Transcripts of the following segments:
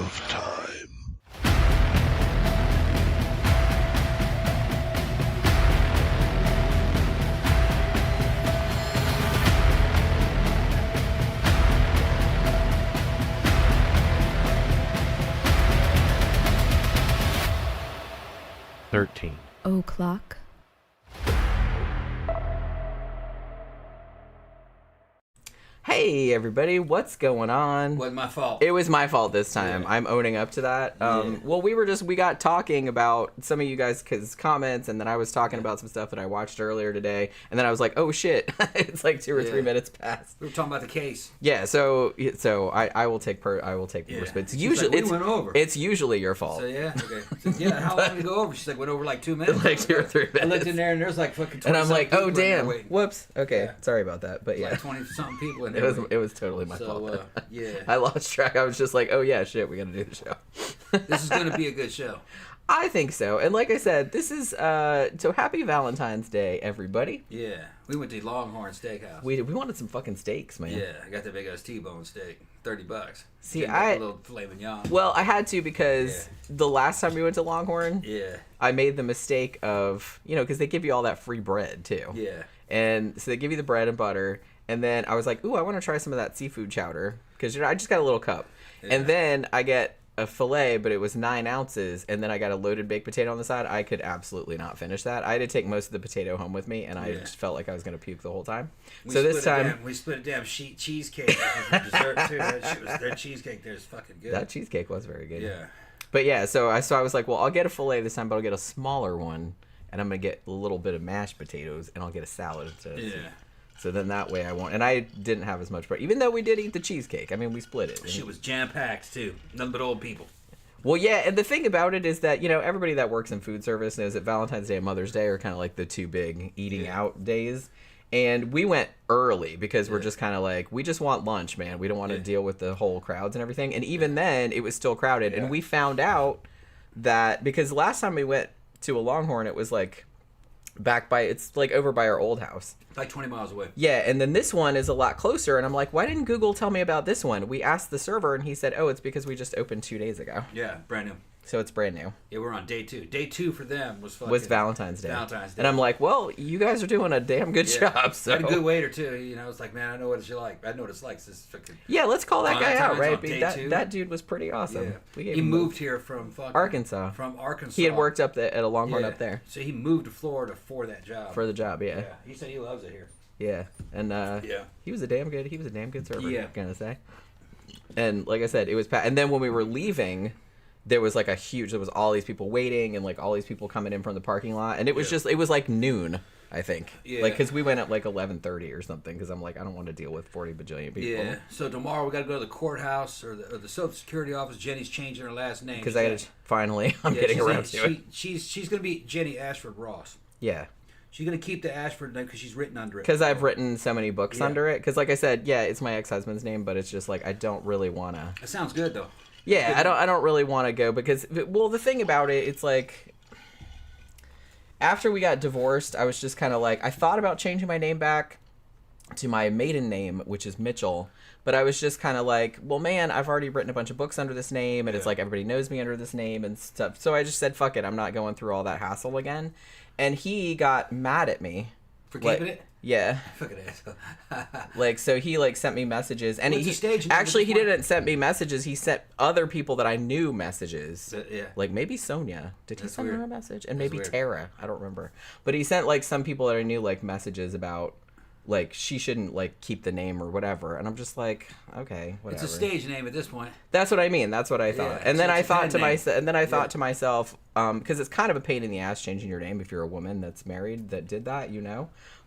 of time. O'clock. Hey everybody, what's going on? Wasn't my fault. It was my fault this time. Yeah. I'm owning up to that. Yeah. Well, we got talking about some of you guys' comments, and then I was talking about some stuff that I watched earlier today, and then I was like, oh shit, it's like 2 or 3 minutes past. We were talking about the case. Yeah, so I will take responsibility. It's usually your fault. So yeah, okay. So, yeah, how long did it go over? She's like, went over like 2 minutes. Like 2 or 3 minutes. I looked in there and there's like fucking 20 and I'm like, oh damn, waiting. whoops. Okay, Yeah. sorry about that, but yeah, like 20 something people in there. it was totally my fault. Yeah, I lost track. I was just like, oh yeah, shit, we gotta do the show. this is gonna be a good show. I think so. And like I said, this is so happy Valentine's Day, everybody. Yeah, we went to Longhorn Steakhouse. We wanted some fucking steaks, man. Yeah, I got the big ass T-bone steak, $30. See, Didn't get a little filet mignon. Well, I had to because the last time we went to Longhorn, I made the mistake of, because they give you all that free bread too. Yeah. And so they give you the bread and butter, and then I was like, ooh, I want to try some of that seafood chowder because I just got a little cup, and then I get a fillet, but it was 9 ounces, and then I got a loaded baked potato on the side. I could absolutely not finish that. I had to take most of the potato home with me, and I just felt like I was going to puke the whole time. So this time we split a damn sheet cheesecake for dessert too. Their cheesecake there is fucking good. That cheesecake was very good. Yeah. But yeah, so I was like, well, I'll get a fillet this time, but I'll get a smaller one, and I'm gonna get a little bit of mashed potatoes, and I'll get a salad instead. So then that way I won't. And I didn't have as much bread, even though we did eat the cheesecake. I mean, we split it. She was jam packed too. Nothing but old people. Well, yeah, and the thing about it is that, everybody that works in food service knows that Valentine's Day and Mother's Day are kind of like the two big eating out days. And we went early because we're just kind of like, we just want lunch, man. We don't want to deal with the whole crowds and everything. And even then, it was still crowded. And we found out that, because last time we went to a Longhorn, it was like it's like over by our old house. Like 20 miles away. Yeah, and then this one is a lot closer, and I'm like, why didn't Google tell me about this one? We asked the server, and he said, oh, it's because we just opened 2 days ago. Yeah, brand new. So it's brand new. Yeah, we're on day 2. Day 2 for them was Valentine's Day. Valentine's Day. And I'm like, well, you guys are doing a damn good job. So. I had a good waiter, too. It's like, man, I know what it's like. I know what it's like. This fucking let's call that guy out, right? That dude was pretty awesome. Yeah. He moved here from fucking Arkansas. He had worked up at a Longhorn up there. So he moved to Florida for that job. For the job, yeah. He said he loves it here. Yeah, and he was a damn good server. Yeah, gonna say. And like I said, it was and then when we were leaving, there was like there was all these people waiting and like all these people coming in from the parking lot, and it was it was like noon, I think. Yeah. Like, because we went at like 11:30 or something, because I'm like, I don't want to deal with 40 bajillion people. Yeah. So tomorrow we got to go to the courthouse or the Social Security office. Jenny's changing her last name. Because I'm getting around to it. She's gonna be Jenny Ashford Ross. Yeah. She's going to keep the Ashford name because she's written under it. Because I've written so many books under it. Because like I said, it's my ex-husband's name, but it's just like, I don't really want to. It sounds good, though. Yeah, I don't really want to go because, well, the thing about it, it's like, after we got divorced, I was just kind of like, I thought about changing my name back to my maiden name, which is Mitchell. But I was just kind of like, well, man, I've already written a bunch of books under this name, and it's like everybody knows me under this name and stuff. So I just said, fuck it, I'm not going through all that hassle again. And he got mad at me. For keeping it? Yeah. Fucking asshole. So he sent me messages, and he actually he didn't send me messages. He sent other people that I knew messages. Yeah. Like maybe Sonia. Did he send her a message? And That's maybe weird. Tara. I don't remember. But he sent like some people that I knew messages about she shouldn't keep the name or whatever. And I'm just like, okay, whatever. It's a stage name at this point. That's what I mean. That's what I thought. And then I thought to myself, because it's kind of a pain in the ass changing your name if you're a woman that's married that did that,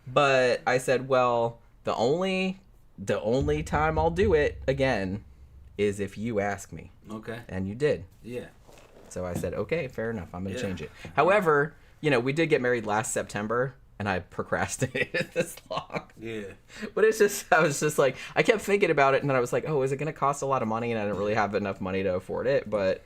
But I said, well, the only time I'll do it again is if you ask me. Okay. And you did. Yeah. So I said, okay, fair enough. I'm going to change it. However, we did get married last September, and I procrastinated this long. Yeah. But I was just like, I kept thinking about it, and then I was like, oh, is it going to cost a lot of money? And I didn't really have enough money to afford it, but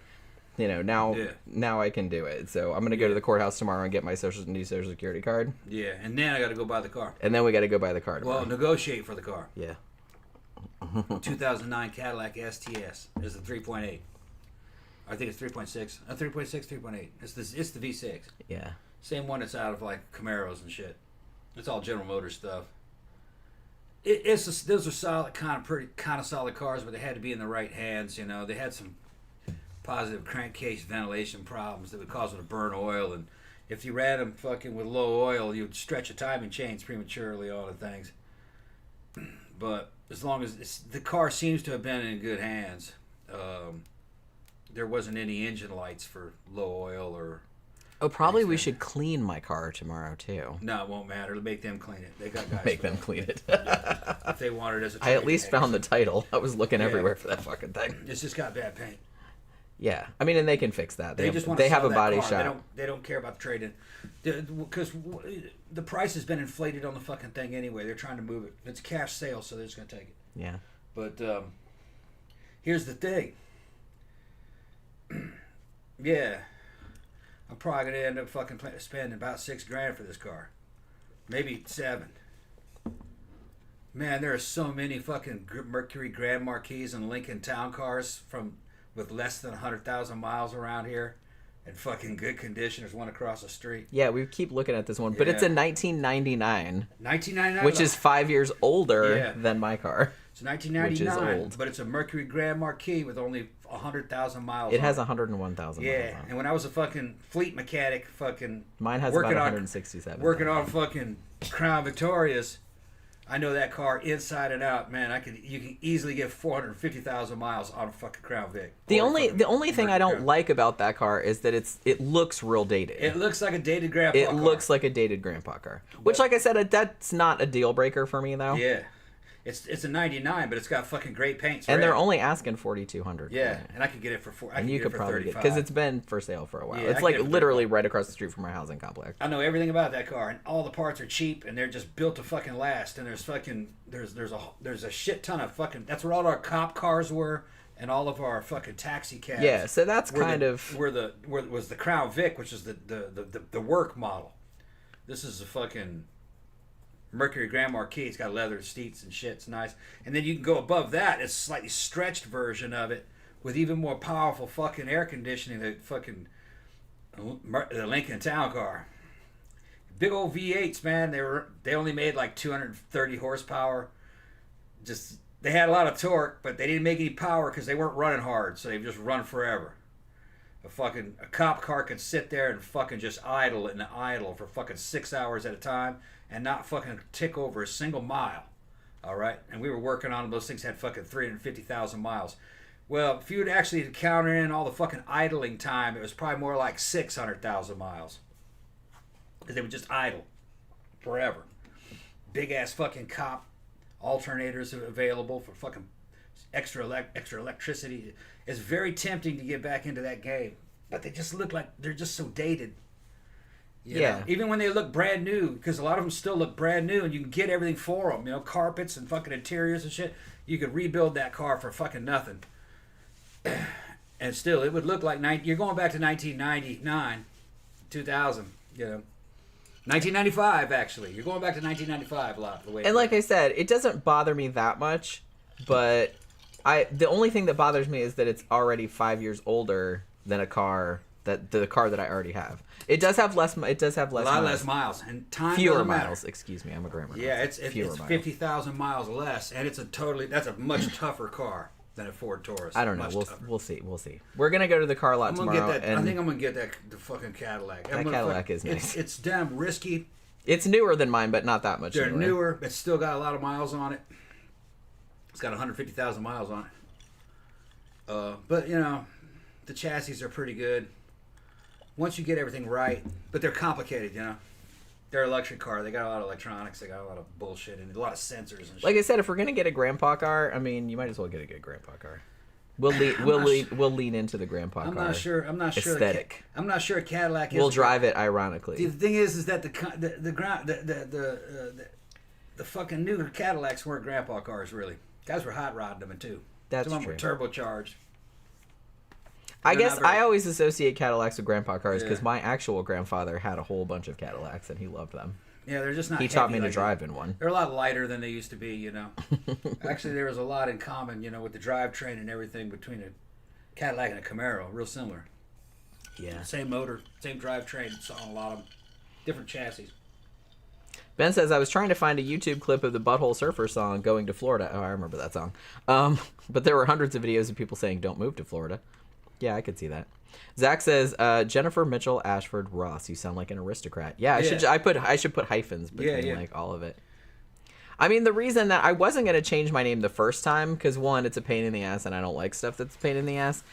now I can do it. So I'm going to go to the courthouse tomorrow and get my new social security card. Yeah, and then I got to go buy the car. And then we got to go buy the car tomorrow. Well, negotiate for the car. Yeah. 2009 Cadillac STS. There's a 3.8. I think it's 3.6. 3.6, 3.8. It's the V6. Yeah. Same one that's out of like Camaros and shit. It's all General Motors stuff. Those are solid, kind of solid cars, but they had to be in the right hands. You know, they had some positive crankcase ventilation problems that would cause them to burn oil, and if you ran them fucking with low oil, you'd stretch a timing chains prematurely. All the things. But as long as the car seems to have been in good hands, there wasn't any engine lights for low oil or. Oh, probably we should clean my car tomorrow too. No, it won't matter. Make them clean it. They got guys. Make them clean it. If they want it as a. I at least found the title. I was looking everywhere for that fucking thing. It's just got bad paint. Yeah, I mean, and they can fix that. They just want they to have sell a that body car. shop. They don't care about the trade-in, because the price has been inflated on the fucking thing anyway. They're trying to move it. It's a cash sale, so they're just gonna take it. Yeah. But here's the thing. Yeah, I'm probably gonna end up fucking spending about $6,000 for this car, maybe $7,000. Man, there are so many fucking Mercury Grand Marquis and Lincoln Town cars with less than 100,000 miles around here, in fucking good condition. There's one across the street. Yeah, we keep looking at this one, but it's a 1999. 1999, which is 5 years older than my car. It's 1999, which is old. but it's a Mercury Grand Marquis with only 100,000 miles. It has 101,000 miles. Yeah, and when I was a fucking fleet mechanic, mine has about 167. Working on fucking Crown Victorias, I know that car inside and out, man. You can easily get 450,000 miles on a fucking Crown Vic. The only thing I don't like about that car is that it looks real dated. It looks like a dated grandpa car. It looks like a dated grandpa car. Which, like I said, that's not a deal breaker for me though. Yeah. It's a 99, but it's got fucking great paint. And they're only asking 4,200. Yeah, and I could get it for $4,000. And you could probably get, because it's been for sale for a while. Yeah, it's like literally right across the street from our housing complex. I know everything about that car, and all the parts are cheap, and they're just built to fucking last. And there's a shit ton of fucking. That's where all our cop cars were, and all of our fucking taxi cabs. Yeah, so that's kind of where was the Crown Vic, which is the work model. This is a fucking Mercury Grand Marquis. It's got leather seats and shit. It's nice. And then you can go above that. It's a slightly stretched version of it with even more powerful fucking air conditioning. The Lincoln Town car. Big old V8s, man. They only made like 230 horsepower. They had a lot of torque, but they didn't make any power because they weren't running hard. So they've just run forever. A cop car could sit there and fucking just idle for fucking 6 hours at a time and not fucking tick over a single mile. All right? And we were working on them. Those things had fucking 350,000 miles. Well, if you would actually counter in all the fucking idling time, it was probably more like 600,000 miles. Because they would just idle forever. Big ass fucking cop alternators available for fucking extra electricity. It's very tempting to get back into that game, but they just look like they're just so dated. You know? Even when they look brand new, because a lot of them still look brand new, and you can get everything for them. You know, carpets and fucking interiors and shit. You could rebuild that car for fucking nothing, and still it would look like you're going back to 1999, 2000. You know. 1995, actually. You're going back to 1995 a lot. The way. And like I said, it doesn't bother me that much, but the only thing that bothers me is that it's already 5 years older than the car that I already have. It does have less. It does have less. A lot miles. less miles and time. Fewer doesn't matter. miles. Excuse me, I'm a grammar. Yeah, it's 50,000 miles less, and that's a much tougher car than a Ford Taurus. I don't know. We'll see. We're gonna go to the car lot tomorrow. I think I'm gonna get the fucking Cadillac. That Cadillac is nice. It's damn risky. It's newer than mine, but not that much. They're newer. It's still got a lot of miles on it. It's got 150,000 miles on it. But you know, the chassis are pretty good. Once you get everything right, but they're complicated. You know, they're a luxury car. They got a lot of electronics. They got a lot of bullshit and a lot of sensors and shit. Like I said, if we're gonna get a grandpa car, I mean, you might as well get a good grandpa car. We'll lean into the grandpa car. I'm not sure. Aesthetic. I'm not sure a Cadillac is. We'll drive it ironically. The thing is that the fucking newer Cadillacs weren't grandpa cars really. Guys were hot rodding them too. That's Some true. of them were turbocharged. I guess I always associate Cadillacs with grandpa cars because my actual grandfather had a whole bunch of Cadillacs and he loved them. Yeah, they're just not. He taught me to drive in one. They're a lot lighter than they used to be, you know. Actually, there was a lot in common, you know, with the drivetrain and everything between Cadillac and a Camaro, real similar. Yeah. Same motor, same drivetrain. It's on a lot of them. Different chassis. Ben says, I was trying to find a YouTube clip of the Butthole Surfer song, Going to Florida. Oh, I remember that song. But there were hundreds of videos of people saying, don't move to Florida. Yeah, I could see that. Zach says, Jennifer Mitchell Ashford Ross. You sound like an aristocrat. Yeah, I should put hyphens between like all of it. I mean, the reason that I wasn't going to change my name the first time, because one, it's a pain in the ass, and I don't like stuff that's a pain in the ass.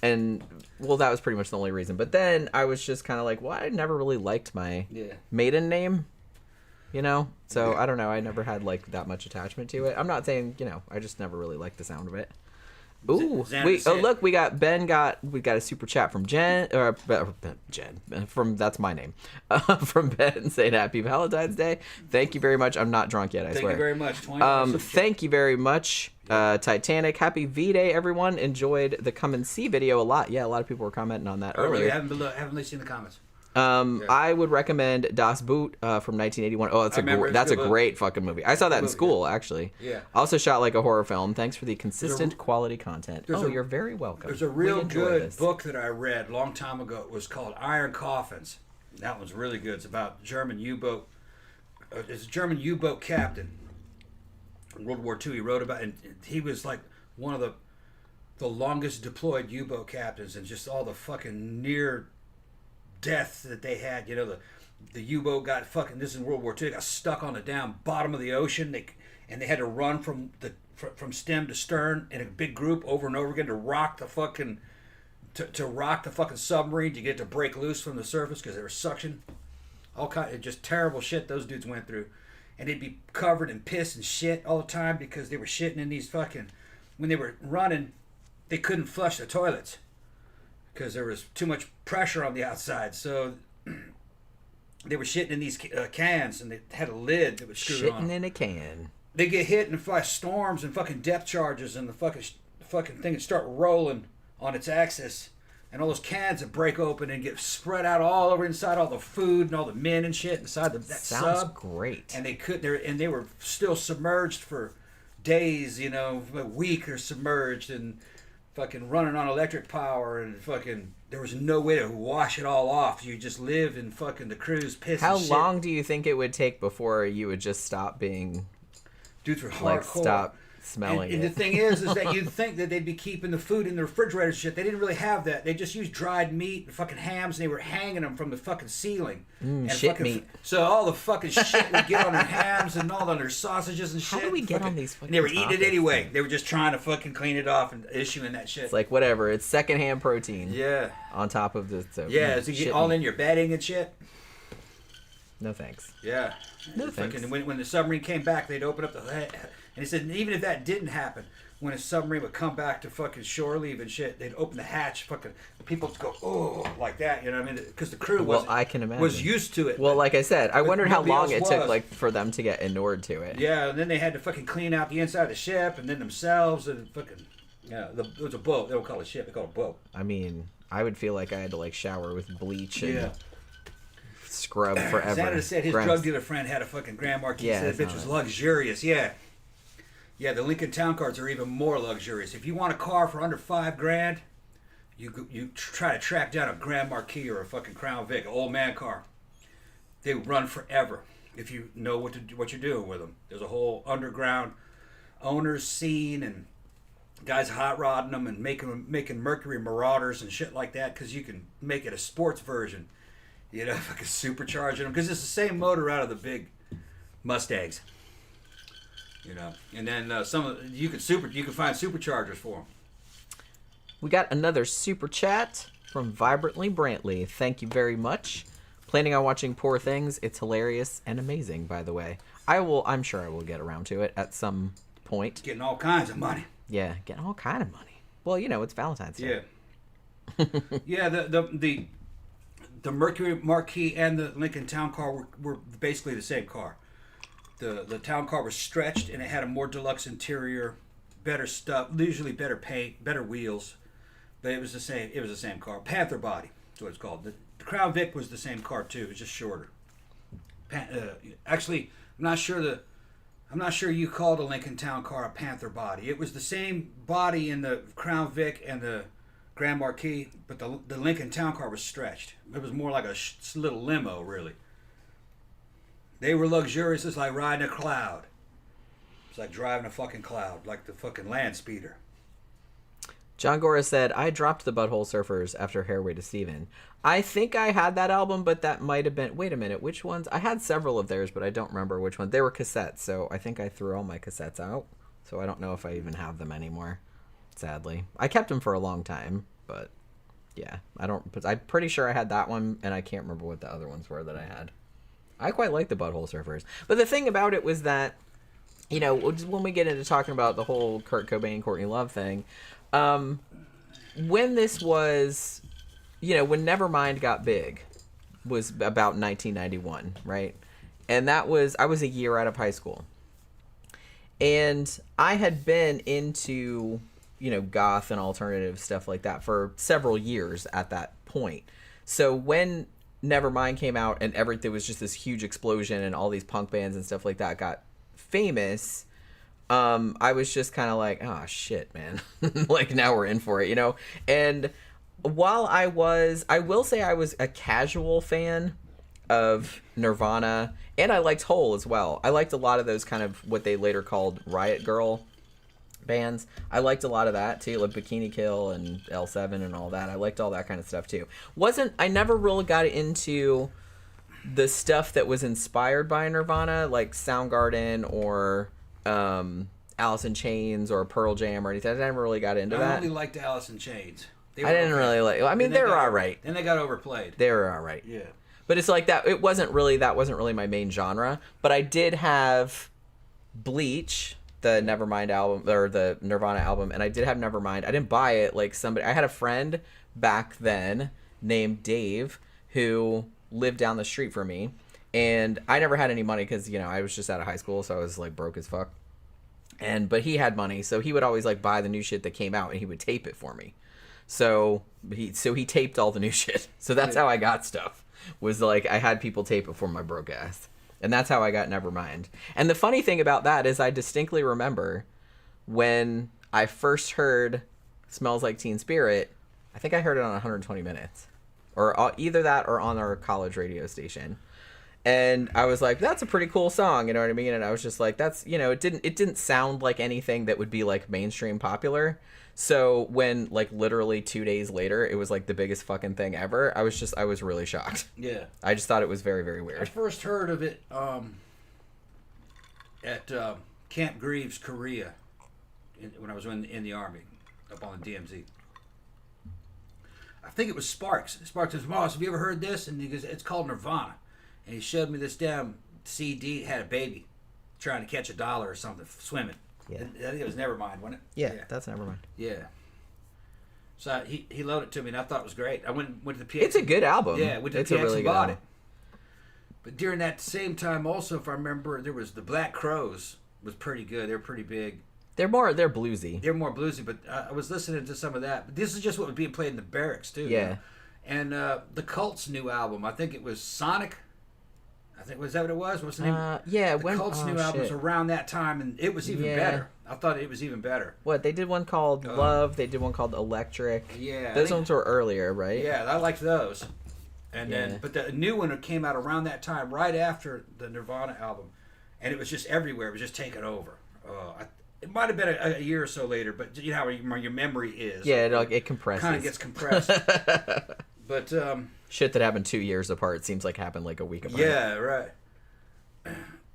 And, well, that was pretty much the only reason. But then I was just kind of like, well, I never really liked my maiden name, you know? So, I don't know. I never had, like, that much attachment to it. I'm not saying, you know, I just never really liked the sound of it. Ooh, look, we got a super chat from Jen from that's my name, from Ben saying Happy Valentine's Day. Thank you very much. I'm not drunk yet, I swear. Thank you very much. Thank you very much, Titanic. Happy V-Day, everyone. Enjoyed the Come and See video a lot. Yeah, a lot of people were commenting on that earlier. I haven't really seen the comments. I would recommend Das Boot from 1981. Oh, that's a great fucking movie. I saw that in school, actually. Yeah. Also shot like a horror film. Thanks for the consistent quality content. You're very welcome. There's a real good book that I read a long time ago. It was called Iron Coffins. That one's really good. It's about German U-boat. It's a German U-boat captain in World War II. He wrote about, and he was like one of the longest deployed U-boat captains, and just all the fucking near death that they had. You know, the U-boat got fucking, this is in World War II, got stuck on the down bottom of the ocean, and they had to run from stem to stern in a big group over and over again to rock the fucking submarine to get it to break loose from the surface because they were suction. All kind of just terrible shit those dudes went through, and they'd be covered in piss and shit all the time because they were shitting in these fucking, when they were running, they couldn't flush the toilets because there was too much pressure on the outside. So they were shitting in these cans, and they had a lid that was screwed on. Shitting in a can. They get hit and fly storms and fucking depth charges, and the fucking thing would start rolling on its axis, and all those cans would break open and get spread out all over inside all the food and all the men and shit inside that Sounds sub. Great. And they were still submerged for days, you know, a week or submerged and fucking running on electric power, and fucking there was no way to wash it all off. You just live in fucking the crew's piss. How and shit. long do you think it would take before you would just stop being dudes were hardcore. Like stop smelling and it? the thing is that you'd think that they'd be keeping the food in the refrigerator and shit. They didn't really have that. They just used dried meat and fucking hams, and they were hanging them from the fucking ceiling. And shit fucking, meat. So all the fucking shit would get on their hams and all on their sausages and shit. How do we get on these fucking And they were eating topics? it anyway. They were just trying to fucking clean it off and issuing that shit. It's like, whatever. It's secondhand protein. Yeah. On top of the... So, Yeah, so you get all in your bedding and shit. No thanks. Yeah. No thanks. Fucking, when the submarine came back, they'd open up the... And he said, even if that didn't happen, when a submarine would come back to fucking shore leave and shit, they'd open the hatch, fucking people would go, oh, like that, you know what I mean? Because the crew I can imagine. was used to it. Well, like I said, I wondered how long it took, was. like, for them to get inured to it. Yeah, and then they had to fucking clean out the inside of the ship, and then themselves, and fucking, yeah, it was a boat. They don't call it a ship, they call it a boat. I mean, I would feel like I had to, like, shower with bleach and scrub forever. Xander said his drug dealer friend had a fucking Grand Marquis. Yeah, Said the bitch was luxurious. Yeah. Yeah, the Lincoln Town Cars are even more luxurious. If you want a car for under $5,000, you try to track down a Grand Marquis or a fucking Crown Vic, an old man car. They run forever if you know what you're doing with them. There's a whole underground owners scene and guys hot rodding them and making Mercury Marauders and shit like that because you can make it a sports version. You know, fucking supercharging them because it's the same motor out of the big Mustangs. You know, and then you can find superchargers for them. We got another super chat from Vibrantly Brantley. Thank you very much. Planning on watching Poor Things. It's hilarious and amazing, by the way. I'm sure I will get around to it at some point. Getting all kinds of money. Yeah, getting all kind of money. Well, you know, it's Valentine's Day. Yeah. Yeah, the Mercury Marquis and the Lincoln Town Car were basically the same car. The Town Car was stretched and it had a more deluxe interior, better stuff, usually better paint, better wheels, but it was the same. It was the same car. Panther body, that's what it's called. The Crown Vic was the same car too. It was just shorter. Actually, I'm not sure I'm not sure you called a Lincoln Town Car a Panther body. It was the same body in the Crown Vic and the Grand Marquis, but the Lincoln Town Car was stretched. It was more like a little limo, really. They were luxurious. It's like riding a cloud. It's like driving a fucking cloud, like the fucking land speeder. John Gora said, I dropped the Butthole Surfers after Hairway to Steven. I think I had that album, but that might have been... Wait a minute, which ones? I had several of theirs, but I don't remember which ones. They were cassettes, so I think I threw all my cassettes out. So I don't know if I even have them anymore, sadly. I kept them for a long time, but yeah. I'm pretty sure I had that one, and I can't remember what the other ones were that I had. I quite like the Butthole Surfers. But the thing about it was that, you know, when we get into talking about the whole Kurt Cobain, Courtney Love thing... when this was, you know, when Nevermind got big was about 1991, right? And that was, I was a year out of high school. And I had been into, you know, goth and alternative stuff like that for several years at that point. So when Nevermind came out and everything was just this huge explosion and all these punk bands and stuff like that got famous, I was just kind of like, oh, shit, man. Like, now we're in for it, you know? And while I will say I was a casual fan of Nirvana, and I liked Hole as well. I liked a lot of those kind of what they later called Riot Girl bands. I liked a lot of that, too, like Bikini Kill and L7 and all that. I liked all that kind of stuff, too. I never really got into the stuff that was inspired by Nirvana, like Soundgarden or... Alice in Chains or Pearl Jam or anything. I never really got into that. I only liked Alice in Chains. I didn't really like... I mean, they were all right. Then they got overplayed. They were all right. Yeah. But it's like that... That wasn't really my main genre. But I did have Bleach, the Nevermind album, or the Nirvana album, and I did have Nevermind. I didn't buy it like somebody... I had a friend back then named Dave who lived down the street from me. And I never had any money because, you know, I was just out of high school, so I was, like, broke as fuck. But he had money, so he would always, like, buy the new shit that came out, and he would tape it for me. So he taped all the new shit. So that's how I got stuff, was, like, I had people tape it for my broke ass. And that's how I got Nevermind. And the funny thing about that is I distinctly remember when I first heard Smells Like Teen Spirit, I think I heard it on 120 Minutes. Or either that or on our college radio station. And I was like, that's a pretty cool song, you know what I mean? And I was just like, that's, you know, it didn't sound like anything that would be like mainstream popular. So when like literally 2 days later, it was like the biggest fucking thing ever, I was really shocked. Yeah. I just thought it was very, very weird. I first heard of it at Camp Greaves, Korea, when I was in the Army, up on the DMZ. I think it was Sparks. Sparks says, Moss, have you ever heard this? And he goes, it's called Nirvana. And he showed me this damn CD. It had a baby trying to catch $1 or something, swimming. Yeah. I think it was Nevermind, wasn't it? Yeah, that's Nevermind. Yeah. So he loaned it to me, and I thought it was great. I went to the PX. It's a good album. Yeah, went to the it's PX a really and good bought album. it. But during that same time, also, if I remember, there was the Black Crowes was pretty good. They were pretty big. They're bluesy. They're more bluesy, but I was listening to some of that. But this is just what was being played in the barracks too. Yeah. You know? And the Cult's new album, I think it was Sonic. I think was that what it was? What's the name? Yeah. The Cult's new album was around that time, and it was even better. I thought it was even better. What, they did one called Love. They did one called Electric. Yeah. Those ones were earlier, right? Yeah, I liked those. And then, but the new one came out around that time, right after the Nirvana album, and it was just everywhere. It was just taking over. It might have been a year or so later, but you know how your memory is. Yeah, it compresses. Kind of gets compressed. But shit that happened 2 years apart seems like happened like a week apart. Yeah, right.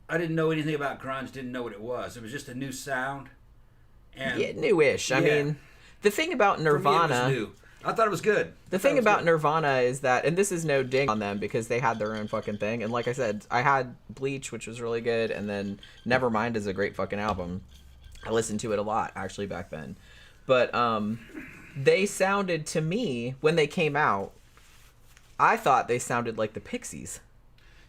I didn't know anything about grunge. Didn't know what it was. It was just a new sound. And yeah, newish. I mean, the thing about Nirvana. For me, it was new. I thought it was good. The thing about Nirvana is that, and this is no ding on them because they had their own fucking thing. And like I said, I had Bleach, which was really good, and then Nevermind is a great fucking album. I listened to it a lot actually back then. But they sounded to me when they came out, I thought they sounded like the Pixies.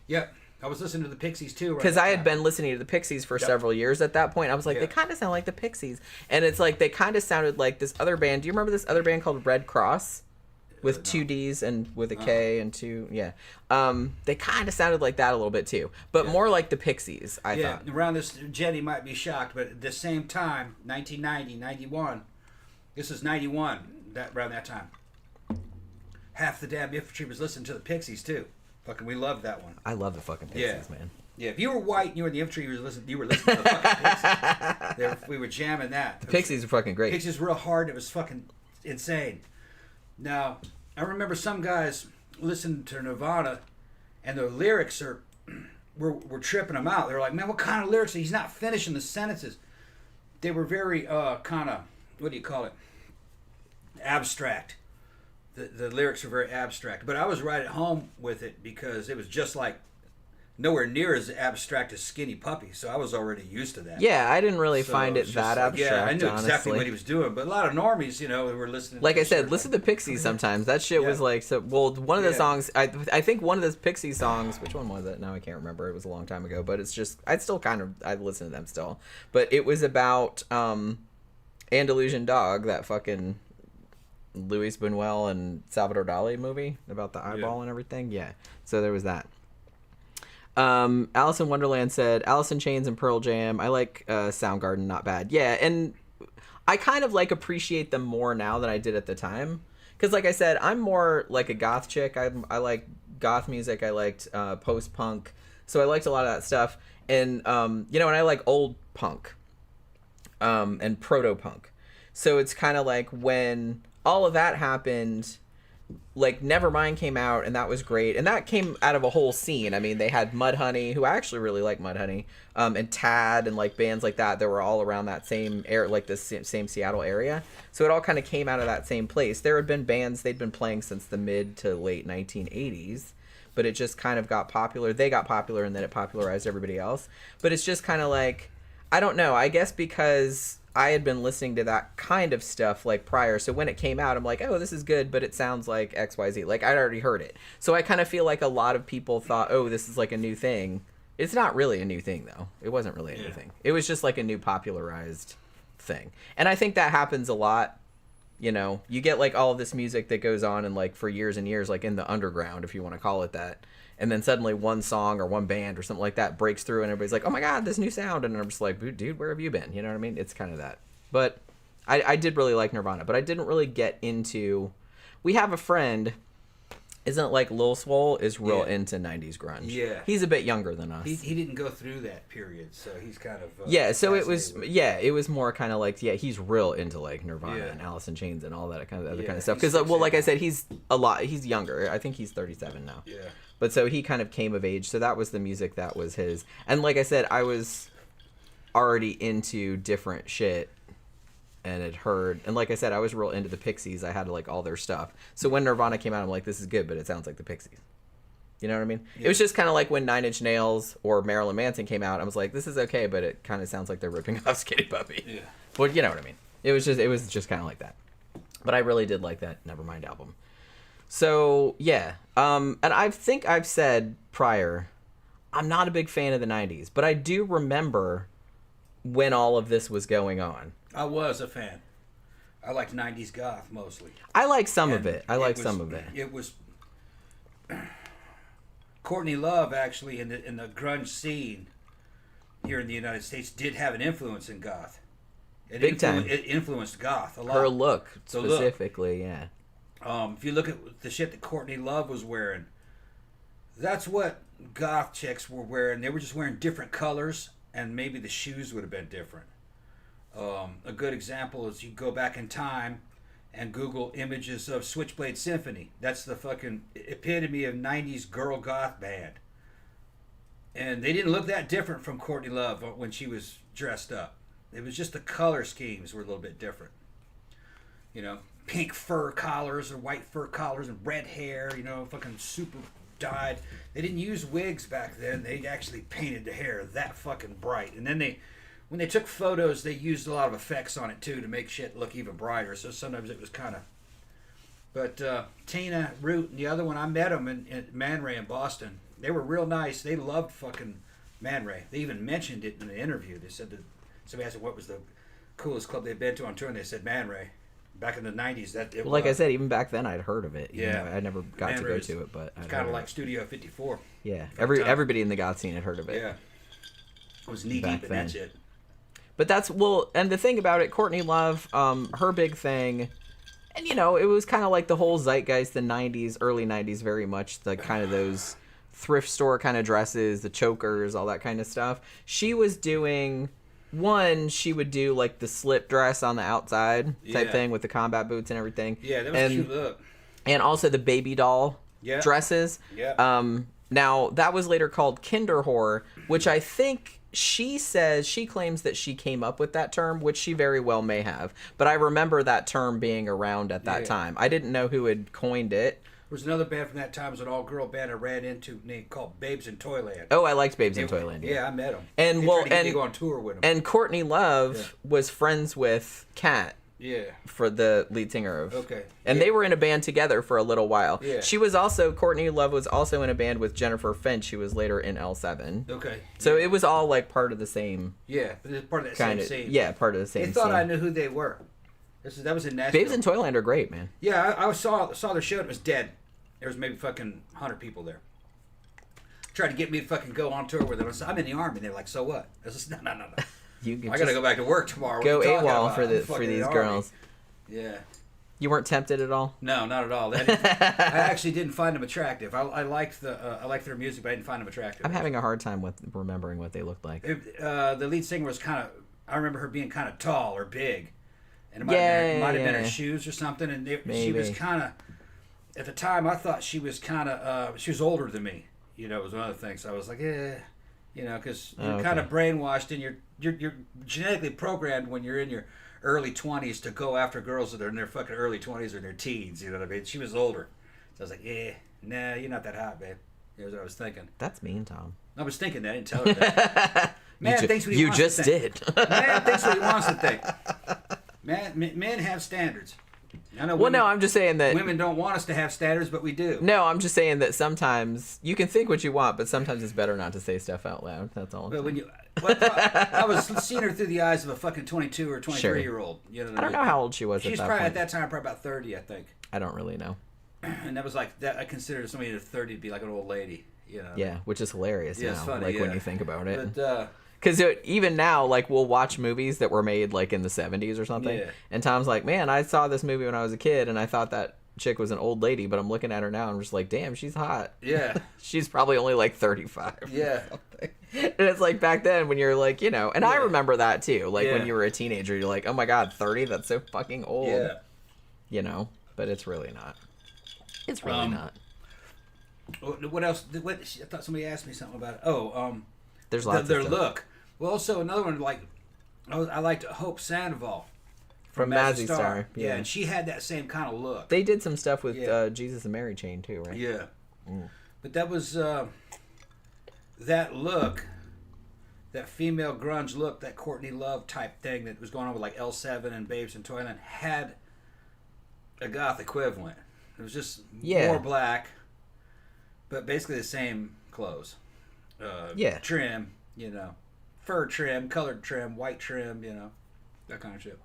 Yep. I was listening to the Pixies too. Because I had been listening to the Pixies for several years at that point. I was like, they kind of sound like the Pixies. And it's like, they kind of sounded like this other band. Do you remember this other band called Red Cross? with two D's and with a K and two, yeah. They kind of sounded like that a little bit too, but more like the Pixies, I thought. Yeah, around this, Jenny might be shocked, but at the same time, 1990, 91, this is 91, around that time. Half the damn infantry was listening to the Pixies too. Fucking, we loved that one. I love the fucking Pixies, man. Yeah, if you were white and you were in the infantry, you were listening to the fucking Pixies. We were jamming that. The Pixies are fucking great. Pixies were real hard. It was fucking insane. Now, I remember some guys listened to Nirvana, and the lyrics were tripping them out. They were like, "Man, what kind of lyrics? He's not finishing the sentences." They were very kind of, what do you call it? Abstract. The lyrics were very abstract. But I was right at home with it because it was just like nowhere near as abstract as Skinny Puppy, so I was already used to that. Yeah, I didn't really find it that abstract. Yeah, I knew exactly honestly. what he was doing, but a lot of normies, who were listening. Like I said, listen to Pixies sometimes. That shit was like so. Well, one of the songs, I think one of those Pixie songs. Which one was it? Now I can't remember. It was a long time ago, but it's just I listen to them still. But it was about Andalusian Dog, that fucking Luis Buñuel and Salvador Dali movie about the eyeball and everything. Yeah, so there was that. Alice in Wonderland said Alice in Chains and Pearl Jam. I like Soundgarden, not bad. Yeah, and I kind of like appreciate them more now than I did at the time. Because like I said, I'm more like a goth chick. I like goth music. I liked post-punk. So I liked a lot of that stuff. And, and I like old punk and proto-punk. So it's kind of like when all of that happened, like Nevermind came out, and that was great, and that came out of a whole scene. I mean, they had Mudhoney, who I actually really like Mudhoney, and Tad, and like bands like that were all around that same area, like this same Seattle area. So it all kind of came out of that same place. There had been bands they'd been playing since the mid to late 1980s, but it just kind of got popular. They got popular, and then it popularized everybody else. But it's just kind of like, I don't know. I guess because I had been listening to that kind of stuff like prior, so when it came out, I'm like, oh, this is good, but it sounds like XYZ. Like, I'd already heard it. So I kind of feel like a lot of people thought, oh, this is like a new thing. It's not really a new thing, though. It wasn't really a new thing. It was just like a new popularized thing. And I think that happens a lot. You get like all of this music that goes on and like for years and years, like in the underground, if you want to call it that. And then suddenly one song or one band or something like that breaks through and everybody's like, oh my God, this new sound. And I'm just like, dude, where have you been? You know what I mean? It's kind of that. But I did really like Nirvana, but I didn't really get into... We have a friend, isn't it like Lil Swole is real into 90s grunge? Yeah. He's a bit younger than us. He didn't go through that period, so he's kind of... so it was more kind of like, he's real into like Nirvana and Alice in Chains and all that kind of other kind of stuff. Because, like I said, he's younger. I think he's 37 now. Yeah. But so he kind of came of age, so that was the music that was his. And like I said, I was already into different shit and had heard, and like I said, I was real into the Pixies. I had like all their stuff. So when Nirvana came out, I'm like, this is good, but it sounds like the Pixies. You know what I mean? Yeah. It was just kind of like when Nine Inch Nails or Marilyn Manson came out. I was like, this is okay, but it kind of sounds like they're ripping off Skinny Puppy. Yeah. Well, you know what I mean? It was just kind of like that. But I really did like that Nevermind album. So, yeah. And I think I've said prior, I'm not a big fan of the 90s, but I do remember when all of this was going on. I was a fan. I liked 90s goth mostly. I like some of it. It was Courtney Love, actually, in the grunge scene here in the United States, did have an influence in goth. Big time. It influenced goth a lot. Her look, specifically, yeah. If you look at the shit that Courtney Love was wearing, that's what goth chicks were wearing. They were just wearing different colors, and maybe the shoes would have been different. A good example is you go back in time and Google images of Switchblade Symphony. That's the fucking epitome of 90s girl goth band. And they didn't look that different from Courtney Love when she was dressed up. It was just the color schemes were a little bit different. Pink fur collars or white fur collars and red hair, fucking super dyed. They didn't use wigs back then. They actually painted the hair that fucking bright. And then when they took photos, they used a lot of effects on it too to make shit look even brighter. So sometimes it was kind of... But Tina, Root, and the other one, I met them in Man Ray in Boston. They were real nice. They loved fucking Man Ray. They even mentioned it in an interview. They said that somebody asked them what was the coolest club they'd been to on tour, and they said Man Ray. back in the 90s. Well, like I said, even back then I'd heard of it. Yeah. I never got to go to it, but it's kind of like Studio 54. Yeah, everybody in the goth scene had heard of it. Yeah, it was knee deep in that shit. But that's and the thing about it, Courtney Love, her big thing, and it was kind of like the whole zeitgeist, the '90s, early '90s, very much the kind of those thrift store kind of dresses, the chokers, all that kind of stuff. She was doing. She would do like the slip dress on the outside type thing with the combat boots and everything. Yeah, that was a cute look. And also the baby doll dresses. Yeah. Now, that was later called Kinderhore, which I think she claims that she came up with that term, which she very well may have. But I remember that term being around at that time. I didn't know who had coined it. There was another band from that time. It was an all-girl band I ran into called Babes in Toyland. Oh, I liked Babes in Toyland. Yeah, I met them. And they tried to go on tour with them. And Courtney Love was friends with Kat. Yeah. For the lead singer of. Okay. And they were in a band together for a little while. Yeah. Courtney Love was also in a band with Jennifer Finch, who was later in L7. Okay. So it was all like part of the same. Yeah, but it's part of that same scene. Yeah, part of the same scene. They thought scene. I knew who they were. That was in Nashville. Babes in Toyland are great, man. Yeah, I saw their show. It was dead. There was maybe fucking 100 people there. Tried to get me to fucking go on tour with them. I said, I'm in the Army. They're like, so what? I said, no. I gotta go back to work tomorrow. Go AWOL for these girls. Yeah. You weren't tempted at all? No, not at all. I actually didn't find them attractive. I liked their music, but I didn't find them attractive. I'm having a hard time with remembering what they looked like. The lead singer was kind of. I remember her being kind of tall or big, and it might have been her shoes or something. And she was kind of. At the time, I thought she was kind of. She was older than me. It was one of the things. I was like, because you're kind of brainwashed and you're genetically programmed when you're in your early 20s to go after girls that are in their fucking early 20s or their teens. You know what I mean? She was older. So I was like, nah, you're not that hot, babe. That's what I was thinking. That's mean, Tom. I was thinking that. I didn't tell her that. Man thinks what he wants to think. You just did. Man thinks what he wants to think. Men have standards. I know I'm just saying that women don't want us to have standards, but we do. No, I'm just saying that sometimes you can think what you want, but sometimes it's better not to say stuff out loud. That's all. But I was seeing her through the eyes of a fucking 22 or 23-year-old. You know what I don't know how old she was. She's probably at that time probably about 30, I think. I don't really know. And that was like that. I considered somebody at 30 to be like an old lady. Yeah, which is hilarious now. It's funny, like when you think about it. But, because even now, like, we'll watch movies that were made, like, in the 70s or something. Yeah. And Tom's like, man, I saw this movie when I was a kid, and I thought that chick was an old lady, but I'm looking at her now, and I'm just like, damn, she's hot. Yeah. She's probably only, like, 35. Yeah. And it's like, back then, when you're, like, and I remember that, too. Like, when you were a teenager, you're like, oh, my God, 30? That's so fucking old. Yeah. But it's really not. It's really not. What else? I thought somebody asked me something about it. There's lots of their stuff. look. Well, also another one I liked Hope Sandoval from Mazzy Star. Yeah, and she had that same kind of look. They did some stuff with Jesus and Mary Chain too, right? Yeah, but that was that look, that female grunge look, that Courtney Love type thing that was going on with like L7 and Babes in Toyland had a goth equivalent. It was just more black, but basically the same clothes. Trim, fur trim, colored trim, white trim, that kind of shit.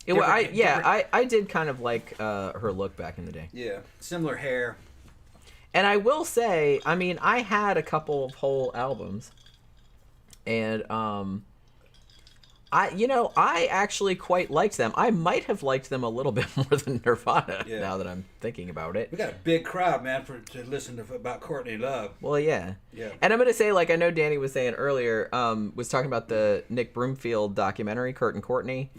I did kind of like her look back in the day. Yeah, similar hair. And I will say, I mean, I had a couple of Hole albums, and I actually quite liked them. I might have liked them a little bit more than Nirvana, now that I'm thinking about it. We got a big crowd, man, to listen about Courtney Love. Well, yeah. And I'm going to say, like I know Danny was saying earlier, was talking about the Nick Broomfield documentary, Kurt and Courtney,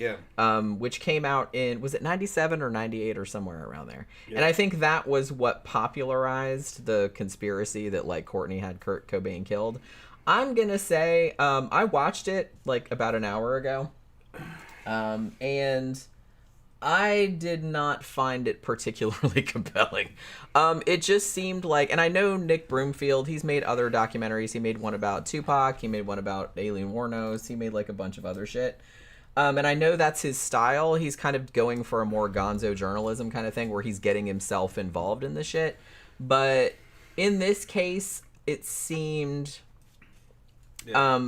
which came out in, was it 97 or 98 or somewhere around there? Yeah. And I think that was what popularized the conspiracy that, like, Courtney had Kurt Cobain killed. I'm going to say I watched it like about an hour ago, and I did not find it particularly compelling. It just seemed like, and I know Nick Broomfield, he's made other documentaries. He made one about Tupac. He made one about Alien Warnos. He made like a bunch of other shit. And I know that's his style. He's kind of going for a more gonzo journalism kind of thing where he's getting himself involved in the shit. But in this case, it seemed...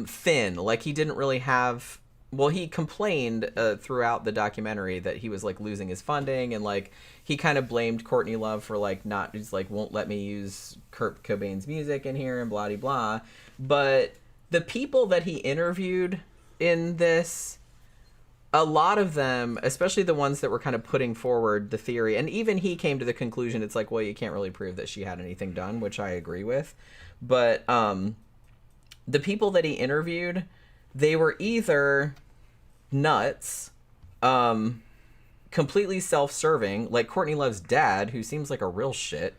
thin. Like, he didn't really have well, he complained throughout the documentary that he was like losing his funding, and like he kind of blamed Courtney Love for like not, he's like, won't let me use Kurt Cobain's music in here and blah blah. But the people that he interviewed in this, a lot of them, especially the ones that were kind of putting forward the theory, and even he came to the conclusion, it's like, well, you can't really prove that she had anything done, which I agree with. But the people that he interviewed, they were either nuts, completely self-serving, like Courtney Love's dad, who seems like a real shit,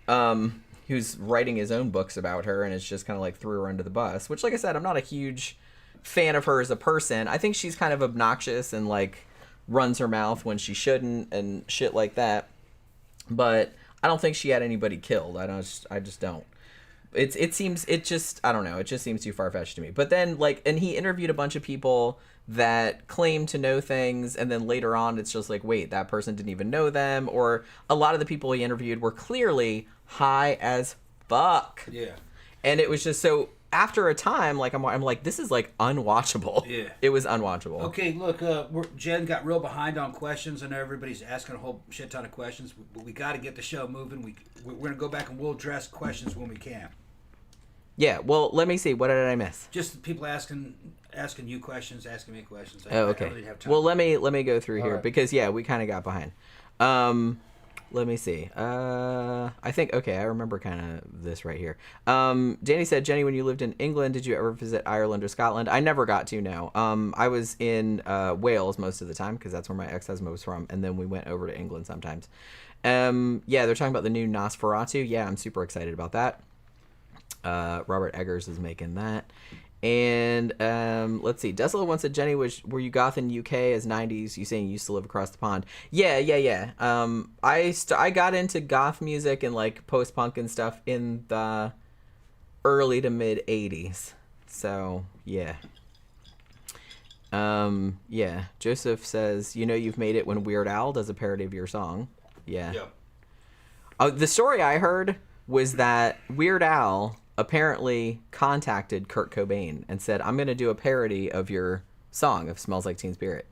who's writing his own books about her, and it's just kind of like threw her under the bus, which, like I said, I'm not a huge fan of her as a person. I think she's kind of obnoxious and like runs her mouth when she shouldn't and shit like that. But I don't think she had anybody killed. I just don't. I don't know. It just seems too far-fetched to me. But then like, and he interviewed a bunch of people that claim to know things, and then later on it's just like, wait, that person didn't even know them, or a lot of the people he interviewed were clearly high as fuck. Yeah. And it was just so, after a time, like I'm like, this is like unwatchable. Yeah. It was unwatchable. Okay, look, Jen got real behind on questions. I know everybody's asking a whole shit ton of questions, but we got to get the show moving. We're going to go back and we'll address questions when we can. Yeah, well, let me see. What did I miss? Just people asking you questions, asking me questions. Oh, okay. I really have time. Well, let me go through here, right. because yeah, we kind of got behind. Let me see. I think, okay, I remember kind of this right here. Danny said, Jenny, when you lived in England, did you ever visit Ireland or Scotland? I never got to, no. I was in Wales most of the time, because that's where my ex-husband was from, and then we went over to England sometimes. Yeah, they're talking about the new Nosferatu. Yeah, I'm super excited about that. Robert Eggers is making that. And let's see. Desola once said, Jenny, were you goth in UK as 90s? You saying you used to live across the pond? Yeah. I got into goth music and like post-punk and stuff in the early to mid 80s. So, yeah. Yeah. Joseph says, you've made it when Weird Al does a parody of your song. Yeah. Yep. The story I heard was that Weird Al apparently contacted Kurt Cobain and said, I'm going to do a parody of your song of Smells Like Teen Spirit.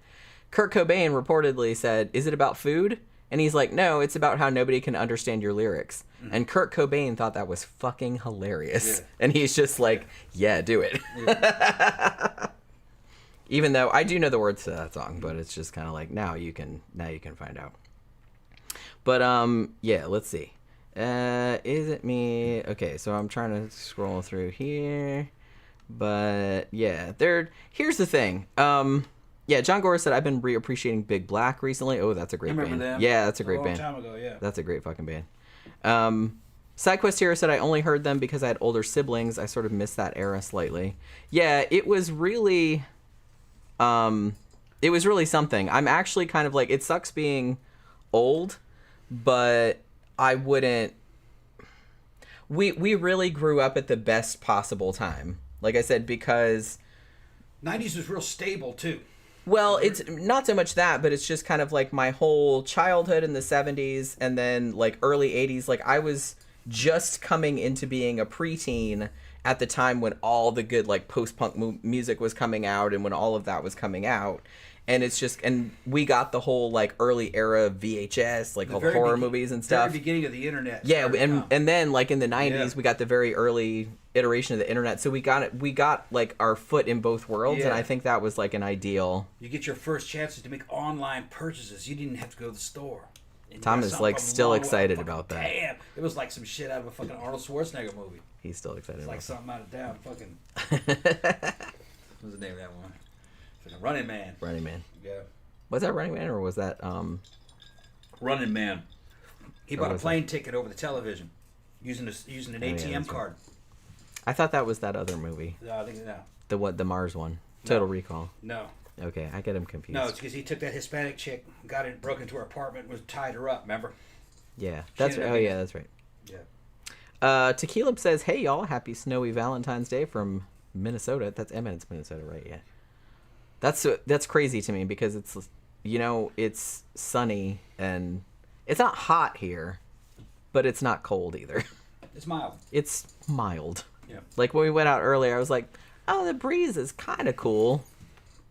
Kurt Cobain reportedly said, is it about food? And he's like, no, it's about how nobody can understand your lyrics. Mm-hmm. And Kurt Cobain thought that was fucking hilarious. Yeah. And he's just like, yeah, do it. Yeah. Even though I do know the words to that song, but it's just kind of like, now you can find out. But yeah, let's see. Is it me? Okay, so I'm trying to scroll through here, but yeah, here's the thing. Yeah, John Gore said, I've been reappreciating Big Black recently. Oh, that's a great band. Them. Yeah, that's a great band. A long time ago, yeah. That's a great fucking band. SideQuest Hero said, I only heard them because I had older siblings. I sort of missed that era slightly. Yeah, it was really something. I'm actually kind of like, it sucks being old, but I wouldn't. We really grew up at the best possible time. Like I said, because 90s was real stable too. Well, it's not so much that, but it's just kind of like my whole childhood in the 70s and then like early 80s. Like I was just coming into being a preteen at the time when all the good like post-punk music was coming out and when all of that was coming out. And it's just, and we got the whole like early era VHS, like all the horror movies and stuff. Very beginning of the internet. Yeah, and then like in the 90s, we got the very early iteration of the internet. So we got like our foot in both worlds, and I think that was like an ideal. You get your first chances to make online purchases. You didn't have to go to the store. Tom is like still excited about that. Damn, it was like some shit out of a fucking Arnold Schwarzenegger movie. He's still excited about it. It's like that. something out of damn fucking. What's the name of that one? Running Man. Running Man. Yeah. Was that Running Man or was that Running Man? He bought a plane ticket over the television using an ATM card. I thought that was that other movie. No, I think no. The Mars one. Total Recall. No. Okay, I get him confused. No, it's because he took that Hispanic chick, broke into her apartment, was tied her up. Remember? Yeah, that's right. Oh yeah, that's right. Yeah. Tequila says, "Hey y'all, happy snowy Valentine's Day from Minnesota." That's Eminence, Minnesota, right? Yeah. That's crazy to me because it's, it's sunny and it's not hot here, but it's not cold either. It's mild. It's mild. Yeah. Like when we went out earlier, I was like, oh, the breeze is kind of cool,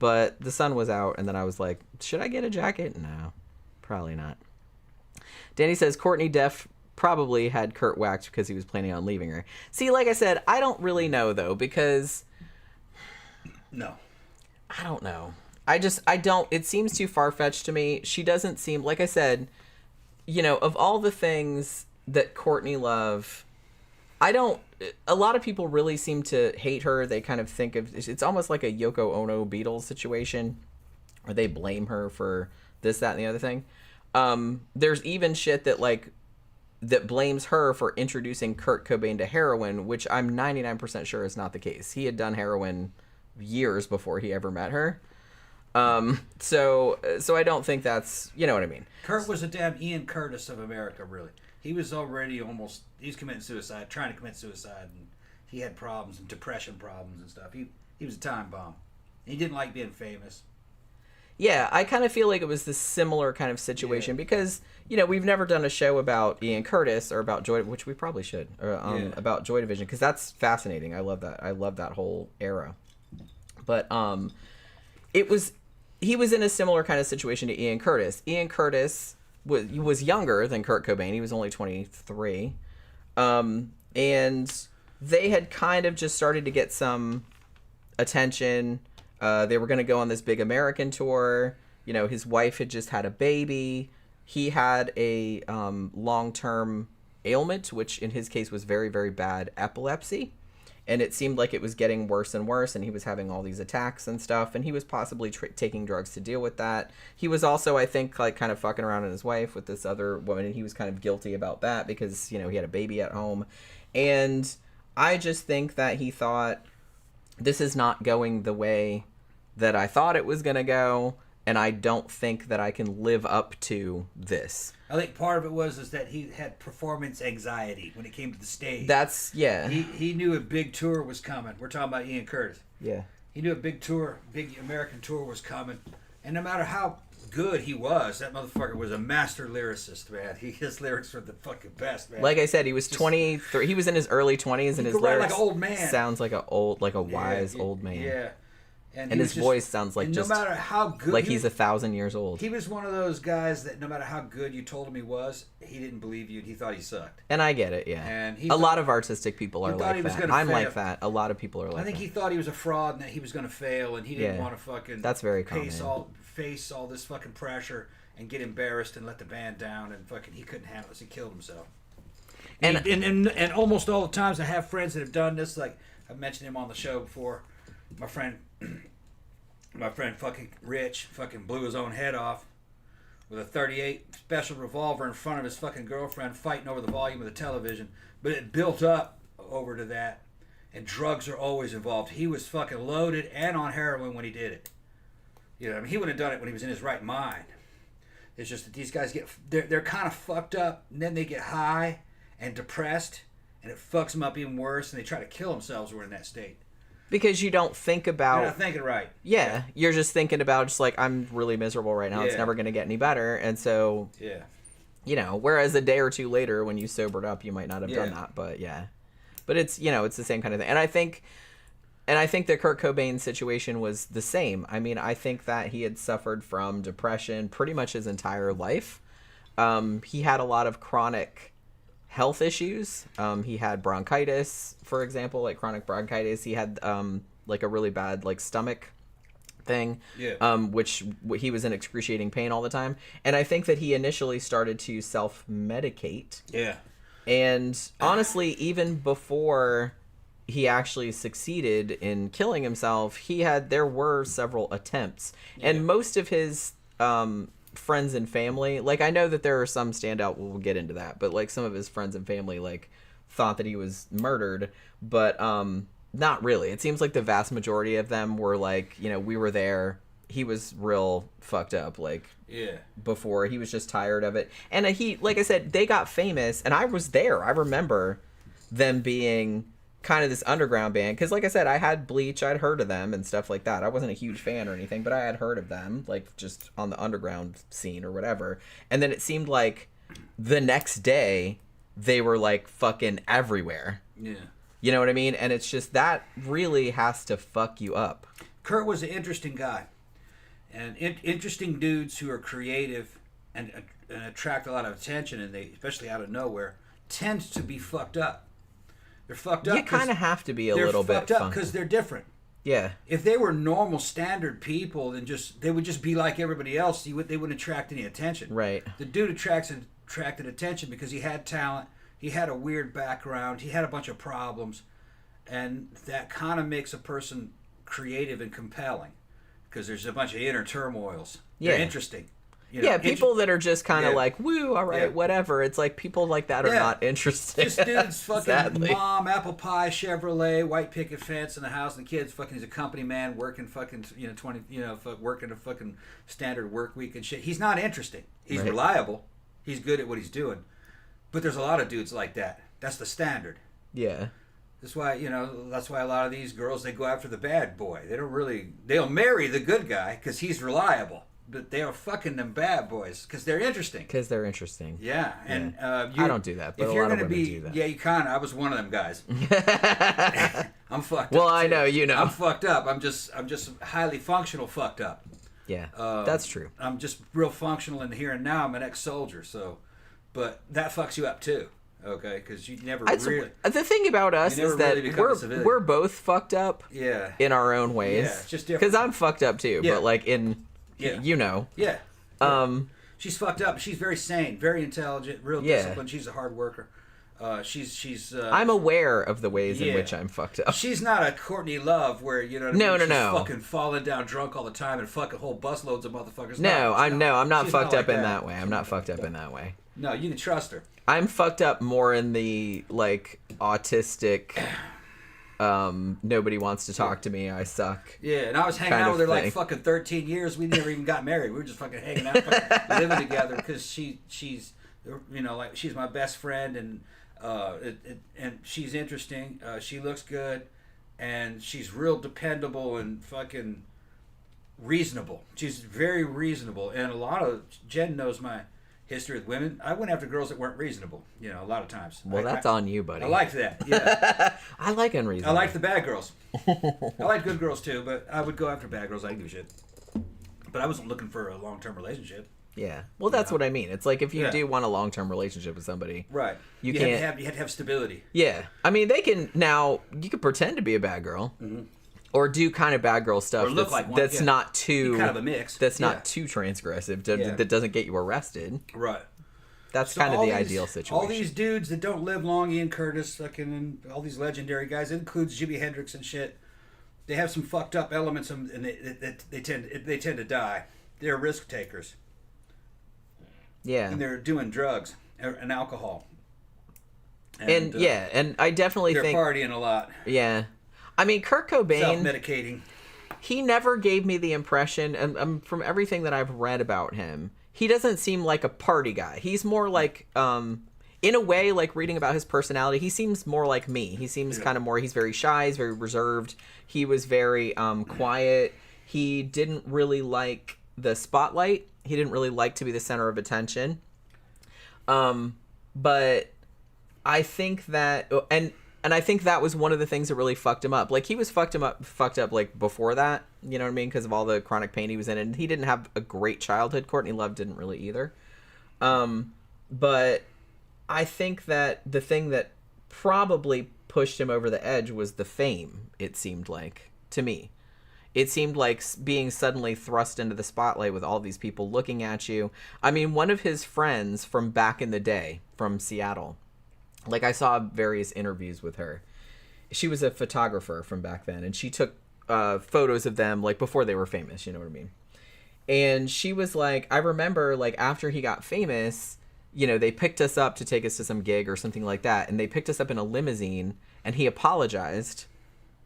But the sun was out, and then I was like, should I get a jacket? No, probably not. Danny says Courtney Def probably had Kurt whacked because he was planning on leaving her. See, like I said, I don't really know, though, because... No. I don't know. I don't... It seems too far-fetched to me. She doesn't seem... Like I said, you know, of all the things that Courtney Love... I don't... A lot of people really seem to hate her. They kind of think of... It's almost like a Yoko Ono Beatles situation where they blame her for this, that, and the other thing. There's even shit that, like, that blames her for introducing Kurt Cobain to heroin, which I'm 99% sure is not the case. He had done heroin years before he ever met her. So I don't think that's... You know what I mean? Kurt was a damn Ian Curtis of America, really. He was already almost... He was committing suicide, trying to commit suicide, and he had problems and depression problems and stuff. He was a time bomb. He didn't like being famous. Yeah, I kind of feel like it was this similar kind of situation because, you know, we've never done a show about Ian Curtis or about Joy, which we probably should, about Joy Division, because that's fascinating. I love that. I love that whole era. But he was in a similar kind of situation to Ian Curtis. Ian Curtis was younger than Kurt Cobain. He was only 23. And they had kind of just started to get some attention. They were going to go on this big American tour. You know, his wife had just had a baby. He had a long-term ailment, which in his case was very, very bad epilepsy. And it seemed like it was getting worse and worse, and he was having all these attacks and stuff, and he was possibly taking drugs to deal with that. He was also, I think, like kind of fucking around on his wife with this other woman, and he was kind of guilty about that because, you know, he had a baby at home. And I just think that he thought, this is not going the way that I thought it was going to go, and I don't think that I can live up to this. I think part of it was that he had performance anxiety when it came to the stage. That's, yeah. He knew a big tour was coming. We're talking about Ian Curtis. Yeah. He knew a big American tour was coming, and no matter how good he was, that motherfucker was a master lyricist, man. His lyrics were the fucking best, man. Like I said, he was 23. He was in his early 20s, and his lyrics like an old man. Sounds like a wise old man. Yeah. And his voice sounds like just... No matter how good... Like he's 1,000 years old. He was one of those guys that no matter how good you told him he was, he didn't believe you, and he thought he sucked. And I get it, yeah. And a lot of artistic people are like that. I'm fail. like that. A lot of people are like that. I think he thought he was a fraud and that he was going to fail, and he didn't want to fucking... That's very face all this fucking pressure and get embarrassed and let the band down, and fucking he couldn't handle this. He killed himself. And almost all the times I have friends that have done this, like I've mentioned him on the show before. My friend fucking Rich fucking blew his own head off with a .38 special revolver in front of his fucking girlfriend, fighting over the volume of the television. But it built up over to that, and drugs are always involved. He was fucking loaded and on heroin when he did it. You know, I mean, he would have done it when he was in his right mind. It's just that these guys they're kind of fucked up, and then they get high and depressed, and it fucks them up even worse, and they try to kill themselves when we're in that state. Because you don't think about... You're not thinking right. Yeah, you're just thinking about just like, I'm really miserable right now. Yeah. It's never going to get any better. And so, you know, whereas a day or two later when you sobered up, you might not have done that. But yeah. But it's, you know, it's the same kind of thing. And I think the Kurt Cobain situation was the same. I mean, I think that he had suffered from depression pretty much his entire life. He had a lot of chronic health issues. He had bronchitis, for example, like chronic bronchitis. He had like a really bad like stomach thing, which he was in excruciating pain all the time. And I think that he initially started to self-medicate. Yeah. And honestly, even before he actually succeeded in killing himself, there were several attempts. Yeah. And most of his friends and family, like I know that there are some standout, we'll get into that, but like some of his friends and family like thought that he was murdered, but not really. It seems like the vast majority of them were like, you know, we were there, he was real fucked up, like before, he was just tired of it. And he, like I said, they got famous, and I was there. I remember them being kind of this underground band, because like I said, I had Bleach, I'd heard of them and stuff like that. I wasn't a huge fan or anything, but I had heard of them, like just on the underground scene or whatever. And then it seemed like the next day they were like fucking everywhere. Yeah. You know what I mean? And it's just, that really has to fuck you up. Kurt was an interesting guy. And interesting dudes who are creative and attract a lot of attention, and they, especially out of nowhere, tend to be fucked up. They're fucked up. You kind of have to be a little bit They're fucked up because they're different. Yeah. If they were normal, standard people, then they would just be like everybody else. They wouldn't attract any attention. Right. The dude attracted attention because he had talent. He had a weird background. He had a bunch of problems, and that kind of makes a person creative and compelling because there's a bunch of inner turmoils. They're interesting. You know, yeah, people that are just kind of like, woo, all right, Yeah. whatever. It's like people like that are not interesting. Just dudes fucking Sadly. mom, apple pie, Chevrolet, white picket fence in the house, and the kids fucking, he's a company man working fucking, 20, working a fucking standard work week and shit. He's not interesting. He's reliable. He's good at what he's doing. But there's a lot of dudes like that. That's the standard. Yeah. That's why, that's why a lot of these girls, they go after the bad boy. They'll marry the good guy because he's reliable. But they are fucking them bad boys because they're interesting. Yeah, and I don't do that, but if a you're lot of gonna women be, do that. yeah, you kind of. I was one of them guys. I'm fucked up. Well, I too. know, you know. I'm fucked up. I'm just highly functional fucked up. Yeah, that's true. I'm just real functional in the here and now. I'm an ex-soldier, but that fucks you up too. Okay, because you never really. The thing about us is that really become a civilian. we're both fucked up. Yeah. In our own ways. Yeah, it's just different. Because I'm fucked up too, Yeah. but like in, Yeah. Yeah. She's fucked up. She's very sane, very intelligent, real Yeah. disciplined. She's a hard worker. She's. I'm aware of the ways in which I'm fucked up. She's not a Courtney Love where No. She's fucking falling down drunk all the time and fucking whole busloads of motherfuckers. I'm not she's fucked not up like in that way. I'm not fucked up in that way. No, you can trust her. I'm fucked up more in the like autistic. Nobody wants to talk to me. I suck. Yeah, and I was hanging kind out of with her thing. like fucking 13 years. We never even got married. We were just fucking hanging out, fucking living together because she's like she's my best friend and and she's interesting. She looks good, and she's real dependable and fucking reasonable. She's very reasonable, and Jen knows my history with women. I went after girls that weren't reasonable. A lot of times. Well, that's on you, buddy. I liked that. Yeah. I like unreasonable. I like the bad girls. I like good girls too, but I would go after bad girls. I didn't give a shit. But I wasn't looking for a long-term relationship. Yeah. Well, that's what I mean. It's like if you do want a long-term relationship with somebody, right? You have to have stability. Yeah. I mean, you can pretend to be a bad girl. Mm-hmm. Or do kind of bad girl stuff or look like one. That's not too kind of a mix. That's not too transgressive. That doesn't get you arrested. Right. That's kind of the ideal situation. All these dudes that don't live long, Ian Curtis, fucking, and all these legendary guys, it includes Jimi Hendrix and shit. They have some fucked up elements, and they tend to die. They're risk takers. Yeah. And they're doing drugs and alcohol. And I definitely think they're partying a lot. Yeah. I mean, Kurt Cobain, self-medicating. He never gave me the impression, and from everything that I've read about him, he doesn't seem like a party guy. He's more like, in a way, like reading about his personality, he seems more like me. He seems kind of more, he's very shy, he's very reserved. He was very quiet. He didn't really like the spotlight. He didn't really like to be the center of attention. But I think that, and I think that was one of the things that really fucked him up. Like, he was fucked up like before that, you know what I mean? Because of all the chronic pain he was in. And he didn't have a great childhood. Courtney Love didn't really either. But I think that the thing that probably pushed him over the edge was the fame, it seemed like, to me. It seemed like being suddenly thrust into the spotlight with all these people looking at you. I mean, one of his friends from back in the day, from Seattle, like, I saw various interviews with her. She was a photographer from back then, and she took photos of them, like, before they were famous, you know what I mean? And she was like, I remember, like, after he got famous, they picked us up to take us to some gig or something like that, and they picked us up in a limousine, and he apologized,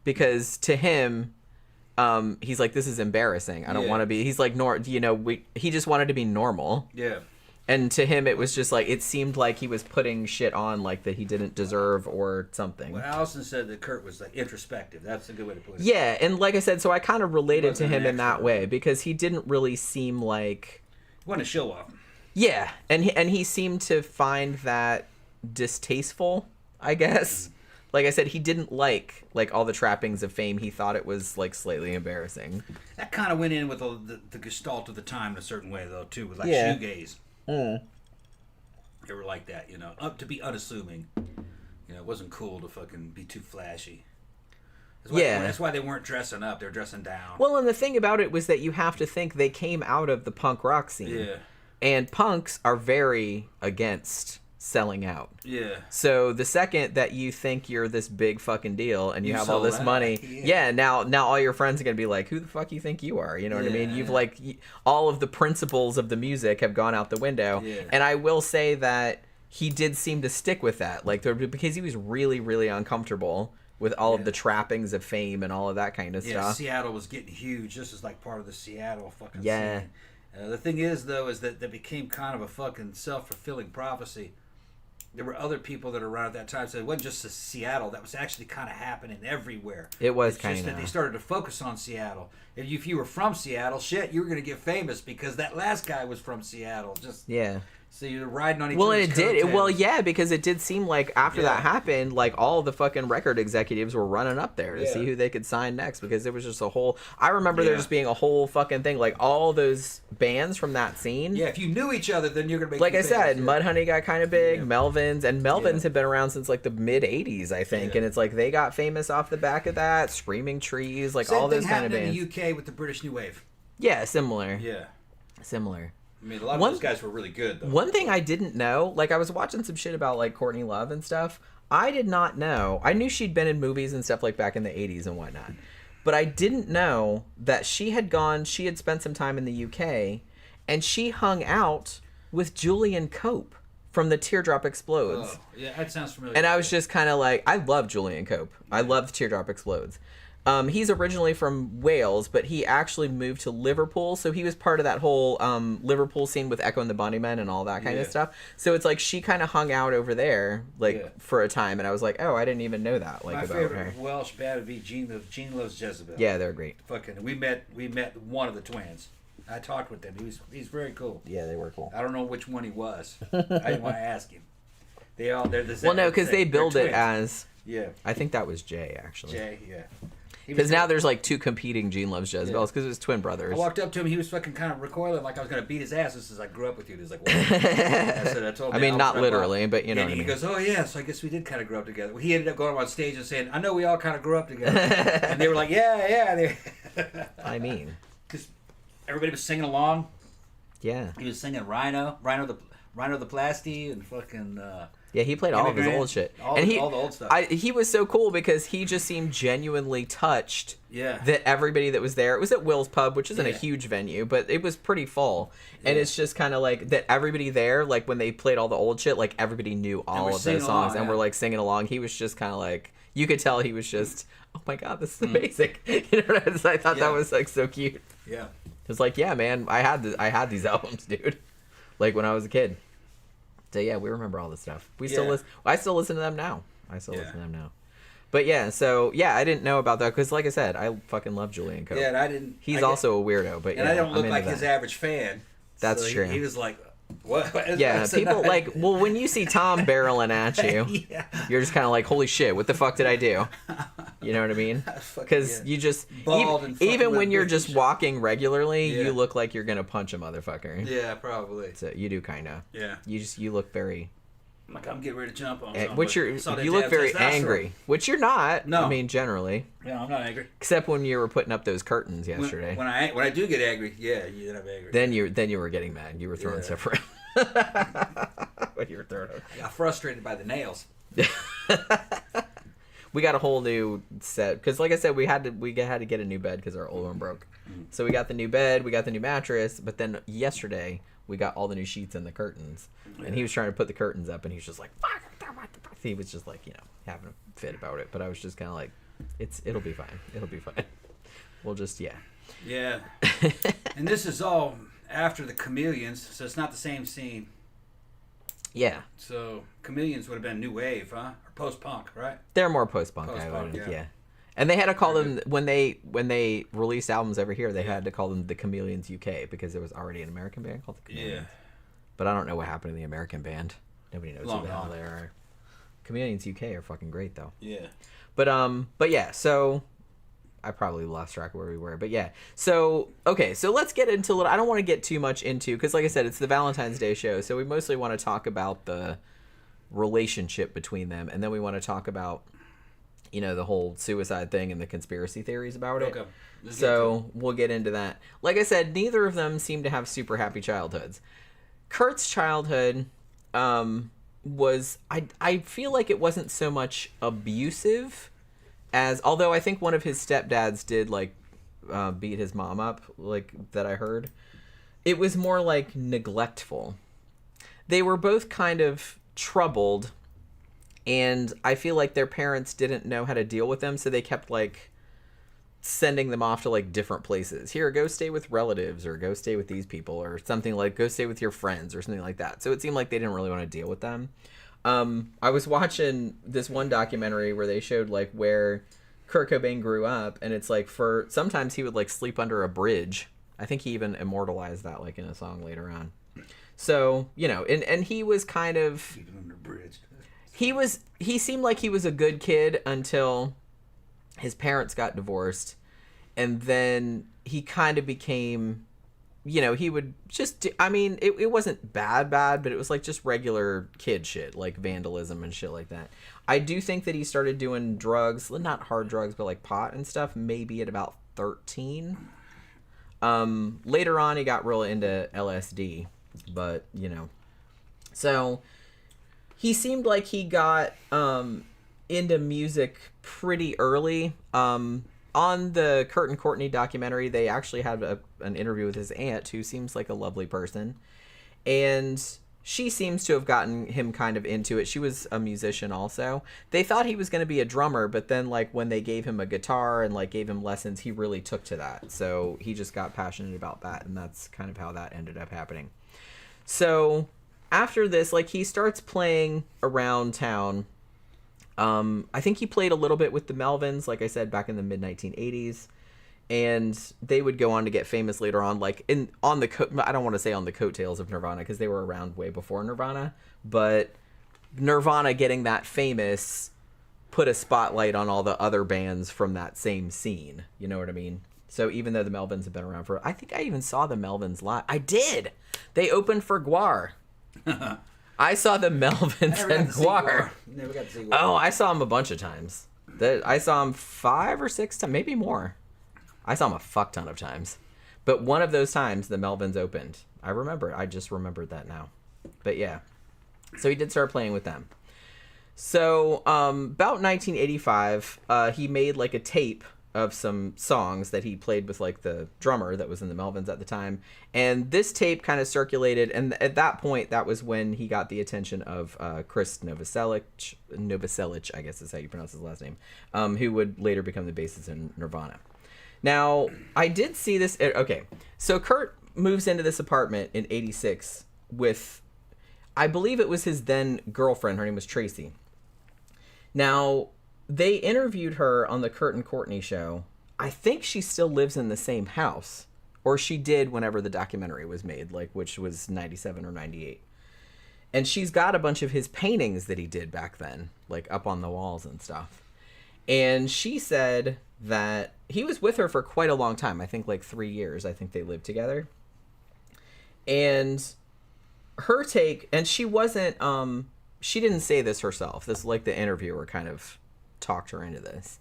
because to him, he's like, this is embarrassing. I don't want to be, he's like, he just wanted to be normal. Yeah. And to him, it was just like, it seemed like he was putting shit on, like, that he didn't deserve or something. Well, Allison said that Kurt was, like, introspective. That's a good way to put it. Yeah, and like I said, so I kind of related to him in that way, because he didn't really seem like... He wanted to show off. Yeah, and he seemed to find that distasteful, I guess. like I said, he didn't like all the trappings of fame. He thought it was like slightly embarrassing. That kind of went in with the gestalt of the time in a certain way, though, too, with like Yeah. shoegaze. They were like that, you know, up to be unassuming. You know, it wasn't cool to fucking be too flashy. That's why they weren't dressing up. They were dressing down. Well, and the thing about it was that you have to think they came out of the punk rock scene. Yeah. And punks are very against selling out. Yeah. So the second that you think you're this big fucking deal and you have all this sold out. money, now all your friends are going to be like, who the fuck you think you are? You know what I mean? You've all of the principles of the music have gone out the window. Yeah. And I will say that he did seem to stick with that. Because he was really, really uncomfortable with all of the trappings of fame and all of that kind of stuff. Yeah, Seattle was getting huge. This is like part of the Seattle fucking Yeah. scene. The thing is, though, is that became kind of a fucking self-fulfilling prophecy. There were other people that were around at that time, so it wasn't just Seattle. That was actually kind of happening everywhere. It was It's just kind that of. they started to focus on Seattle. If you were from Seattle, shit, you were going to get famous because that last guy was from Seattle. Yeah. So you're riding on each Well, other's and it did. coattails. Well, yeah, because it did seem like after that happened, like all the fucking record executives were running up there to see who they could sign next because it was just a whole. I remember there just being a whole fucking thing, like all those bands from that scene. Yeah, if you knew each other, then you're gonna make. Like you I said, famous. Mudhoney got kind of big. Melvins had been around since like the mid '80s, I think, and it's like they got famous off the back of that. Screaming Trees, like Same all those thing kind of happened bands. in the UK with the British New Wave. Yeah, similar. Yeah. Similar. I mean, a lot of those guys were really good, though. One thing I didn't know, like I was watching some shit about like Courtney Love and stuff. I did not know. I knew she'd been in movies and stuff like back in the 80s and whatnot. But I didn't know that she had spent some time in the UK and she hung out with Julian Cope from the Teardrop Explodes. Oh, yeah, that sounds familiar. And I was just kind of like, I love Julian Cope. I love Teardrop Explodes. He's originally from Wales, but he actually moved to Liverpool, so he was part of that whole Liverpool scene with Echo and the Bunnymen and all that kind of stuff. So it's like she kind of hung out over there, for a time, and I was like, oh, I didn't even know that. Like, my about favorite her. Welsh band would be Gene Loves Jezebel. Yeah, they're great. Fucking, we met one of the twins. I talked with them. He's very cool. Yeah, they were cool. I don't know which one he was. I didn't want to ask him. They're the same. Well, no, because they billed it as. Yeah. I think that was Jay actually. Jay, yeah. Because now there's like two competing Gene Loves Jezebels because it was twin I brothers. walked up to him. He was fucking kind of recoiling like I was going to beat his ass. This is I grew up with you. He's like, what? I told him. I mean, not literally, but you know. And what I he mean. goes, oh yeah, so I guess we did kind of grow up together. Well, he ended up going on stage and saying, I know we all kind of grew up together. And they were like, yeah. I mean, because everybody was singing along. Yeah. He was singing Rhino the Plasty, and fucking. Yeah, he played all of his old shit. All and the old stuff. He was so cool because he just seemed genuinely touched Yeah. that everybody that was there, it was at Will's Pub, which isn't a huge venue, but it was pretty full. And it's just kind of like that everybody there, like when they played all the old shit, like everybody knew all of those songs and were like singing along. He was just kind of like, you could tell he was just, oh my God, this is amazing. You know what I thought that was like so cute. Yeah. It's like, yeah, man, I had these albums, dude. Like when I was a kid. So yeah, we remember all this stuff. We still listen. I still listen to them now. Listen to them now. But yeah, so yeah, I didn't know about that because, like I said, I fucking love Julian Cope. Yeah, and I didn't. He's also a weirdo, but and I don't look like his average fan. That's so true. He was like, what? Yeah, people like. Well, when you see Tom barreling at you, you're just kind of like, holy shit, what the fuck did I do? You know what I mean? Because you just even when you're just walking regularly, you look like you're gonna punch a motherfucker. Yeah, probably. So you do kind of. Yeah. You look very. Like I'm getting ready to jump on. You look very angry, which you're not. No. I mean, generally. Yeah, I'm not angry. Except when you were putting up those curtains yesterday. When I do get angry, then I'm angry. Then you were getting mad. You were throwing stuff around. When you were throwing. I got frustrated by the nails. We got a whole new set because, like I said, we had to get a new bed because our old one broke. So we got the new bed, we got the new mattress, but then yesterday we got all the new sheets and the curtains. And he was trying to put the curtains up, and he was just like, "Fuck!" He was just like, having a fit about it. But I was just kind of like, it'll be fine. It'll be fine. We'll just Yeah. And this is all after the Chameleons, so it's not the same scene. Yeah. So Chameleons would have been new wave, huh? Or post-punk, right? They're more post-punk, yeah. And they had to call them when they released albums over here. They had to call them the Chameleons UK because there was already an American band called the Chameleons. Yeah. But I don't know what happened to the American band. Nobody knows who the hell they are. Chameleons UK are fucking great though. Yeah. But yeah, so I probably lost track of where we were, but yeah. So okay, so let's get into a little. I don't want to get too much into, because like I said, it's the Valentine's Day show, so we mostly want to talk about the relationship between them, and then we want to talk about, you know, the whole suicide thing and the conspiracy theories about it. Okay. So we'll get into that. Like I said, neither of them seem to have super happy childhoods. Kurt's childhood was, I feel like it wasn't so much abusive as, although I think one of his stepdads did like beat his mom up, like that I heard. It was more like neglectful. They were both kind of troubled, and I feel like their parents didn't know how to deal with them, so they kept like sending them off to like different places. Here, go stay with relatives, or go stay with these people, or something, like go stay with your friends or something like that. So it seemed like they didn't really want to deal with them. I was watching this one documentary where they showed like where Kurt Cobain grew up, and it's like, for sometimes he would like sleep under a bridge. I think he even immortalized that like in a song later on. So, you know, and he was kind of, Sleeping under a bridge. he seemed like he was a good kid until his parents got divorced, and then he kind of became, you know, he would just do, I mean, it wasn't bad, but it was like just regular kid shit, like vandalism and shit like that. I do think that he started doing drugs, not hard drugs, but like pot and stuff, maybe at about 13. Later on, he got real into LSD, but, you know. So, he seemed like he got into music pretty early. On the Kurt and Courtney documentary, they actually had an interview with his aunt, who seems like a lovely person. And she seems to have gotten him kind of into it. She was a musician also. They thought he was going to be a drummer, but then like when they gave him a guitar and like gave him lessons, he really took to that. So he just got passionate about that, and that's kind of how that ended up happening. So after this, like, he starts playing around town. I think he played a little bit with the Melvins, like I said, back in the mid-1980s, and they would go on to get famous later on, like I don't want to say on the coattails of Nirvana, because they were around way before Nirvana, but Nirvana getting that famous put a spotlight on all the other bands from that same scene, you know what I mean? So even though the Melvins have been around for, I think I even saw the Melvins live. I did! They opened for Gwar. I saw the Melvins and Gwar. Never got to see Gwar. Oh, I saw him a bunch of times. I saw him 5 or 6 times, maybe more. I saw him a fuck ton of times. But one of those times, the Melvins opened. I remember. I just remembered that now. But yeah. So he did start playing with them. So about 1985, he made like a tape of some songs that he played with like the drummer that was in the Melvins at the time, and this tape kind of circulated, and at that point that was when he got the attention of Chris Novoselic, I guess is how you pronounce his last name, who would later become the bassist in Nirvana. Now I did see this, okay, so Kurt moves into this apartment in 86 with, I believe it was his then girlfriend, her name was Tracy. Now they interviewed her on the Kurt and Courtney show. I think she still lives in the same house, or she did whenever the documentary was made, like, which was 97 or 98. And she's got a bunch of his paintings that he did back then, like up on the walls and stuff. And she said that he was with her for quite a long time. I think like 3 years. I think they lived together. And her take, and she wasn't, she didn't say this herself. This, like, the interviewer kind of talked her into this,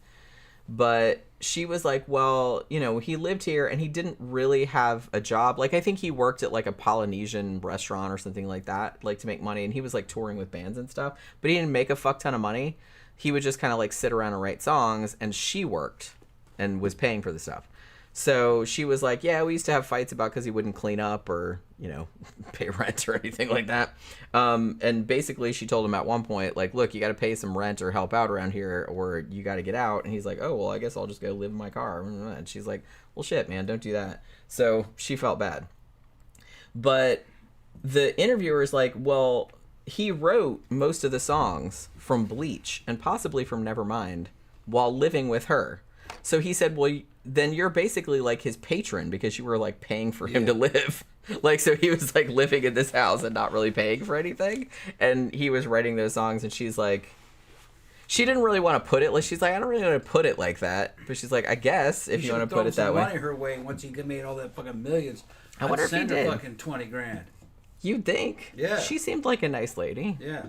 but she was like, well, you know, he lived here and he didn't really have a job. Like, I think he worked at like a Polynesian restaurant or something like that, like, to make money, and he was like touring with bands and stuff, but he didn't make a fuck ton of money. He would just kind of like sit around and write songs, and she worked and was paying for the stuff. So she was like, yeah, we used to have fights about because he wouldn't clean up or, you know, pay rent or anything like that. And basically she told him at one point, like, look, you got to pay some rent or help out around here, or you got to get out. And he's like, oh, well, I guess I'll just go live in my car. And she's like, well, shit, man, don't do that. So she felt bad. But the interviewer's like, well, he wrote most of the songs from Bleach and possibly from Nevermind while living with her. So he said, well, then you're basically like his patron because you were like paying for him to live. Like, so he was like living in this house and not really paying for anything. And he was writing those songs, and she's like, She didn't really want to put it like, she's like, I don't really want to put it like that, but she's like, I guess if you want to put it that way. Money her way once he made all that fucking millions. I wonder if he did. Fucking 20 grand. You'd think. Yeah. She seemed like a nice lady. Yeah.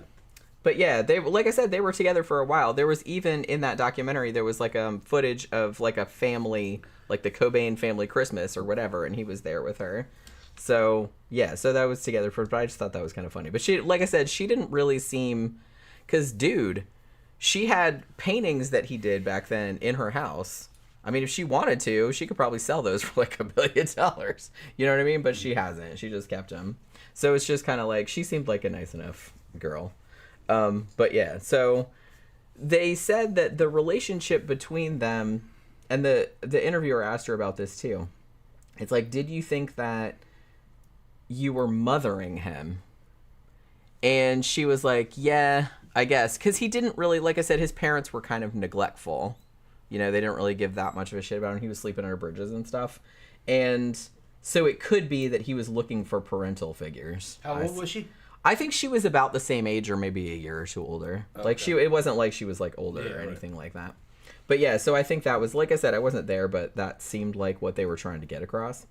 But yeah, they, like I said, they were together for a while. There was even in that documentary, there was like footage of like a family, like the Cobain family Christmas or whatever, and he was there with her. So yeah, so that was together for. But I just thought that was kind of funny. But she, like I said, she didn't really seem, because dude, she had paintings that he did back then in her house. I mean, if she wanted to, she could probably sell those for like $1 billion. You know what I mean? But she hasn't. She just kept them. So it's just kind of like, she seemed like a nice enough girl. But yeah, so they said that the relationship between them, and the interviewer asked her about this too. It's like, did you think that you were mothering him? And she was like, yeah, I guess. Because he didn't really, like I said, his parents were kind of neglectful. You know, they didn't really give that much of a shit about him. He was sleeping under bridges and stuff. And so it could be that he was looking for parental figures. How old was she? I think she was about the same age or maybe a year or two older. Okay. Like it wasn't like she was like older or anything like that. But yeah, so I think that was, like I said, I wasn't there, but that seemed like what they were trying to get across.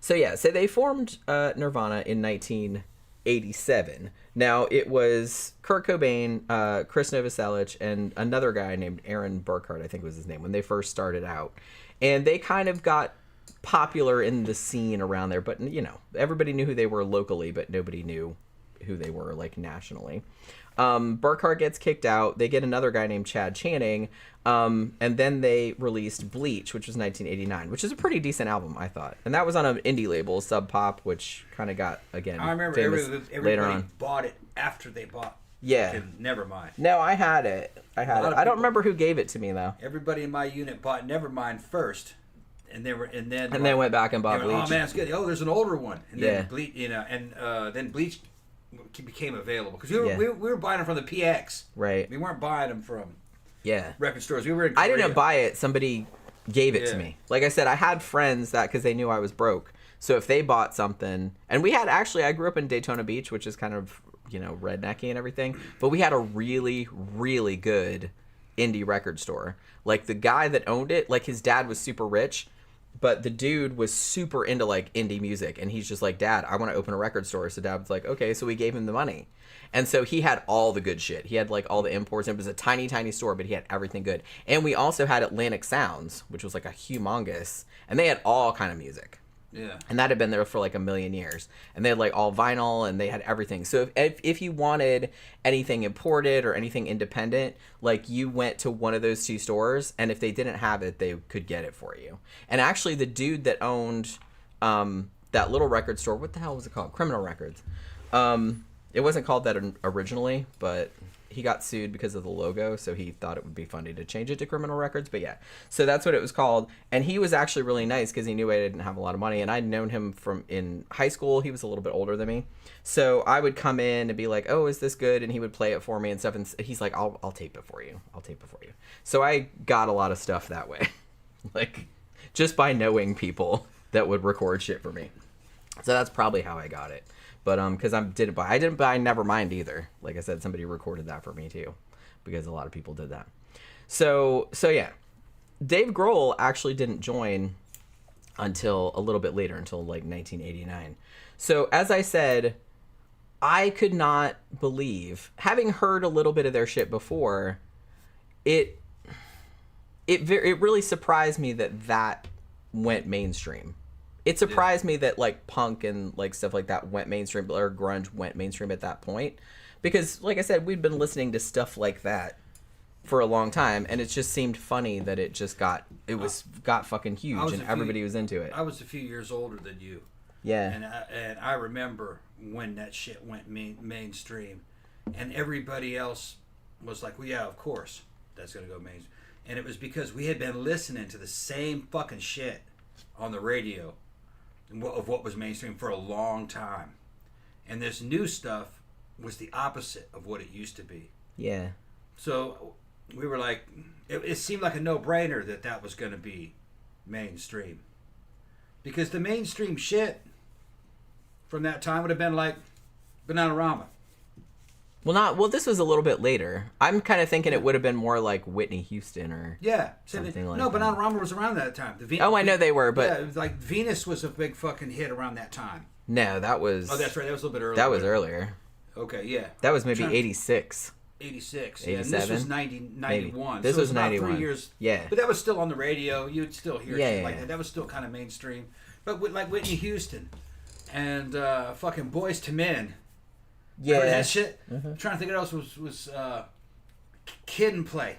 So yeah, so they formed Nirvana in 1987. Now it was Kurt Cobain, Chris Novoselic, and another guy named Aaron Burkhart, I think was his name, when they first started out. And they kind of got popular in the scene around there, but you know, everybody knew who they were locally, but nobody knew who they were like nationally. Burkhart gets kicked out. They get another guy named Chad Channing, and then they released Bleach, which was 1989, which is a pretty decent album, I thought. And that was on an indie label, Sub Pop, which kind of got, again, I remember famous everybody later on. Bought it after they bought. Yeah. Nevermind. No, I had it. I don't remember who gave it to me though. Everybody in my unit bought Nevermind first. And then went back and bought Bleach. Oh man, it's good. Oh, there's an older one. And yeah. then Bleach, you know, and then Bleach became available because we were buying them from the PX. Right. We weren't buying them from record stores. We were in Korea. I didn't buy it. Somebody gave it to me. Like I said, I had friends that, because they knew I was broke. So if they bought something, and we had I grew up in Daytona Beach, which is kind of, you know, rednecky and everything, but we had a really, really good indie record store. Like the guy that owned it, like his dad was super rich. But the dude was super into like indie music, and he's just like, Dad, I want to open a record store. So Dad was like, okay. So we gave him the money. And so he had all the good shit. He had like all the imports. It was a tiny, tiny store, but he had everything good. And we also had Atlantic Sounds, which was like a humongous, and they had all kind of music. Yeah. And that had been there for like a million years. And they had like all vinyl, and they had everything. So if you wanted anything imported or anything independent, like you went to one of those two stores, and if they didn't have it, they could get it for you. And actually the dude that owned that little record store, what the hell was it called? Criminal Records. It wasn't called that originally, but he got sued because of the logo, so he thought it would be funny to change it to Criminal Records. But yeah, so that's what it was called. And he was actually really nice because he knew I didn't have a lot of money, and I'd known him from in high school. He was a little bit older than me, so I would come in and be like, oh, is this good? And he would play it for me and stuff, and he's like, I'll tape it for you. I'll tape it for you. So I got a lot of stuff that way, like just by knowing people that would record shit for me. So that's probably how I got it. But because I didn't buy Nevermind either. Like I said, somebody recorded that for me too, because a lot of people did that. So yeah, Dave Grohl actually didn't join until a little bit later, until like 1989. So as I said, I could not believe, having heard a little bit of their shit before, it really surprised me that went mainstream. It surprised me that like punk and like stuff like that went mainstream, or grunge went mainstream at that point, because like I said, we'd been listening to stuff like that for a long time, and it just seemed funny that it just got fucking huge, and everybody was into it. I was a few years older than you. Yeah. And I remember when that shit went mainstream, and everybody else was like, well, yeah, of course that's gonna go mainstream, and it was because we had been listening to the same fucking shit on the radio of what was mainstream for a long time, and this new stuff was the opposite of what it used to be. Yeah. So we were like, it seemed like a no-brainer that was going to be mainstream, because the mainstream shit from that time would have been like Bananarama. Well, this was a little bit later. I'm kind of thinking it would have been more like Whitney Houston or something like no, that. but Bananarama was around that time. I know they were, but... Yeah, it was like Venus was a big fucking hit around that time. No, that was... Oh, that's right. That was a little bit earlier. That was earlier. Okay, yeah. That was maybe 86. 86, 87? yeah. And this was 91. This so was it about 91. 3 years. Yeah. But that was still on the radio. You'd still hear shit like yeah. that. That was still kind of mainstream. But with, like Whitney Houston and fucking Boys to Men. Yeah. Remember that shit? Mm-hmm. I'm trying to think what else was Kid and Play.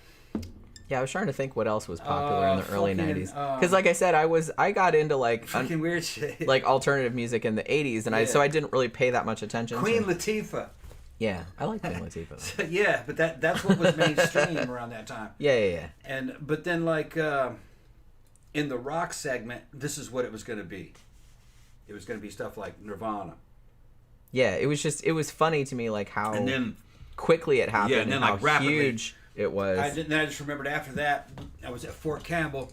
Yeah, I was trying to think what else was popular in the early fucking, 90s. Because like I said, I got into like... Fucking weird shit. like alternative music in the 80s, and so I didn't really pay that much attention Queen to... Latifah. Yeah, I like Queen Latifah. Though. Yeah, but that's what was mainstream around that time. Yeah. But then like in the rock segment, this is what it was going to be. It was going to be stuff like Nirvana. Yeah, it was funny to me like how And then quickly it happened and then how like rapidly, huge it was. Then I just remembered after that, I was at Fort Campbell,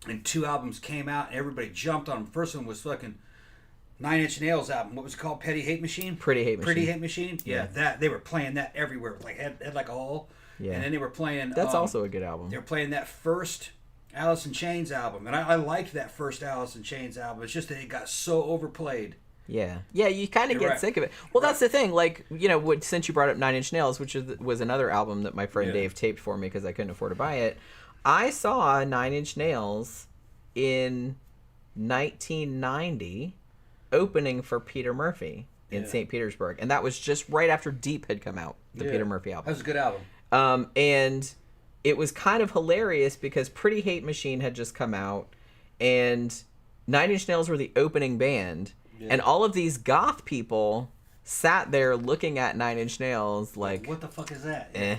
and 2 albums came out, and everybody jumped on them. First one was fucking 9 Inch Nails album. What was it called? Pretty Hate Machine. Pretty Hate Machine. Yeah, that they were playing that everywhere. It was like had like a hole. Yeah. And then they were playing. That's also a good album. They were playing that first Alice in Chains album, and I liked that first Alice in Chains album. It's just that it got so overplayed. Yeah, you kind of get sick of it. Well, that's the thing. Like, you know, since you brought up 9 Inch Nails, which was another album that my friend Dave taped for me because I couldn't afford to buy it. I saw 9 Inch Nails in 1990 opening for Peter Murphy in St. Petersburg, and that was just right after Deep had come out, the Peter Murphy album. That was a good album. And it was kind of hilarious because Pretty Hate Machine had just come out, and 9 Inch Nails were the opening band. Yeah. And all of these goth people sat there looking at 9 Inch Nails like... What the fuck is that? Eh.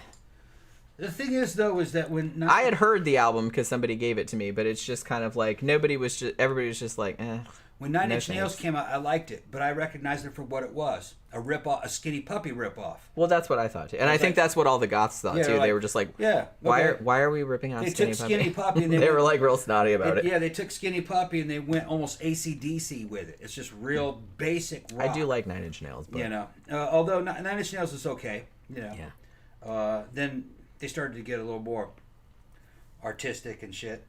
The thing is, though, is that when... I had heard the album because somebody gave it to me, but it's just kind of like, everybody was just like, eh. When 9 Inch Nails came out, I liked it, but I recognized it for what it was. A rip-off, a Skinny Puppy rip-off. Well, that's what I thought, too. And I think that's what all the goths thought, too. They were just like, why are we ripping on Skinny Puppy? They took Skinny Puppy and they were like real snotty about it. Yeah, they took Skinny Puppy and they went almost AC/DC with it. It's just real basic rock. I do like 9 Inch Nails, but... You know, although 9 Inch Nails is okay, you know. Yeah. Then they started to get a little more artistic and shit.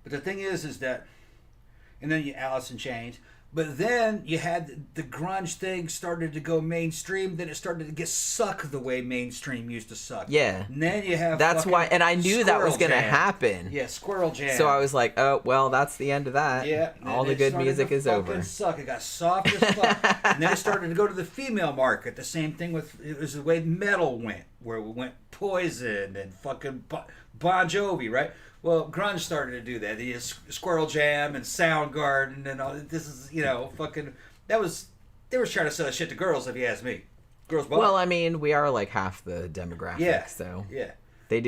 But the thing is that... And then you Alice in Chains. But then you had the grunge thing started to go mainstream. Then it started to get suck the way mainstream used to suck. Yeah. And then you have that's why, and I knew that was going to happen. Yeah, Squirrel Jam. So I was like, oh, well, that's the end of that. Yeah. All the good music is over. Suck. It got soft as fuck. And then it started to go to the female market. The same thing it was the way metal went, where we went Poison and fucking Bon Jovi, right? Well, grunge started to do that. The Squirrel Jam and Soundgarden and all. This is, fucking. They were trying to sell shit to girls, if you ask me. Girls bought. Well, I mean, we are like half the demographic, so they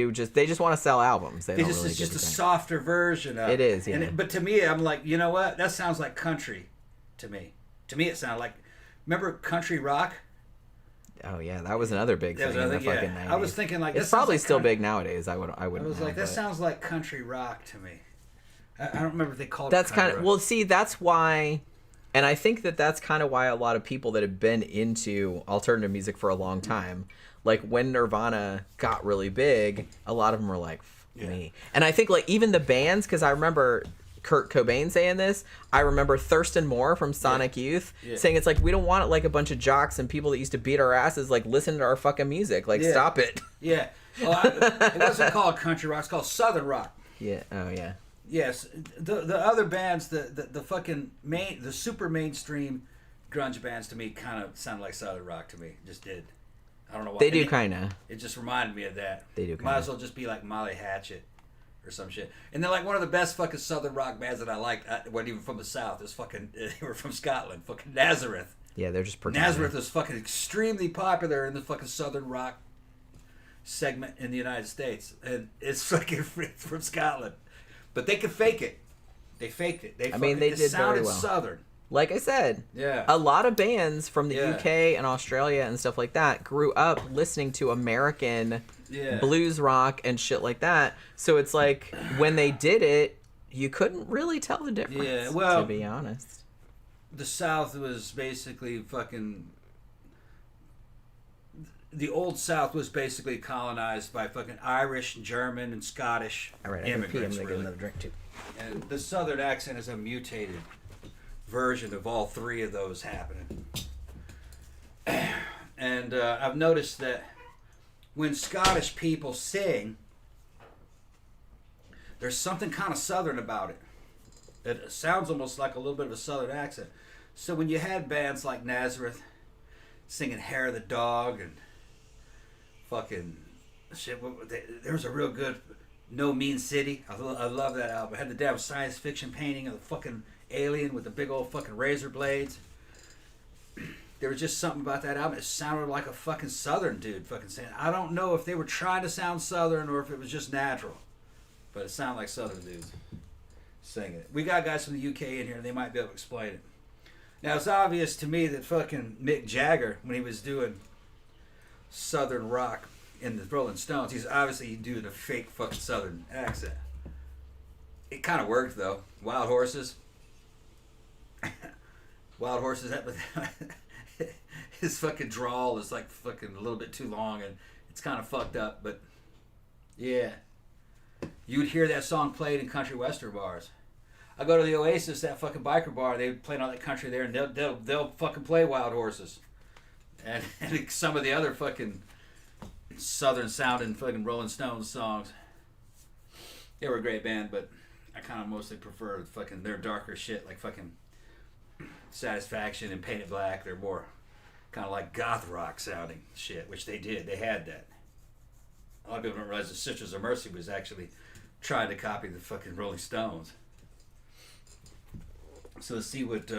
just want to sell albums. They don't really it's give just a thing. softer version of it. It is, yeah. But to me, I'm like, you know what? That sounds like country, to me. To me, it sounded like. Remember country rock? Oh yeah, that was another big thing in the fucking 90s. I was thinking like it's probably still big nowadays. I wouldn't. I was like, that sounds like country rock to me. I don't remember if they called that's it. That's kind of well. See, that's why, and I think that's kind of why a lot of people that have been into alternative music for a long time, like when Nirvana got really big, a lot of them were like, me. And I think like even the bands, because I remember Kurt Cobain saying this. I remember Thurston Moore from Sonic Youth saying it's like, we don't want it like a bunch of jocks and people that used to beat our asses like listen to our fucking music. Like, stop it. Yeah. Well, it wasn't called country rock. It's called southern rock. Yeah. Oh, yeah. Yes. The other bands, the fucking the super mainstream grunge bands to me kind of sound like southern rock to me. Just did. I don't know why. They do kind of. It just reminded me of that. They do kind of. Might as well just be like Molly Hatchet. Or some shit. And they're like one of the best fucking southern rock bands that I liked. Weren't even from the South. It was fucking, they were from Scotland. Fucking Nazareth. Yeah, they're just pretty. Nazareth is fucking extremely popular in the fucking southern rock segment in the United States. And it's fucking from Scotland. But they could fake it. They faked it. They did very sounded well. southern. Like I said, a lot of bands from the UK and Australia and stuff like that grew up listening to American blues rock and shit like that. So it's like when they did it, you couldn't really tell the difference. Yeah, well, to be honest, the South was basically fucking the old South was basically colonized by fucking Irish, and German, and Scottish All right, immigrants. I'm gonna Really. get another drink too. And the Southern accent is a mutated version of all three of those happening. And I've noticed that when Scottish people sing, there's something kind of Southern about it. It sounds almost like a little bit of a Southern accent. So when you had bands like Nazareth singing Hair of the Dog and fucking shit, there was a real good No Mean City. I love that album. It had the damn science fiction painting of the fucking alien with the big old fucking razor blades. There was just something about that album. It sounded like a fucking Southern dude fucking saying. I don't know if they were trying to sound Southern or if it was just natural, but it sounded like Southern dudes singing it. We got guys from the UK in here. They might be able to explain it. Now, it's obvious to me that fucking Mick Jagger, when he was doing Southern rock in the Rolling Stones, he's obviously doing a fake fucking Southern accent. It kind of worked, though. Wild Horses. Wild Horses, his fucking drawl is like fucking a little bit too long and it's kind of fucked up, but yeah. You would hear that song played in country western bars. I go to the Oasis, that fucking biker bar, they play all that country there, and they'll fucking play Wild Horses. And some of the other fucking Southern sounding fucking Rolling Stones songs. They were a great band, but I kind of mostly prefer fucking their darker shit, like fucking Satisfaction and Painted Black. They're more kind of like goth rock sounding shit, which they did. They had that. A lot of people don't realize the Sisters of Mercy was actually trying to copy the fucking Rolling Stones. So let's see what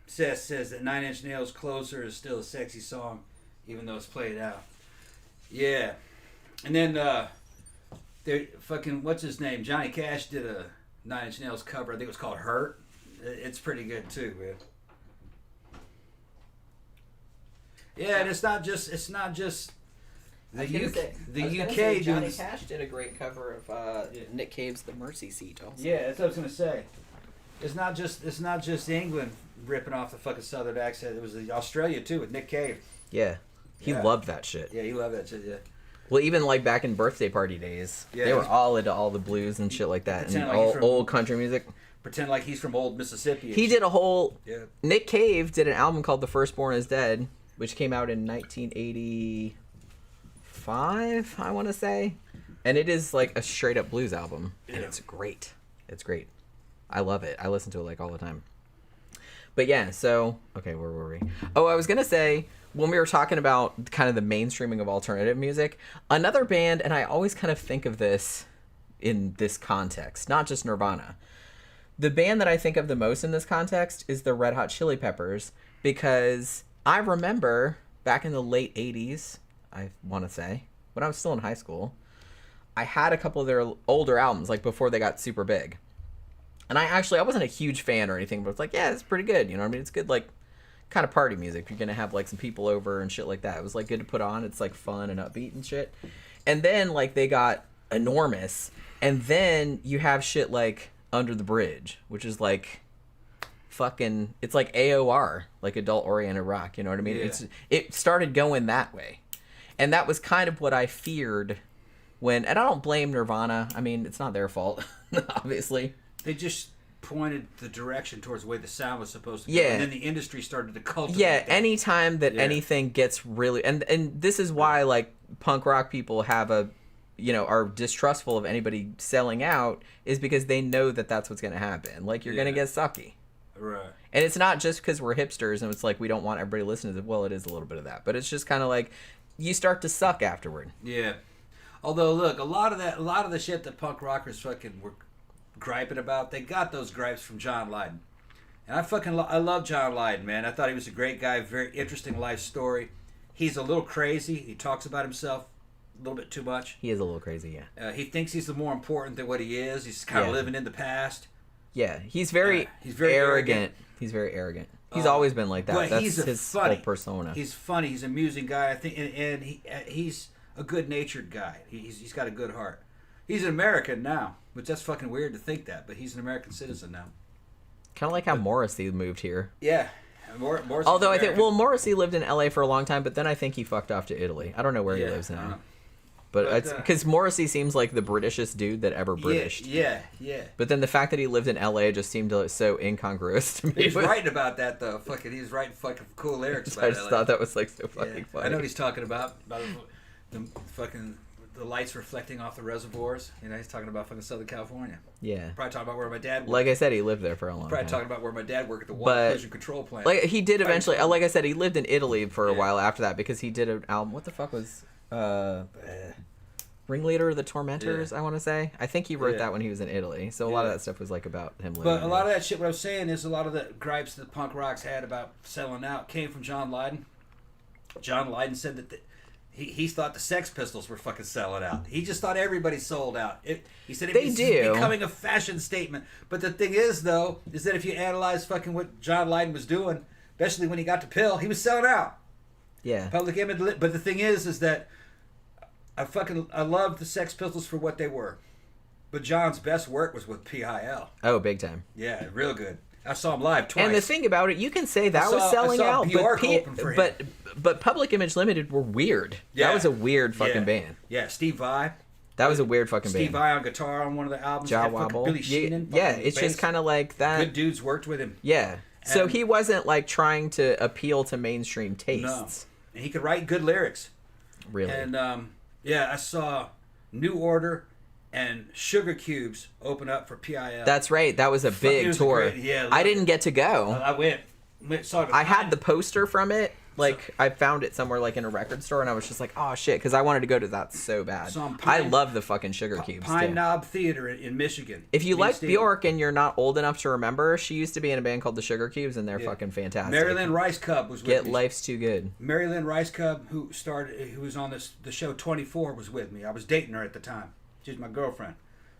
Seth says that Nine Inch Nails' Closer is still a sexy song, even though it's played out. Yeah. And then they fucking, what's his name? Johnny Cash did a Nine Inch Nails cover. I think it was called Hurt. It's pretty good too, man. Yeah, and it's not just the UK Johnny doing. Cash did a great cover of Nick Cave's "The Mercy Seat." Also. Yeah, that's what I was gonna say. It's not just England ripping off the fucking Southern accent. It was Australia too with Nick Cave. Yeah, he Yeah. loved that shit. Yeah, he loved that shit. Yeah. Well, even like back in birthday party days, Yeah, they were all into all the blues and shit like that, and Pretend like he's from- old country music. Pretend like he's from old Mississippi. and He shit. did a whole. Yeah. Nick Cave did an album called "The Firstborn Is Dead," which came out in 1985, I want to say, and it is like a straight up blues album, and Yeah. it's great. It's great. I love it. I listen to it like all the time. But yeah, so okay, where were we? Oh, I was gonna say when we were talking about kind of the mainstreaming of alternative music, another band, and I always kind of think of this in this context, not just Nirvana. The band that I think of the most in this context is the Red Hot Chili Peppers, because I remember back in the late 80s, I want to say, when I was still in high school, I had a couple of their older albums, like before they got super big. And I wasn't a huge fan or anything, but it's like, yeah, it's pretty good. You know what I mean? It's good, like, kind of party music. You're going to have, like, some people over and shit like that. It was, like, good to put on. It's, like, fun and upbeat and shit. And then, like, they got enormous. And then you have shit like Under the Bridge, which is, like, fucking, it's like AOR, like adult-oriented rock. You know what I mean? Yeah. It started going that way. And that was kind of what I feared when, and I don't blame Nirvana. I mean, it's not their fault, obviously. They just pointed the direction towards the way the sound was supposed to go. Yeah. And then the industry started to cultivate Yeah, that. anytime that Yeah. anything gets really, and this is why, like, punk rock people have are distrustful of anybody selling out, is because they know that that's what's going to happen. Like, you're going to get sucky. Right. And it's not just because we're hipsters and it's like we don't want everybody listening to it. Well, it is a little bit of that. But it's just kind of like you start to suck afterward. Yeah. Although, look, a lot of the shit that punk rockers fucking were griping about, they got those gripes from John Lydon. And I love John Lydon, man. I thought he was a great guy, very interesting life story. He's a little crazy. He talks about himself a little bit too much. He is a little crazy, yeah. He thinks he's the more important than what he is. He's kind of Yeah. living in the past. Yeah, he's very arrogant. He's very arrogant. He's always been like that. But That's he's his funny whole persona. He's funny. He's an amusing guy. I think, and he's a good-natured guy. He's got a good heart. He's an American now, which that's fucking weird to think that, but he's an American citizen now. Kind of like how Morrissey moved here. Yeah. Morrissey's Although I think, American. well, Morrissey lived in LA for a long time, but then I think he fucked off to Italy. I don't know where he lives now. But it's because Morrissey seems like the Britishest dude that ever Britished. Yeah. But then the fact that he lived in LA just seemed so incongruous to me. He's writing about that though. He's writing fucking cool lyrics about I just LA. thought that was like so fucking funny. I know what he's talking about the fucking the lights reflecting off the reservoirs. You know, he's talking about fucking Southern California. Yeah. Probably talking about where my dad worked. Like I said, he lived there for a long Probably time. talking about where my dad worked at the water pollution control plant. Like he did eventually. Like I said, he lived in Italy for a while after that because he did an album. What the fuck was Ringleader of the Tormentors? I want to say. I think he wrote that when he was in Italy. So a lot of that stuff was like about him living. But a lot of that shit, what I was saying is a lot of the gripes that punk rocks had about selling out came from John Lydon. John Lydon said that he thought the Sex Pistols were fucking selling out. He just thought everybody sold out. He said it's becoming a fashion statement. But the thing is, though, is that if you analyze fucking what John Lydon was doing, especially when he got to Pill, he was selling out. Yeah. Public Image. But the thing is that I loved the Sex Pistols for what they were. But John's best work was with PIL. Oh, big time. Yeah, real good. I saw him live twice. And the thing about it, you can say that was selling out, but Public Image Limited were weird. Yeah. That was a weird fucking band. Yeah, Steve Vai. That was a weird fucking band. Steve Vai on guitar on one of the albums. Jaw Wobble. Billy Sheenan. Yeah, it's just kind of like that. Good dudes worked with him. Yeah. So he wasn't like trying to appeal to mainstream tastes. No. And he could write good lyrics. Really. And I saw New Order and Sugar Cubes open up for PIL. That's right. That was a big tour. I didn't get to go. I went saw it. I had the poster from it. Like, I found it somewhere, like, in a record store, and I was just like, oh, shit, because I wanted to go to that so bad. I love the fucking Sugar Cubes, Pine Knob Theater in Michigan. If you like Bjork and you're not old enough to remember, she used to be in a band called the Sugar Cubes, and they're fucking fantastic. Marilyn Rice Cub was with me. Get Life's Too Good. Marilyn Rice Cub, who was on the show 24, was with me. I was dating her at the time. She was my girlfriend.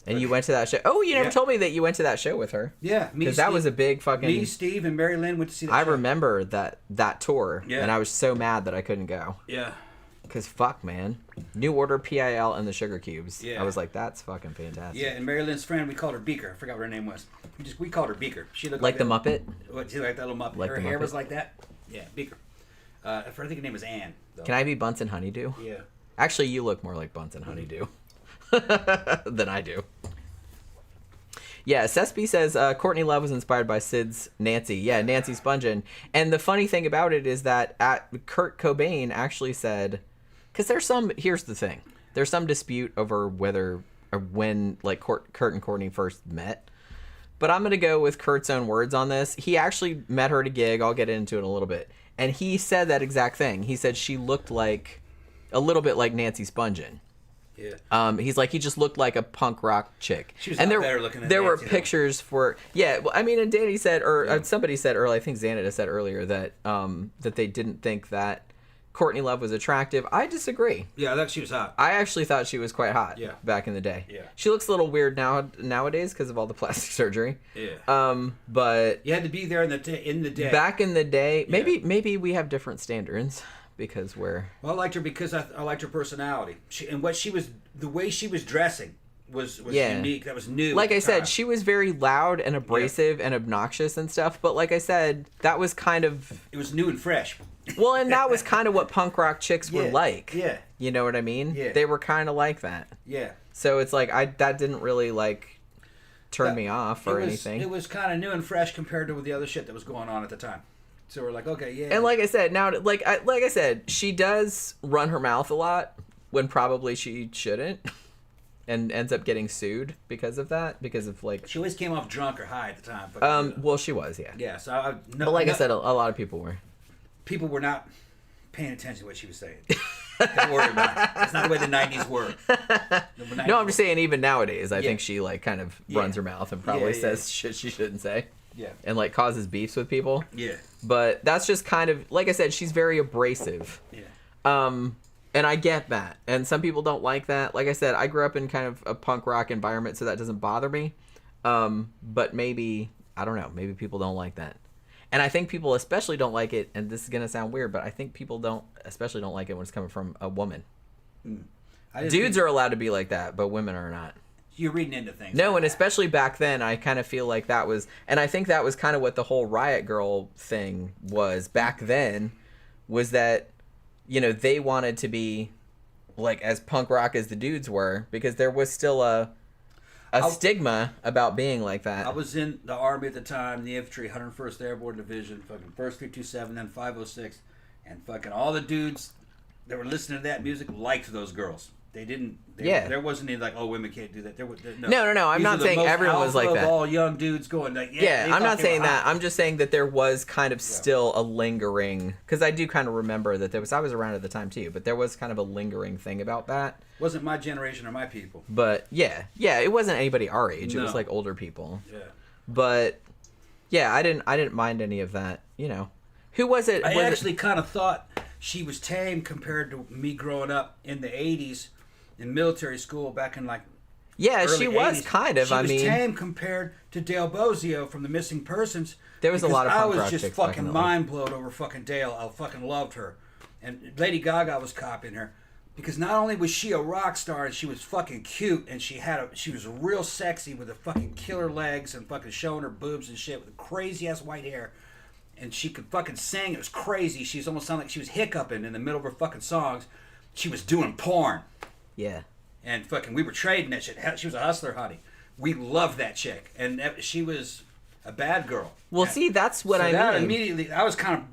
And you went to that show. Oh, you never told me that you went to that show with her. Yeah. Because that was a big fucking... Me, Steve, and Mary Lynn went to see that show. I remember that tour. Yeah. And I was so mad that I couldn't go. Yeah. Because fuck, man. New Order, PIL, and the Sugar Cubes. Yeah. I was like, that's fucking fantastic. Yeah, and Mary Lynn's friend, we called her Beaker. I forgot what her name was. We called her Beaker. She looked like the Muppet? What, she looked like that little Muppet. Like her the hair Muppet. was like that? Yeah, Beaker. I think her name was Ann, though. Can I be Bunsen Honeydew? Yeah. Actually, you look more like Bunsen Honeydew than I do. Yeah, Sespi says Courtney Love was inspired by Sid's Nancy. Yeah, Nancy Spungen. And the funny thing about it is that Kurt Cobain actually said, because here's the thing. There's some dispute over whether or when like Kurt and Courtney first met. But I'm going to go with Kurt's own words on this. He actually met her at a gig. I'll get into it in a little bit. And he said that exact thing. He said she looked like a little bit like Nancy Spungen. Yeah. He's like, he just looked like a punk rock chick. She was and better looking than there Nancy, were pictures for well, I mean, and Danny said, or somebody said earlier, I think Xanada said earlier that that they didn't think that Courtney Love was attractive. I disagree. Yeah, I thought she was hot. I actually thought she was quite hot. Yeah. Back in the day. Yeah. She looks a little weird nowadays because of all the plastic surgery. Yeah. But you had to be there in the day. Back in the day, maybe we have different standards. Because well, I liked her because I liked her personality. The way she was dressing was unique. That was new. Like I said, she was very loud and abrasive and obnoxious and stuff. But like I said, that was kind of... It was new and fresh. Well, and that was kind of what punk rock chicks were like. Yeah. You know what I mean? Yeah. They were kind of like that. Yeah. So it's like, that didn't really like turn me off or anything. It was kind of new and fresh compared to the other shit that was going on at the time. So we're like, okay, yeah. And like I said, now, like I said, she does run her mouth a lot when probably she shouldn't, and ends up getting sued because of that. Because of like, she always came off drunk or high at the time. Well, she was, yeah. Yeah. So but like I said, a lot of people were. People were not paying attention to what she was saying. Don't worry about it. It's not the way the '90s were. No, I'm just saying, even nowadays, I think she like kind of runs her mouth and probably says shit she shouldn't say. Yeah. And like causes beefs with people. Yeah. But that's just kind of, like I said, she's very abrasive. Yeah. And I get that. And some people don't like that. Like I said, I grew up in kind of a punk rock environment, so that doesn't bother me. But maybe, I don't know, maybe people don't like that. And I think people especially don't like it, and this is going to sound weird, but I think people especially don't like it when it's coming from a woman. Dudes are allowed to be like that, but women are not. You're reading into things. No, like and that. especially back then, I kind of feel like that was, and I think that was kind of what the whole Riot Girl thing was back then, was that, you know, they wanted to be like as punk rock as the dudes were, because there was still a stigma about being like that. I was in the Army at the time, the infantry, 101st Airborne Division, fucking 1st 327, then 506, and fucking all the dudes that were listening to that music liked those girls. They didn't. There wasn't any like, oh, women can't do that. No. I'm not saying everyone was like that. All young dudes going like, I'm not saying that. I'm just saying that there was kind of still a lingering, because I do kind of remember that there was. I was around at the time too, but there was kind of a lingering thing about that. Wasn't my generation or my people. But yeah, it wasn't anybody our age. It was like older people. Yeah. But yeah, I didn't mind any of that. You know, who was it? I actually kind of thought she was tame compared to me growing up in the '80s. In military school back in like she was 80s. kind of. She was tame compared to Dale Bozio from the Missing Persons. There was a lot of punk rock I was just chicks fucking mind blown over fucking Dale. I fucking loved her, and Lady Gaga was copying her because not only was she a rock star and she was fucking cute and she was real sexy with the fucking killer legs and fucking showing her boobs and shit with crazy ass white hair, and she could fucking sing. It was crazy. She almost sounded like she was hiccuping in the middle of her fucking songs. She was doing porn. Yeah. And fucking, we were trading that shit. She was a hustler, honey. We loved that chick, and she was a bad girl. Well, see, that's what I mean. Immediately, I was kind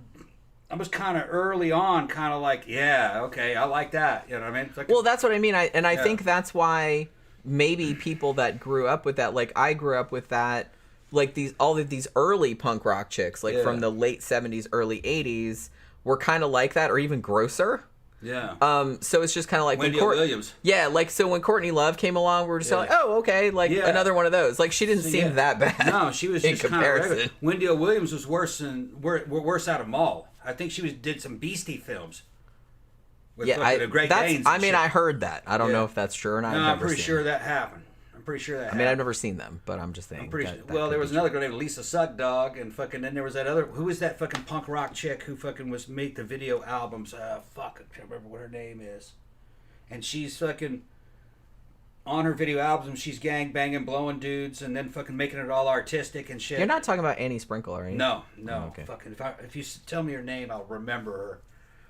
of early on, kind of like, yeah, okay, I like that. You know what I mean? Fucking, well, that's what I mean. I think that's why maybe people that grew up with that, like I grew up with that, like all of these early punk rock chicks, like from the late 70s, early 80s, were kind of like that, or even grosser. Yeah. So it's just kind of like Wendy Williams. Yeah, like so when Courtney Love came along, we were just like, oh, okay, like another one of those. Like she didn't seem that bad. No, she was just kind of regular. Wendy Williams was worse out of Mall. I think she did some Beastie films. With the Great Danes. I mean, I heard that. I don't know if that's true or not. No, I'm pretty sure that happened. I mean, I've never seen them, but I'm just saying. Well, there was another girl named Lisa Sugdog, and fucking then there was that other. Who was that fucking punk rock chick who fucking was make the video albums? I can't remember what her name is. And she's fucking on her video albums. She's gang banging, blowing dudes, and then fucking making it all artistic and shit. You're not talking about Annie Sprinkle, are you? No. Oh, okay. Fucking if you tell me her name, I'll remember her.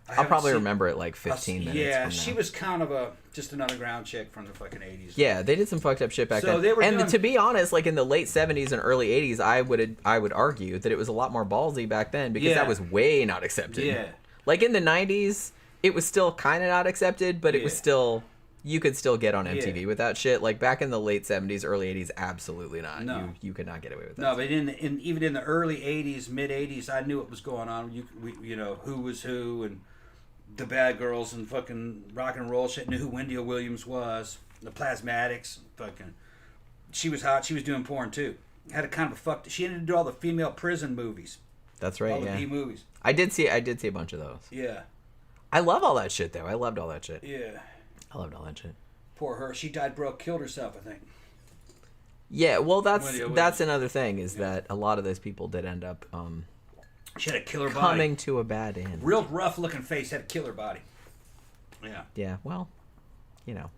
I'll probably remember it like 15 minutes. Yeah, from now. She was kind of just an underground chick from the fucking 80s. Yeah, they did some fucked up shit back then. To be honest, like in the late 70s and early 80s, I would argue that it was a lot more ballsy back then because that was way not accepted. Yeah. Like in the 90s, it was still kind of not accepted, but it was still, you could still get on MTV with that shit. Like back in the late 70s, early 80s, absolutely not. No. You could not get away with that. No, but even in the early 80s, mid 80s, I knew what was going on. You know, who was who and the bad girls and fucking rock and roll shit. Knew who Wendy Williams was. The Plasmatics, fucking. She was hot. She was doing porn too. Had a kind of a fucked. She ended to do all the female prison movies. That's right. All the B movies. I did see a bunch of those. Yeah. I love all that shit though. I loved all that shit. Yeah. I loved all that shit. Poor her. She died broke, killed herself, I think. Yeah. Well, that's another thing is that a lot of those people did end up. She had a killer body. Coming to a bad end. Real rough looking face, had a killer body. Yeah. Yeah, well, you know.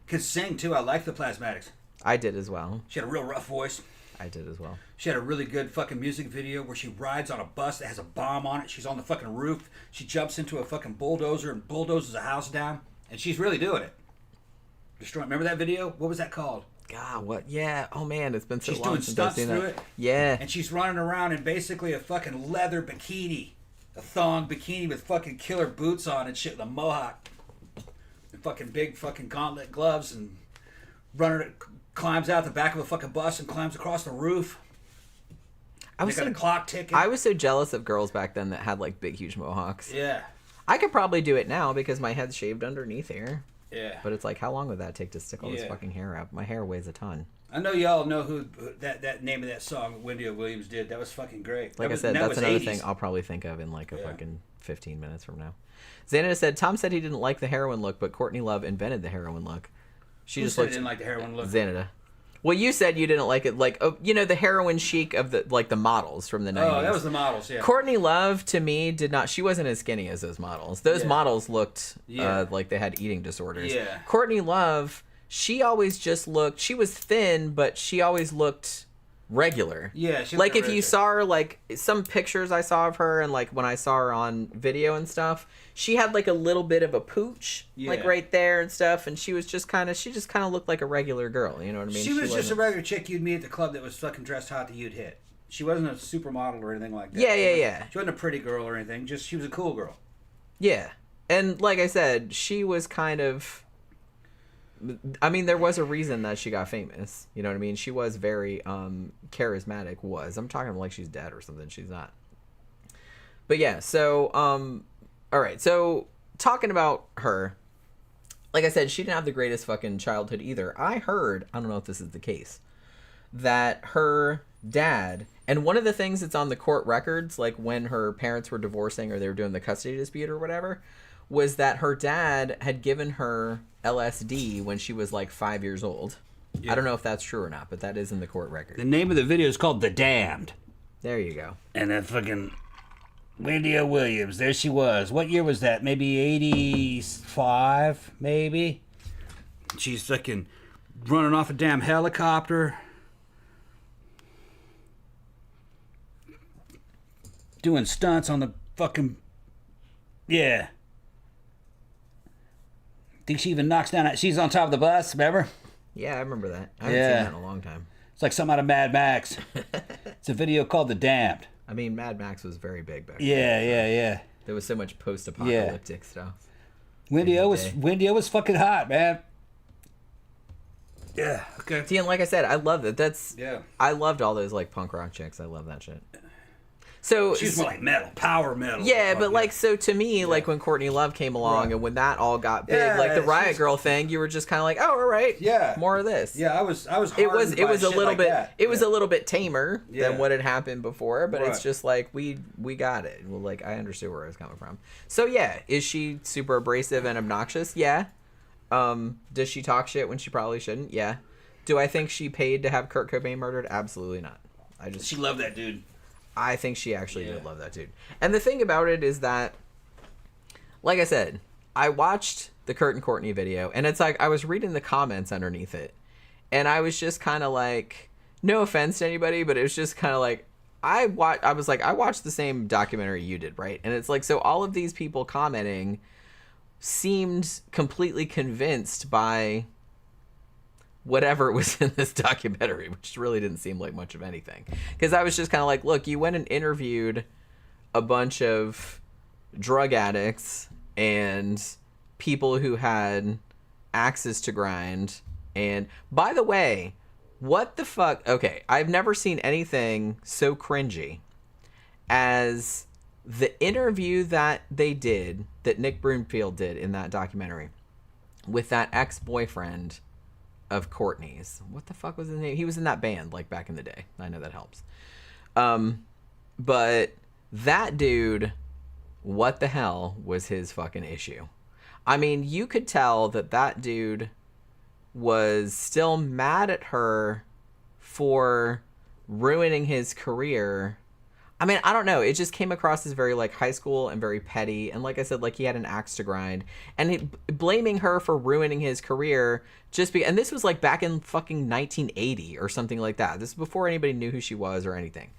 Could sing too. I like the Plasmatics. I did as well. She had a real rough voice. I did as well. She had a really good fucking music video where she rides on a bus that has a bomb on it. She's on the fucking roof. She jumps into a fucking bulldozer and bulldozes a house down. And she's really doing it. Remember that video? What was that called? God, what? Yeah. Oh, man, it's been so long since I've seen that. She's doing stunts through it. Yeah. And she's running around in basically a fucking leather bikini. A thong bikini with fucking killer boots on and shit with a mohawk. And fucking big fucking gauntlet gloves and climbs out the back of a fucking bus and climbs across the roof. I got a clock ticking. I was so jealous of girls back then that had like big, huge mohawks. Yeah. I could probably do it now because my head's shaved underneath here. Yeah. But it's like, how long would that take to stick all this fucking hair up? My hair weighs a ton. I know y'all know who that name of that song Wendy Williams did. That was fucking great. Like I said, that's another thing I'll probably think of in like a fucking 15 minutes from now. Xanada said, Tom said he didn't like the heroin look, but Courtney Love invented the heroin look. Who just didn't like the heroin look? Xanada. Well, you said you didn't like it, like, you know, the heroin chic of the models from the 90s. Oh, that was the models, yeah. Courtney Love, to me, did not. She wasn't as skinny as those models. Those models looked like they had eating disorders. Yeah. Courtney Love, she always just looked, she was thin, but she always looked regular. Yeah, she like looked if you regular. saw her, like some pictures I saw of her, and like when I saw her on video and stuff, she had like a little bit of a pooch, like right there and stuff, and she just kind of looked like a regular girl. You know what I mean? She was just a regular chick you'd meet at the club that was fucking dressed hot that you'd hit. She wasn't a supermodel or anything like that. Yeah. She wasn't a pretty girl or anything. Just she was a cool girl. Yeah, and like I said, she was kind of. I mean, there was a reason that she got famous. You know what I mean? She was very charismatic. I'm talking like she's dead or something. She's not. But yeah, so all right. So talking about her, like I said, she didn't have the greatest fucking childhood either. I heard, I don't know if this is the case, that her dad, and one of the things that's on the court records, like when her parents were divorcing or they were doing the custody dispute or whatever, was that her dad had given her LSD when she was like 5 years old. Yeah. I don't know if that's true or not, but that is in the court record. The name of the video is called The Damned. There you go. And then fucking Wendy O. Williams, there she was. What year was that? Maybe 85, maybe? She's fucking running off a damn helicopter. Doing stunts on the fucking... Yeah. Think she even knocks down... She's on top of the bus, remember? Yeah, I remember that. I haven't seen that in a long time. It's like something out of Mad Max. It's a video called The Damned. I mean, Mad Max was very big back then. Yeah. There was so much post-apocalyptic stuff. Wendy O was fucking hot, man. Yeah, okay. See, and like I said, I love that. Yeah. I loved all those like punk rock chicks. I love that shit. So she's more like metal, power metal. Yeah, but like, so to me, like when Courtney Love came along and when that all got big, like the Riot Girl thing, you were just kind of like, oh, all right, more of this. Yeah, I was. It was a little bit. It was a little bit tamer than what had happened before, but it's just like we got it. Well, like I understood where I was coming from. So yeah, is she super abrasive and obnoxious? Yeah. Does she talk shit when she probably shouldn't? Yeah. Do I think she paid to have Kurt Cobain murdered? Absolutely not. She loved that dude. I think she actually did love that dude. And the thing about it is that, like I said, I watched the Kurt and Courtney video, and it's like I was reading the comments underneath it, and I was just kind of like, no offense to anybody, but it was just kind of like, I watched the same documentary you did, right? And it's like, so all of these people commenting seemed completely convinced by whatever was in this documentary, which really didn't seem like much of anything. Because I was just kind of like, look, you went and interviewed a bunch of drug addicts and people who had axes to grind. And by the way, what the fuck? Okay, I've never seen anything so cringy as the interview that they did, that Nick Broomfield did in that documentary with that ex-boyfriend of Courtney's. What the fuck was his name? He was in that band like back in the day. I know that helps. But that dude, what the hell was his fucking issue? I mean, you could tell that dude was still mad at her for ruining his career. I mean, I don't know. It just came across as very, like, high school and very petty. And like I said, like, he had an axe to grind. And blaming her for ruining his career and this was, like, back in fucking 1980 or something like that. This is before anybody knew who she was or anything.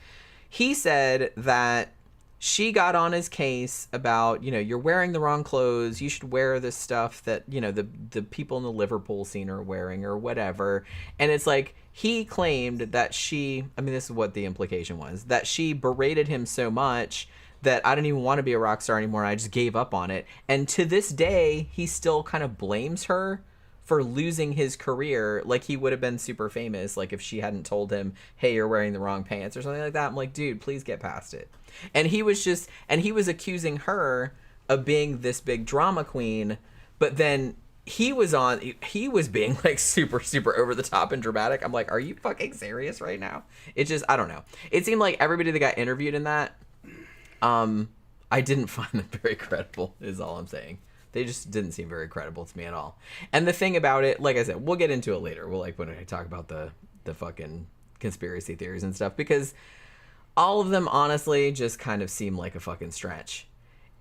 He said that she got on his case about, you're wearing the wrong clothes. You should wear this stuff that, the people in the Liverpool scene are wearing or whatever. And it's like, he claimed that this is what the implication was, that she berated him so much that I didn't even want to be a rock star anymore. And I just gave up on it. And to this day, he still kind of blames her for losing his career. Like he would have been super famous, like if she hadn't told him, hey, you're wearing the wrong pants or something like that. I'm like, dude, please get past it. And he was accusing her of being this big drama queen, but then he was being like super, super over the top and dramatic. I'm like, are you fucking serious right now? It just, I don't know. It seemed like everybody that got interviewed in that, I didn't find them very credible, is all I'm saying. They just didn't seem very credible to me at all. And the thing about it, like I said, we'll get into it later. We'll when I talk about the fucking conspiracy theories and stuff, because all of them honestly just kind of seem like a fucking stretch.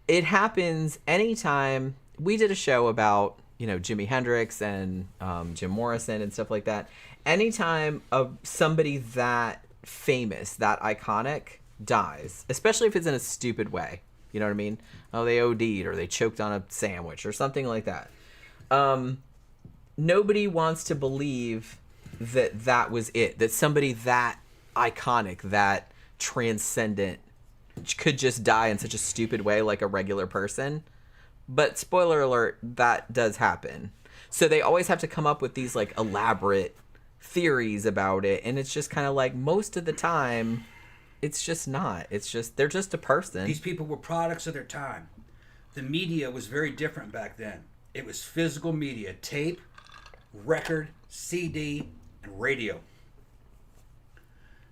It happens anytime. We did a show about Jimi Hendrix and Jim Morrison and stuff like that. Anytime somebody that famous, that iconic dies, especially if it's in a stupid way, you know what I mean? Oh, they OD'd or they choked on a sandwich or something like that. Nobody wants to believe that was it, that somebody that iconic, that transcendent could just die in such a stupid way like a regular person. But spoiler alert, that does happen. So they always have to come up with these like elaborate theories about it, and it's just kind of like most of the time it's just not. It's just they're just a person. These people were products of their time. The media was very different back then. It was physical media, tape, record, CD, and radio.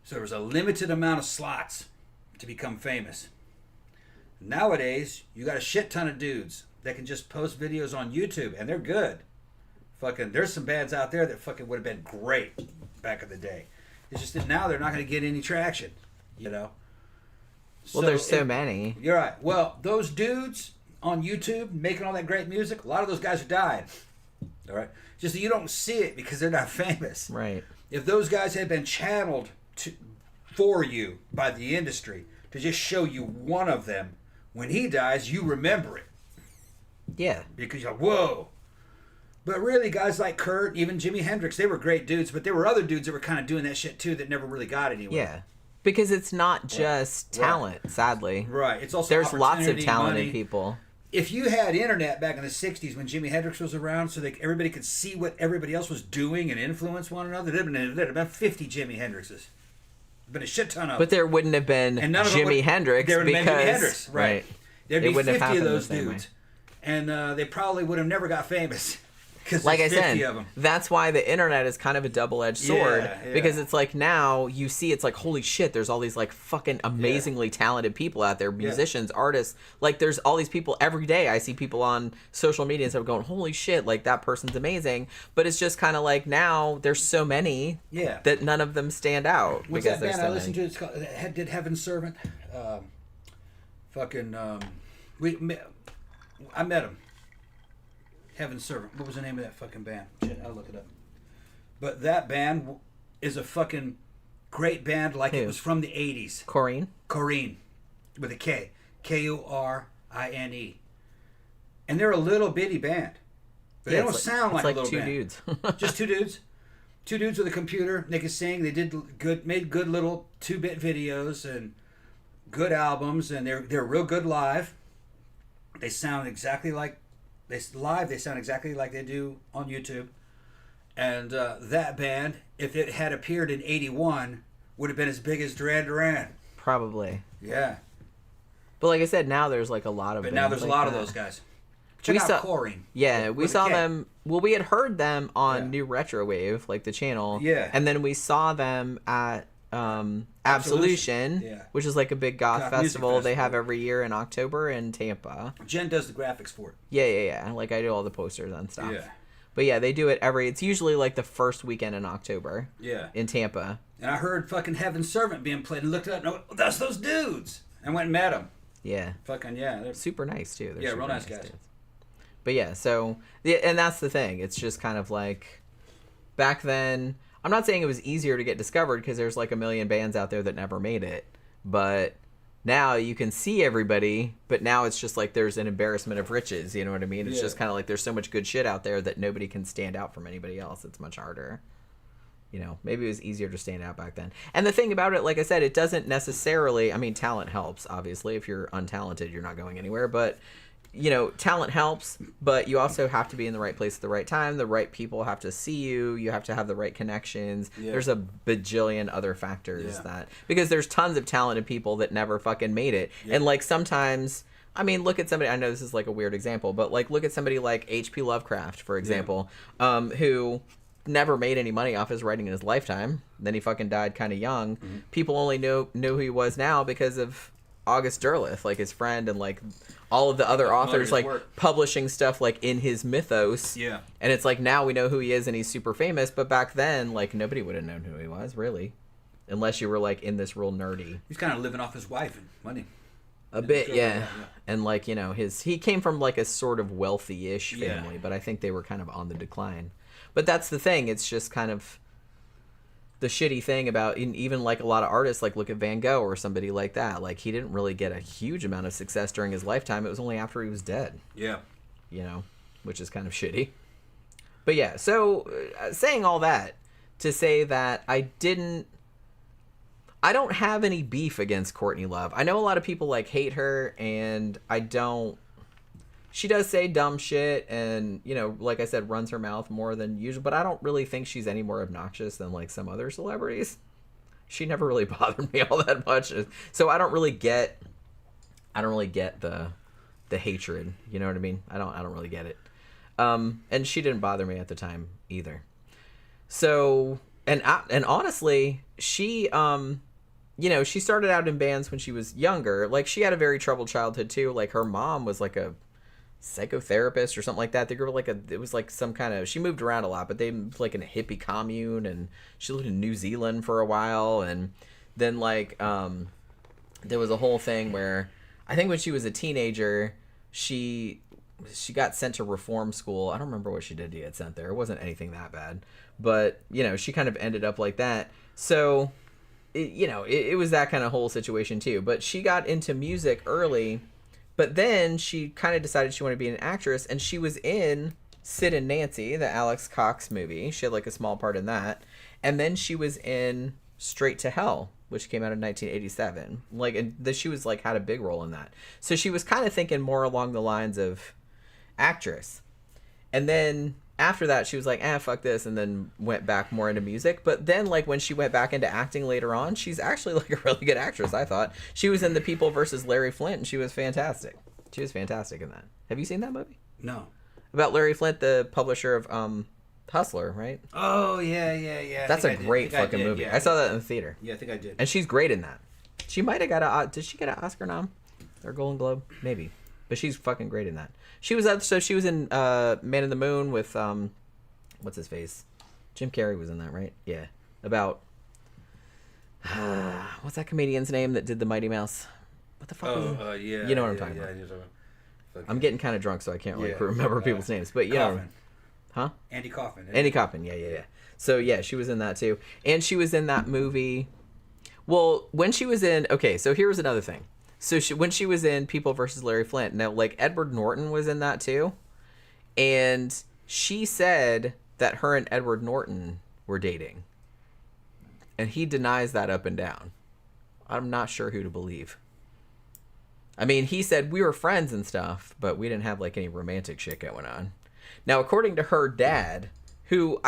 So there was a limited amount of slots to become famous. Nowadays, you got a shit ton of dudes that can just post videos on YouTube, and they're good. Fucking, there's some bands out there that fucking would have been great back in the day. It's just that now they're not going to get any traction, Well, there's so many. You're right. Well, those dudes on YouTube making all that great music, a lot of those guys are dying. All right? Just that you don't see it because they're not famous. Right. If those guys had been channeled for you by the industry to just show you one of them, when he dies, you remember it. Yeah. Because you're like, whoa. But really, guys like Kurt, even Jimi Hendrix, they were great dudes, but there were other dudes that were kind of doing that shit too that never really got anywhere. Yeah. Because it's not just talent, sadly. Right. It's also there's lots of talented money. People. If you had internet back in the 60s when Jimi Hendrix was around so that everybody could see what everybody else was doing and influence one another, there'd have been 50 Jimi Hendrixes. Been a shit ton of them. But there wouldn't have been Jimi Hendrix there would have because been Jimi Hendrix, right. There'd be 50 of those dudes. Way. And they probably would have never got famous. Like I 50 said, of them. that's why the internet is kind of a double-edged sword. Yeah. Because it's like now you see it's like, holy shit, there's all these like fucking amazingly talented people out there, musicians, artists. Like there's all these people every day. I see people on social media and stuff going, holy shit, like that person's amazing. But it's just kind of like now there's so many that none of them stand out. What's because that band so I listened many. to? It's called, did Heaven's Servant. I met him. Heaven's Servant. What was the name of that fucking band? Shit, I'll look it up. But that band is a fucking great band like it was from the 80s. Corgan. With a K. Kurine. And they're a little bitty band. But they don't sound like a little two band. Dudes. Just two dudes. Two dudes with a computer. They could sing. They made good little 2-bit videos and good albums. And they're real good live. They sound exactly like they sound exactly like they do on YouTube. And that band, if it had appeared in 81, would have been as big as Duran Duran. Probably. Yeah. But like I said, now there's like a lot of But bands now there's a like lot that. of those guys. Check out Corgan. Yeah, we saw them. Well, we had heard them on New Retro Wave, like the channel. Yeah. And then we saw them at Absolution, which is like a big goth festival they have every year in October in Tampa. Jen does the graphics for it. Yeah. Like I do all the posters and stuff. Yeah. But yeah, they do it it's usually like the first weekend in October. Yeah. In Tampa. And I heard fucking Heaven's Servant being played and looked up and that's those dudes. And went and met them. Yeah. Fucking yeah. They're super nice too. They're real nice guys. Dudes. But yeah, so and that's the thing. It's just kind of like back then. I'm not saying it was easier to get discovered because there's like a million bands out there that never made it. But now you can see everybody, but now it's just like there's an embarrassment of riches. You know what I mean? It's just kind of like there's so much good shit out there that nobody can stand out from anybody else. It's much harder. Maybe it was easier to stand out back then. And the thing about it, like I said, it doesn't necessarily, I mean, talent helps, obviously. If you're untalented, you're not going anywhere. But talent helps, but you also have to be in the right place at the right time. The right people have to see you. You have to have the right connections. Yeah. There's a bajillion other factors because there's tons of talented people that never fucking made it. Yeah. And like sometimes, I mean, look at somebody, I know this is like a weird example, but like look at somebody like H.P. Lovecraft, for example, who never made any money off his writing in his lifetime. Then he fucking died kind of young. Mm-hmm. People only know who he was now because of August Derleth, like his friend, and like all of the other authors like publishing stuff like in his mythos. Yeah. And it's like now we know who he is and he's super famous, but back then like nobody would have known who he was really, unless you were like in this real nerdy. He's kind of living off his wife and money. A bit, yeah. And like, you know, he came from like a sort of wealthy-ish family, but I think they were kind of on the decline. But that's the thing. It's just kind of the shitty thing about even like a lot of artists, like look at Van Gogh or somebody like that. Like he didn't really get a huge amount of success during his lifetime. It was only after he was dead. Yeah. You know, which is kind of shitty. But yeah, so saying all that to say that I don't have any beef against Courtney Love. I know a lot of people like hate her, and I don't. She does say dumb shit, and you know, like I said, runs her mouth more than usual. But I don't really think she's any more obnoxious than like some other celebrities. She never really bothered me all that much, so I don't really get the hatred. You know what I mean? I don't really get it. And she didn't bother me at the time either. So, and honestly, she you know, she started out in bands when she was younger. Like, she had a very troubled childhood, too. Like, her mom was, like, a psychotherapist or something like that. They grew up it was, like, some kind of... She moved around a lot, but they lived, like, in a hippie commune, and she lived in New Zealand for a while, and then, like, there was a whole thing where... I think when she was a teenager, she got sent to reform school. I don't remember what she did to get sent there. It wasn't anything that bad. But, you know, she kind of ended up like that. So... It was that kind of whole situation too. But she got into music early, but then she kind of decided she wanted to be an actress, and she was in Sid and Nancy, the Alex Cox movie. She had like a small part in that. And then she was in Straight to Hell, which came out in 1987. Like, and she was like had a big role in that. So she was kind of thinking more along the lines of actress. And then after that, she was like, fuck this, and then went back more into music. But then, like, when she went back into acting later on, she's actually, like, a really good actress, I thought. She was in The People versus Larry Flint, and she was fantastic. She was fantastic in that. Have you seen that movie? No. About Larry Flint, the publisher of Hustler, right? Oh, yeah. That's a great fucking movie. Yeah, I saw that in the theater. Yeah, I think I did. And she's great in that. She might have got did she get an Oscar nom? Or Golden Globe? Maybe. But she's fucking great in that. She was in Man in the Moon with what's his face? Jim Carrey was in that, right? Yeah. About what's that comedian's name that did the Mighty Mouse? What the fuck? Yeah. You know what I'm talking about. I'm getting kind of drunk, so I can't remember people's names. But you know, huh? Andy Kaufman. Andy Kaufman. Yeah. So yeah, she was in that too, and she was in that movie. Well, when she was in, so here was another thing. So when she was in People versus Larry Flint, now like Edward Norton was in that too, and she said that her and Edward Norton were dating, and he denies that up and down. I'm not sure who to believe. I mean, he said we were friends and stuff, but we didn't have like any romantic shit going on. Now, according to her dad, who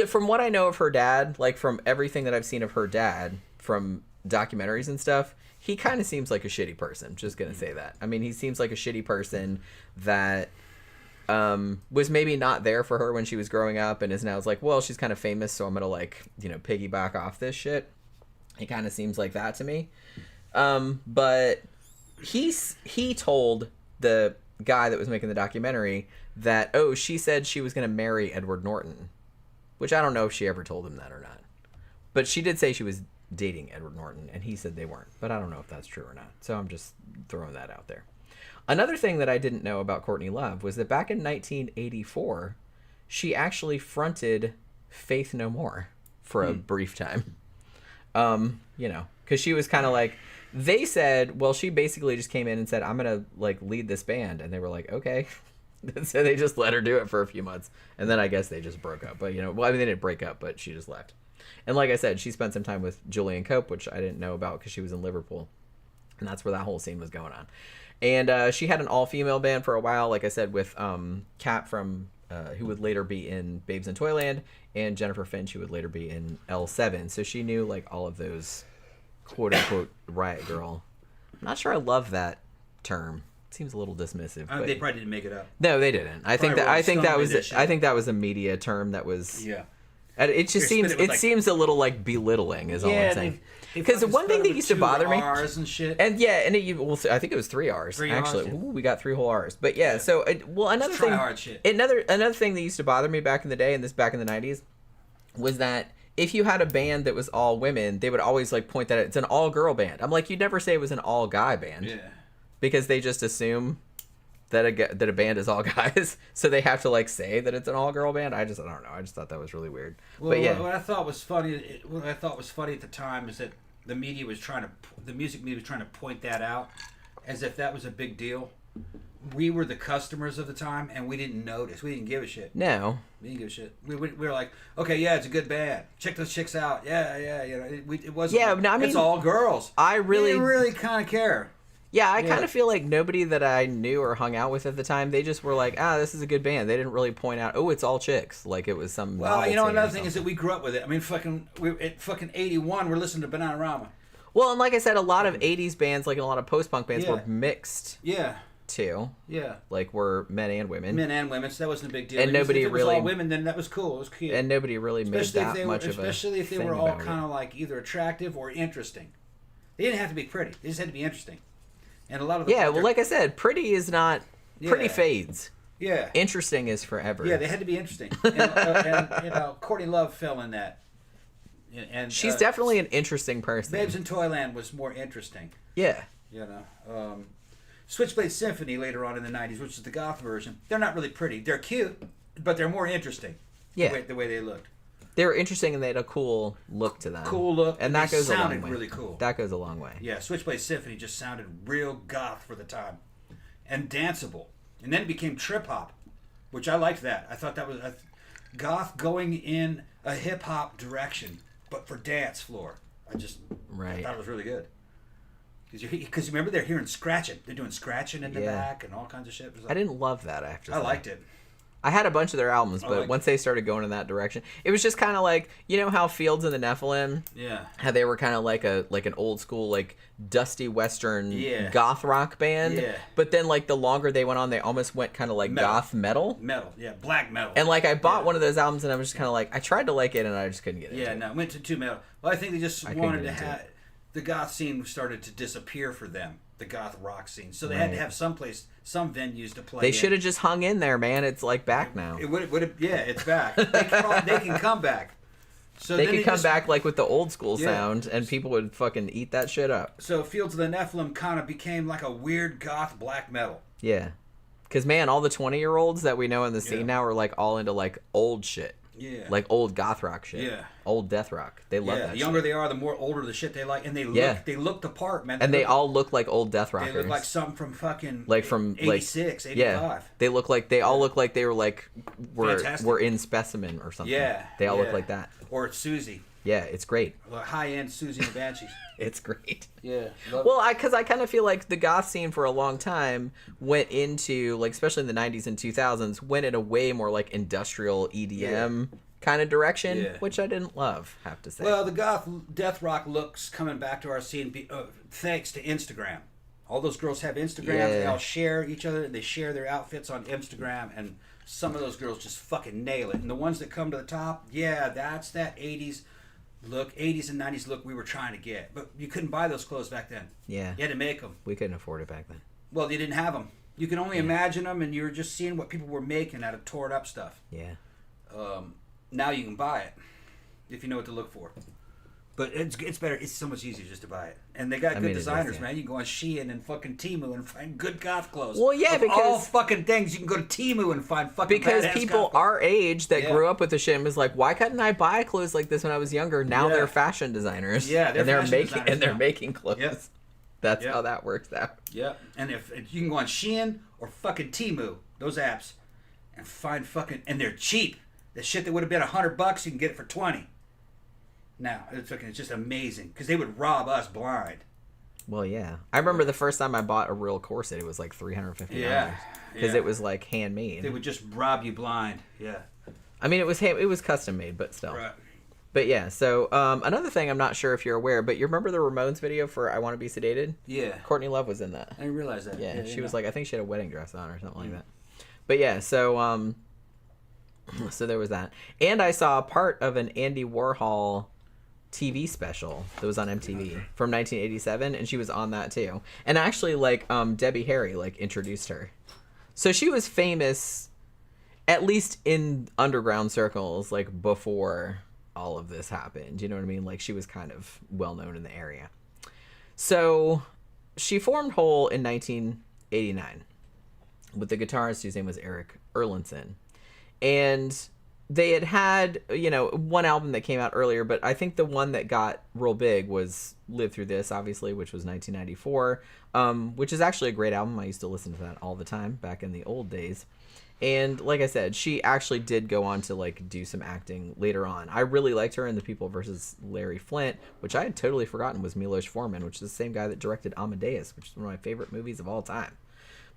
from what I know of her dad, like from everything that I've seen of her dad from documentaries and stuff, he kind of seems like a shitty person. Just gonna say that. I mean, he seems like a shitty person that was maybe not there for her when she was growing up, and is now like, well, she's kind of famous, so I'm gonna like, piggyback off this shit. He kind of seems like that to me. But he told the guy that was making the documentary that, she said she was gonna marry Edward Norton, which I don't know if she ever told him that or not. But she did say she was dating Edward Norton, and he said they weren't, but I don't know if that's true or not, so I'm just throwing that out there. Another thing that I didn't know about Courtney Love was that back in 1984 she actually fronted Faith No More for a brief time. Because she was kind of like, they said, well, she basically just came in and said, I'm gonna like lead this band, and they were like, okay. So they just let her do it for a few months, and then I guess they just broke up. But they didn't break up, but she just left. And like I said, she spent some time with Julian Cope, which I didn't know about because she was in Liverpool. And that's where that whole scene was going on. And she had an all-female band for a while, like I said, with Kat from, who would later be in Babes in Toyland, and Jennifer Finch, who would later be in L7. So she knew, like, all of those quote-unquote riot girl. I'm not sure I love that term. It seems a little dismissive. But they probably didn't make it up. No, they didn't. I think that was a media term that was... Yeah. It just seems a little like belittling is all I'm saying. Because one thing that used to bother me, R's and shit. And I think it was 3 R's actually. R's, yeah. Ooh, we got 3 whole R's. But yeah, so another thing, hard shit. Another thing that used to bother me back in the day, and this back in the 90s, was that if you had a band that was all women, they would always like point that it's an all-girl band. I'm like, you'd never say it was an all-guy band. Yeah. Because they just assume that a band is all guys, so they have to like say that it's an all-girl band. I don't know. I just thought that was really weird. Well, but yeah, what I thought was funny at the time is that the music media was trying to point that out as if that was a big deal. We were the customers of the time, and we didn't notice. We didn't give a shit. No. We didn't give a shit. We were like, okay, yeah, it's a good band. Check those chicks out. Yeah. You know, it wasn't. Yeah, no, I mean, it's all girls. We didn't really kind of care. Yeah, I kind of feel like nobody that I knew or hung out with at the time, they just were like, this is a good band. They didn't really point out, it's all chicks. Like it was some. Well, you know, another thing is that we grew up with it. I mean, at fucking 81, we're listening to Bananarama. Well, and like I said, a lot of 80s bands, like a lot of post-punk bands, were mixed. Yeah. Too. Yeah. Like were men and women. Men and women, so that wasn't a big deal. And nobody if it really. was all women, then that was cool. It was cute. And nobody really made that much of a. Especially if they were all kind of like either attractive or interesting. They didn't have to be pretty. They just had to be interesting. And a lot of the well, like I said, pretty is not. Pretty fades. Yeah. Interesting is forever. Yeah, they had to be interesting. And you know, Courtney Love fell in that. And she's definitely an interesting person. Babes in Toyland was more interesting. Yeah. You know. Switchblade Symphony later on in the 90s, which is the goth version. They're not really pretty. They're cute, but they're more interesting. Yeah. The way they looked. They were interesting and they had a cool look to them. Cool look. And that goes a long way. Sounded really cool. That goes a long way. Yeah, Switchblade Symphony just sounded real goth for the time. And danceable. And then it became trip hop, which I liked that. I thought that was goth going in a hip hop direction, but for dance floor. I thought it was really good. Because you remember they're hearing scratching. They're doing scratching in the back and all kinds of shit. I didn't love that, I have to say. I liked it. I had a bunch of their albums, but once they started going in that direction, it was just kind of like, you know how Fields and the Nephilim? Yeah. How they were kind of like an old school, like, dusty western goth rock band? Yeah. But then, like, the longer they went on, they almost went kind of like goth metal. Metal, yeah. Black metal. And, like, I bought one of those albums, and I was just kind of like, I tried to like it, and I just couldn't get into it. Yeah, no, it went to too metal. Well, I think they just wanted to have... The goth scene started to disappear for them, the goth rock scene. So they had to have some venues to play. They should have just hung in there, man. It's like back now. It would have, it's back. They can come back. So they could come back like with the old school sound, and people would fucking eat that shit up. So Fields of the Nephilim kind of became like a weird goth black metal. Yeah, because man, all the 20-year-olds that we know in the scene now are like all into like old shit. Yeah. Like old goth rock shit. Yeah. Old death rock. They love that shit. The younger they are, the more older the shit they like. And they look the part, man. They all look like old death rockers. They look like something from fucking like from 86, 85. Yeah. They all look like they were like were in Specimen or something. Yeah. They all look like that. Or it's Susie. Yeah, it's great. High-end Susie and the Banshees. It's great. Yeah. Well, because I kind of feel like the goth scene for a long time went into, like, especially in the 90s and 2000s, went in a way more, like, industrial EDM kind of direction, which I didn't love, have to say. Well, the goth death rock looks coming back to our scene thanks to Instagram. All those girls have Instagram. They all share each other. They share their outfits on Instagram, and some of those girls just fucking nail it. And the ones that come to the top, that's that 80s look, 80s and 90s look we were trying to get. But you couldn't buy those clothes back then. Yeah. You had to make them. We couldn't afford it back then. Well, you didn't have them. You can only imagine them, and you were just seeing what people were making out of torn up stuff. Yeah. Now you can buy it if you know what to look for. But it's better. It's so much easier just to buy it. And they got good designers, man. You can go on Shein and fucking Temu and find good goth clothes. Well, yeah, because all fucking things, you can go to Temu and find fucking because people our age that grew up with the shit and was like, why couldn't I buy clothes like this when I was younger? Now they're fashion designers. Yeah, they're making clothes. Yep. That's how that works out. Yeah, and if you can go on Shein or fucking Temu, those apps, and find fucking, and they're cheap. The shit that would have been $100, you can get it for 20. Now it's just amazing because they would rob us blind. Well, yeah, I remember the first time I bought a real corset, it was like $350. Because it was like handmade. They would just rob you blind. Yeah. I mean, it was custom made, but still. Right. But yeah, so another thing I'm not sure if you're aware, but you remember the Ramones video for "I Want to Be Sedated"? Yeah. Courtney Love was in that. I didn't realize that. Yeah, she was like, I think she had a wedding dress on or something like that. But yeah, so so there was that, and I saw a part of an Andy Warhol TV special that was on MTV from 1987, and she was on that too. And actually, like Debbie Harry like introduced her, so she was famous, at least in underground circles, like before all of this happened. You know what I mean? Like, she was kind of well known in the area. So she formed Hole in 1989 with the guitarist whose name was Eric Erlandson. And they had, you know, one album that came out earlier, but I think the one that got real big was Live Through This, obviously, which was 1994, which is actually a great album. I used to listen to that all the time back in the old days. And like I said, she actually did go on to like do some acting later on. I really liked her in The People versus Larry Flint, which I had totally forgotten was Milos Forman, which is the same guy that directed Amadeus, which is one of my favorite movies of all time.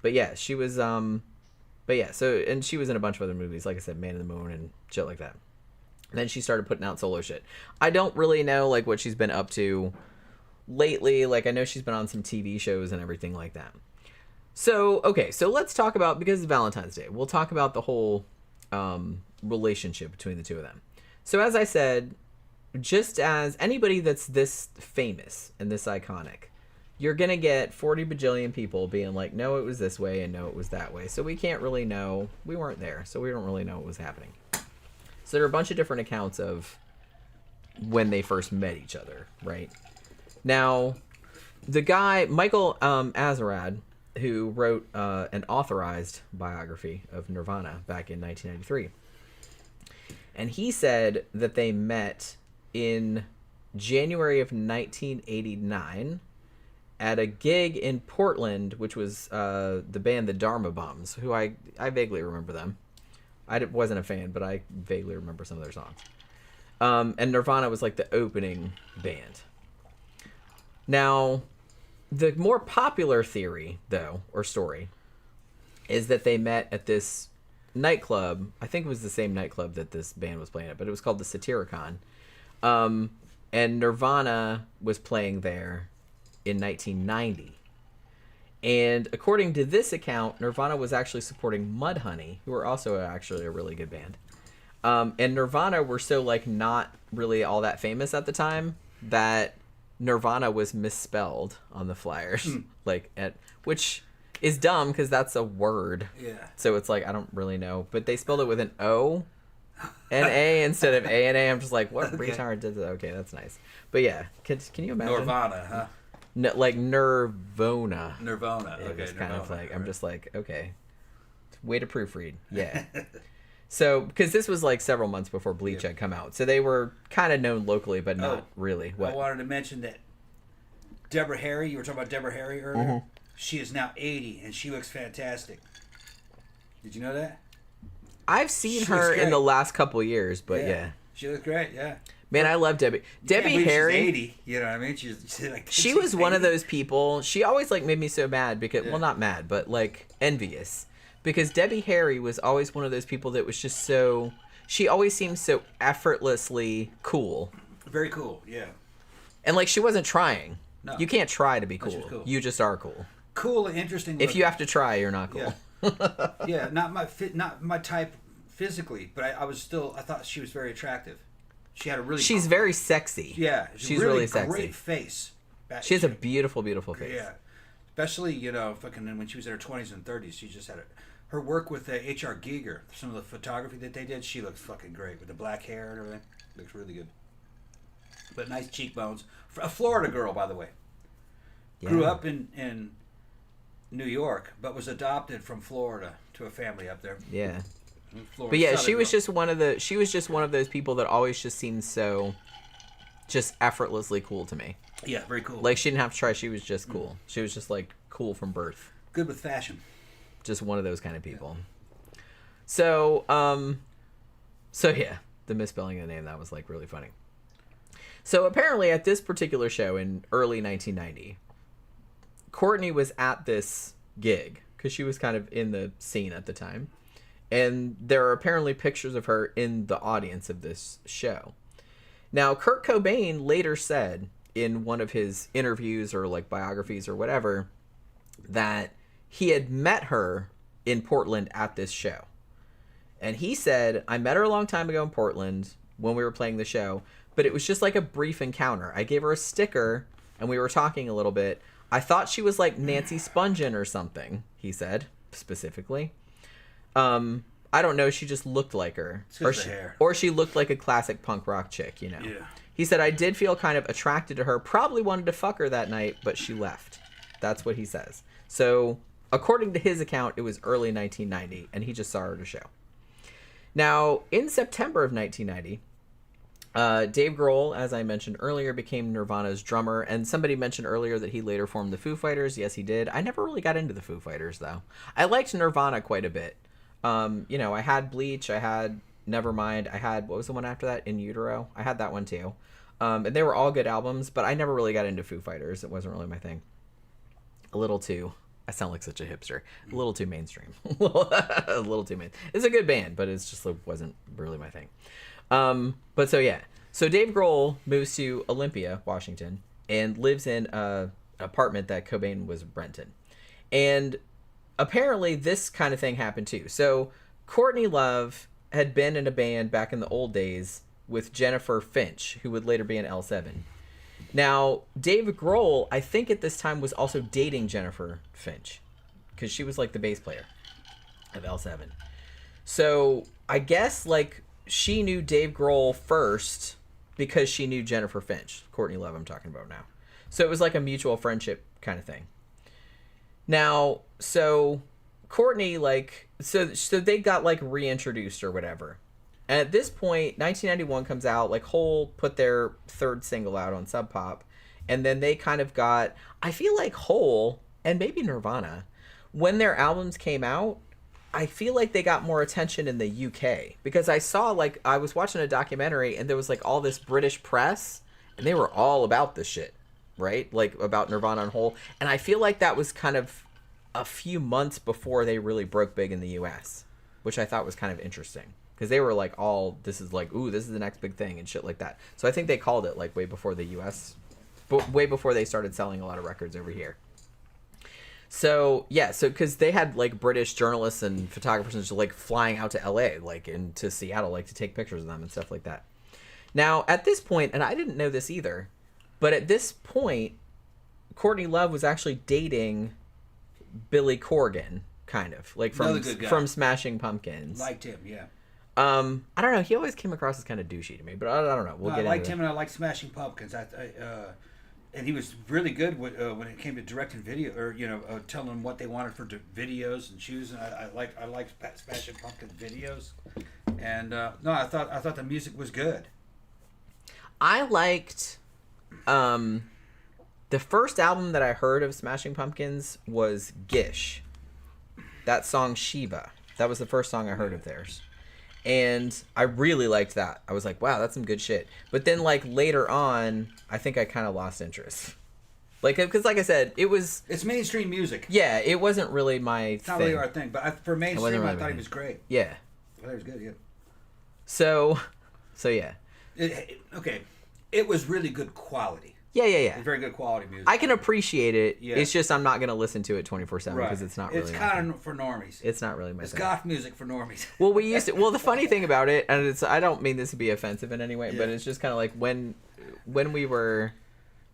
But yeah, she was and she was in a bunch of other movies, like I said, Man in the Moon and shit like that. And then she started putting out solo shit. I don't really know like what she's been up to lately. Like I know she's been on some TV shows and everything like that. So, okay, so let's talk about, because it's Valentine's Day, we'll talk about the whole relationship between the two of them. So as I said, just as anybody that's this famous and this iconic, you're going to get 40 bajillion people being like, no, it was this way and no, it was that way. So we can't really know. We weren't there, so we don't really know what was happening. So there are a bunch of different accounts of when they first met each other, right? Now, the guy, Michael Azerrad, who wrote an authorized biography of Nirvana back in 1993. And he said that they met in January of 1989 at a gig in Portland, which was the band the Dharma Bums, who I vaguely remember them. I wasn't a fan, but I vaguely remember some of their songs. And Nirvana was like the opening band. Now, the more popular theory, though, or story, is that they met at this nightclub. I think it was the same nightclub that this band was playing at, but it was called the Satyricon. And Nirvana was playing there in 1990. And according to this account, Nirvana was actually supporting Mudhoney, who are also actually a really good band. And Nirvana were so, like, not really all that famous at the time that Nirvana was misspelled on the flyers, which is dumb because that's a word. Yeah. So it's like, I don't really know, but they spelled it with an O and A instead of A and A. I'm just like, what retard did that? Okay, that's nice. But yeah, can you imagine? Nirvana, huh? No, like Nirvana. Nirvana. It Okay, was kind Nirvana, of like, right. I'm just like, okay, way to proofread. Yeah. So, because this was like several months before Bleach had come out. So they were kind of known locally, but not really. What? I wanted to mention that Deborah Harry, you were talking about Deborah Harry earlier? Mm-hmm. She is now 80, and she looks fantastic. Did you know that? I've seen her in the last couple of years, but yeah. She looks great, yeah. Man, I love Debbie. Debbie Harry. She's 80, you know what I mean? She's like, she was one of those people. She always like made me so mad because, well, not mad, but like envious. Because Debbie Harry was always one of those people that was just so... She always seemed so effortlessly cool. Very cool, yeah. And, like, she wasn't trying. No. You can't try to be cool. No, cool. You just are cool. Cool and interesting. If you have to try, you're not cool. Yeah, yeah, not my type physically, but I thought she was very attractive. She had a really... She's very sexy. Yeah. She's really sexy. Great face. She has a beautiful, beautiful face. Yeah. Especially, you know, fucking when she was in her 20s and 30s, she just had her work with H.R. Giger, some of the photography that they did, she looks fucking great with the black hair and everything. Looks really good. But nice cheekbones. A Florida girl, by the way. Yeah. Grew up in New York, but was adopted from Florida to a family up there. Yeah. Florida, but yeah, she was just one of those people that always just seemed so just effortlessly cool to me. Yeah, very cool. Like, she didn't have to try. She was just cool. She was just, like, cool from birth. Good with fashion. Just one of those kind of people. Yeah. So yeah, the misspelling of the name, that was, like, really funny. So apparently at this particular show in early 1990, Courtney was at this gig because she was kind of in the scene at the time. And there are apparently pictures of her in the audience of this show. Now, Kurt Cobain later said in one of his interviews or like biographies or whatever that he had met her in Portland at this show. And he said, I met her a long time ago in Portland when we were playing the show, but it was just like a brief encounter. I gave her a sticker and we were talking a little bit. I thought she was like Nancy Spungen or something, he said, specifically. I don't know, she just looked like her. It's 'cause of the hair. Or she looked like a classic punk rock chick, you know. Yeah. He said, I did feel kind of attracted to her, probably wanted to fuck her that night, but she left. That's what he says. So, according to his account, it was early 1990, and he just saw her at a show. Now, in September of 1990, Dave Grohl, as I mentioned earlier, became Nirvana's drummer, and somebody mentioned earlier that he later formed the Foo Fighters. Yes, he did. I never really got into the Foo Fighters, though. I liked Nirvana quite a bit. You know, I had Bleach, I had Nevermind, I had, what was the one after that? In Utero? I had that one too. And they were all good albums, but I never really got into Foo Fighters. It wasn't really my thing. A little too, I sound like such a hipster. A little too mainstream. A little too main. It's a good band, but it's just wasn't really my thing. But so yeah. So Dave Grohl moves to Olympia, Washington, and lives in an apartment that Cobain was renting. And apparently this kind of thing happened too. So Courtney Love had been in a band back in the old days with Jennifer Finch, who would later be in L7. Now, Dave Grohl, I think at this time was also dating Jennifer Finch, because she was like the bass player of L7. So I guess like she knew Dave Grohl first because she knew Jennifer Finch, Courtney Love I'm talking about now. So it was like a mutual friendship kind of thing. Now, so Courtney, like, so they got like reintroduced or whatever. And at this point, 1991 comes out, like Hole put their third single out on Sub Pop, and then they kind of got, I feel like Hole and maybe Nirvana, when their albums came out, I feel like they got more attention in the UK, because I saw, like, I was watching a documentary and there was like all this British press and they were all about this shit, right? Like about Nirvana and Hole. And I feel like that was kind of a few months before they really broke big in the US, which I thought was kind of interesting. Because they were like all, this is like, ooh, this is the next big thing and shit like that. So I think they called it like way before the US, but way before they started selling a lot of records over here. So yeah, so because they had like British journalists and photographers and just like flying out to LA, like into Seattle, like to take pictures of them and stuff like that. Now at this point, and I didn't know this either, but at this point, Courtney Love was actually dating Billy Corgan, kind of like from Smashing Pumpkins. Liked him, yeah. I don't know. He always came across as kind of douchey to me, but I don't know. I liked him, and I liked Smashing Pumpkins. And he was really good when it came to directing video, or telling them what they wanted for videos and choosing. I liked Smashing Pumpkins videos, and I thought the music was good. I liked the first album that I heard of Smashing Pumpkins was Gish. That song Shiva. That was the first song I heard of theirs. And I really liked that. I was like, wow, that's some good shit. But then, like, later on, I think I kind of lost interest. Like, because like I said, it's mainstream music. Yeah, it wasn't really my thing. It's not really our thing, but for mainstream, really I thought he was great. Yeah. I thought he was good, yeah. So yeah. It was really good quality. Yeah. Very good quality music. I can appreciate it. Yeah. It's just I'm not going to listen to it 24/7 because it's not really. It's kind of for normies. It's not really my thing. It's goth music for normies. Well, the funny thing about it, and I don't mean this to be offensive in any way, but it's just kind of like when we were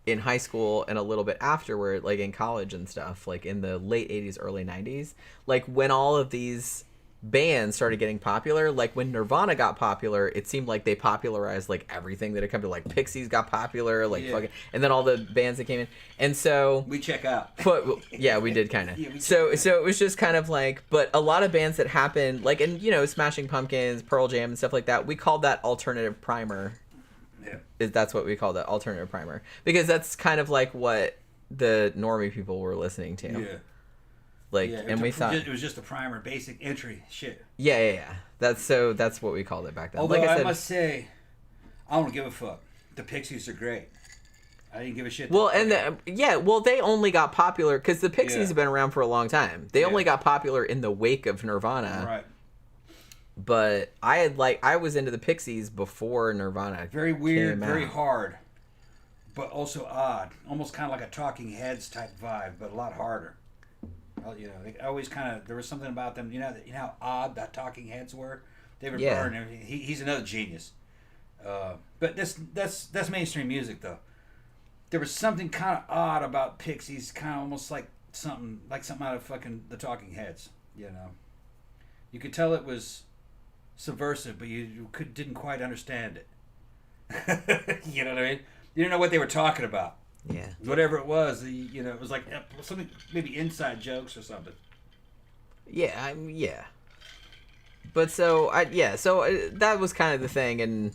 in high school and a little bit afterward, like in college and stuff, like in the late 80s, early 90s, like when all of these bands started getting popular, like when Nirvana got popular, it seemed like they popularized like everything that had come to, like Pixies got popular, like fucking, and then all the bands that came in, and so we check out. But yeah, we did kind of. So it was just kind of like, but a lot of bands that happened, like, and Smashing Pumpkins, Pearl Jam, and stuff like that, we called that alternative primer. Yeah, that's what we called it, alternative primer, because that's kind of like what the normie people were listening to. Yeah. Like, and we thought it was just a primer, basic entry shit. Yeah. That's what we called it back then. Although like I must say, I don't give a fuck. The Pixies are great. I didn't give a shit. Well, and they only got popular because the Pixies have been around for a long time. They only got popular in the wake of Nirvana. Right. But I was into the Pixies before Nirvana. Very weird, very hard, but also odd. Almost kind of like a Talking Heads type vibe, but a lot harder. They always kind of, there was something about them. You know how odd that Talking Heads were. They were burning everything. He's another genius. But that's mainstream music though. There was something kind of odd about Pixies, kind of almost like something out of fucking the Talking Heads. You could tell it was subversive, but didn't quite understand it. You know what I mean? You didn't know what they were talking about. Yeah. Whatever it was, it was like something, maybe inside jokes or something. Yeah, yeah. But so that was kind of the thing, and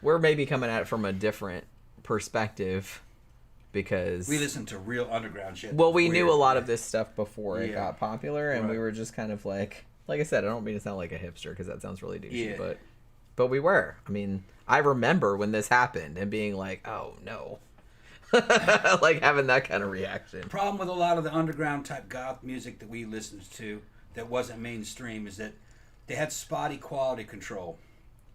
we're maybe coming at it from a different perspective because we listened to real underground shit. Well, we knew a lot of this stuff before it got popular, and Right. we were just kind of like I said, I don't mean to sound like a hipster because that sounds really douchey, but we were. I mean, I remember when this happened and being like, oh no. Like having that kind of reaction. The problem with a lot of the underground type goth music that we listened to that wasn't mainstream is that they had spotty quality control.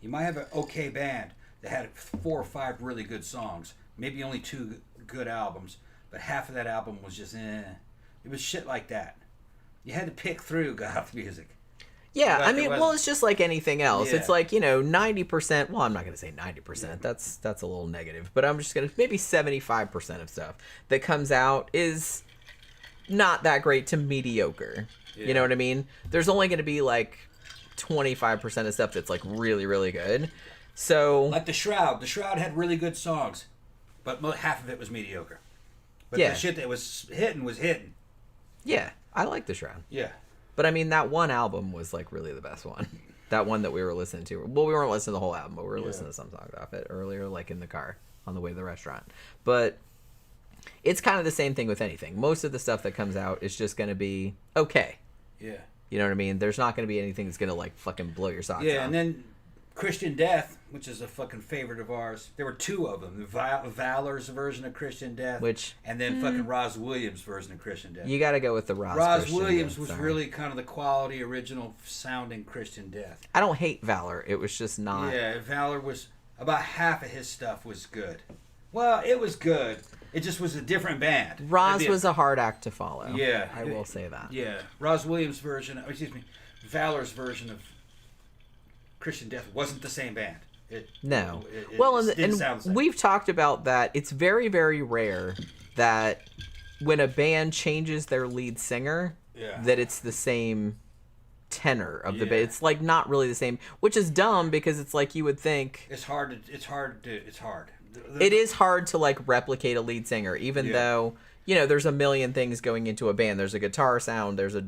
You might have an okay band that had 4 or 5 really good songs, maybe only 2 good albums, but half of that album was just It was shit like that. You had to pick through goth music. Yeah, I mean, well, it's just like anything else. Yeah. It's like, 90%, well, I'm not going to say 90%. Yeah. That's a little negative. But I'm just going to, maybe 75% of stuff that comes out is not that great to mediocre. Yeah. You know what I mean? There's only going to be like 25% of stuff that's like really, really good. So like The Shroud. The Shroud had really good songs, but half of it was mediocre. But the shit that was hitting. Yeah, I like The Shroud. Yeah. But I mean, that one album was like really the best one. That one that we were listening to. Well, we weren't listening to the whole album, but we were listening to some songs off it earlier, like in the car on the way to the restaurant. But it's kind of the same thing with anything. Most of the stuff that comes out is just going to be okay. Yeah. You know what I mean? There's not going to be anything that's going to like fucking blow your socks off. Yeah, and then Christian Death, which is a fucking favorite of ours. There were 2 of them. Valor's version of Christian Death. And then fucking Roz Williams' version of Christian Death. You got to go with the Roz Williams was really kind of the quality, original sounding Christian Death. I don't hate Valor. It was just not... Yeah, Valor was... About half of his stuff was good. Well, it was good. It just was a different band. Roz was a hard act to follow. Yeah. I will say that. Yeah. Roz Williams' version... Valor's version of Christian Death wasn't the same band. We've talked about that. It's very, very rare that when a band changes their lead singer, that it's the same tenor of the band. It's like not really the same, which is dumb because it's like you would think it's hard. It is hard to like replicate a lead singer, even though there's a million things going into a band. There's a guitar sound, there's a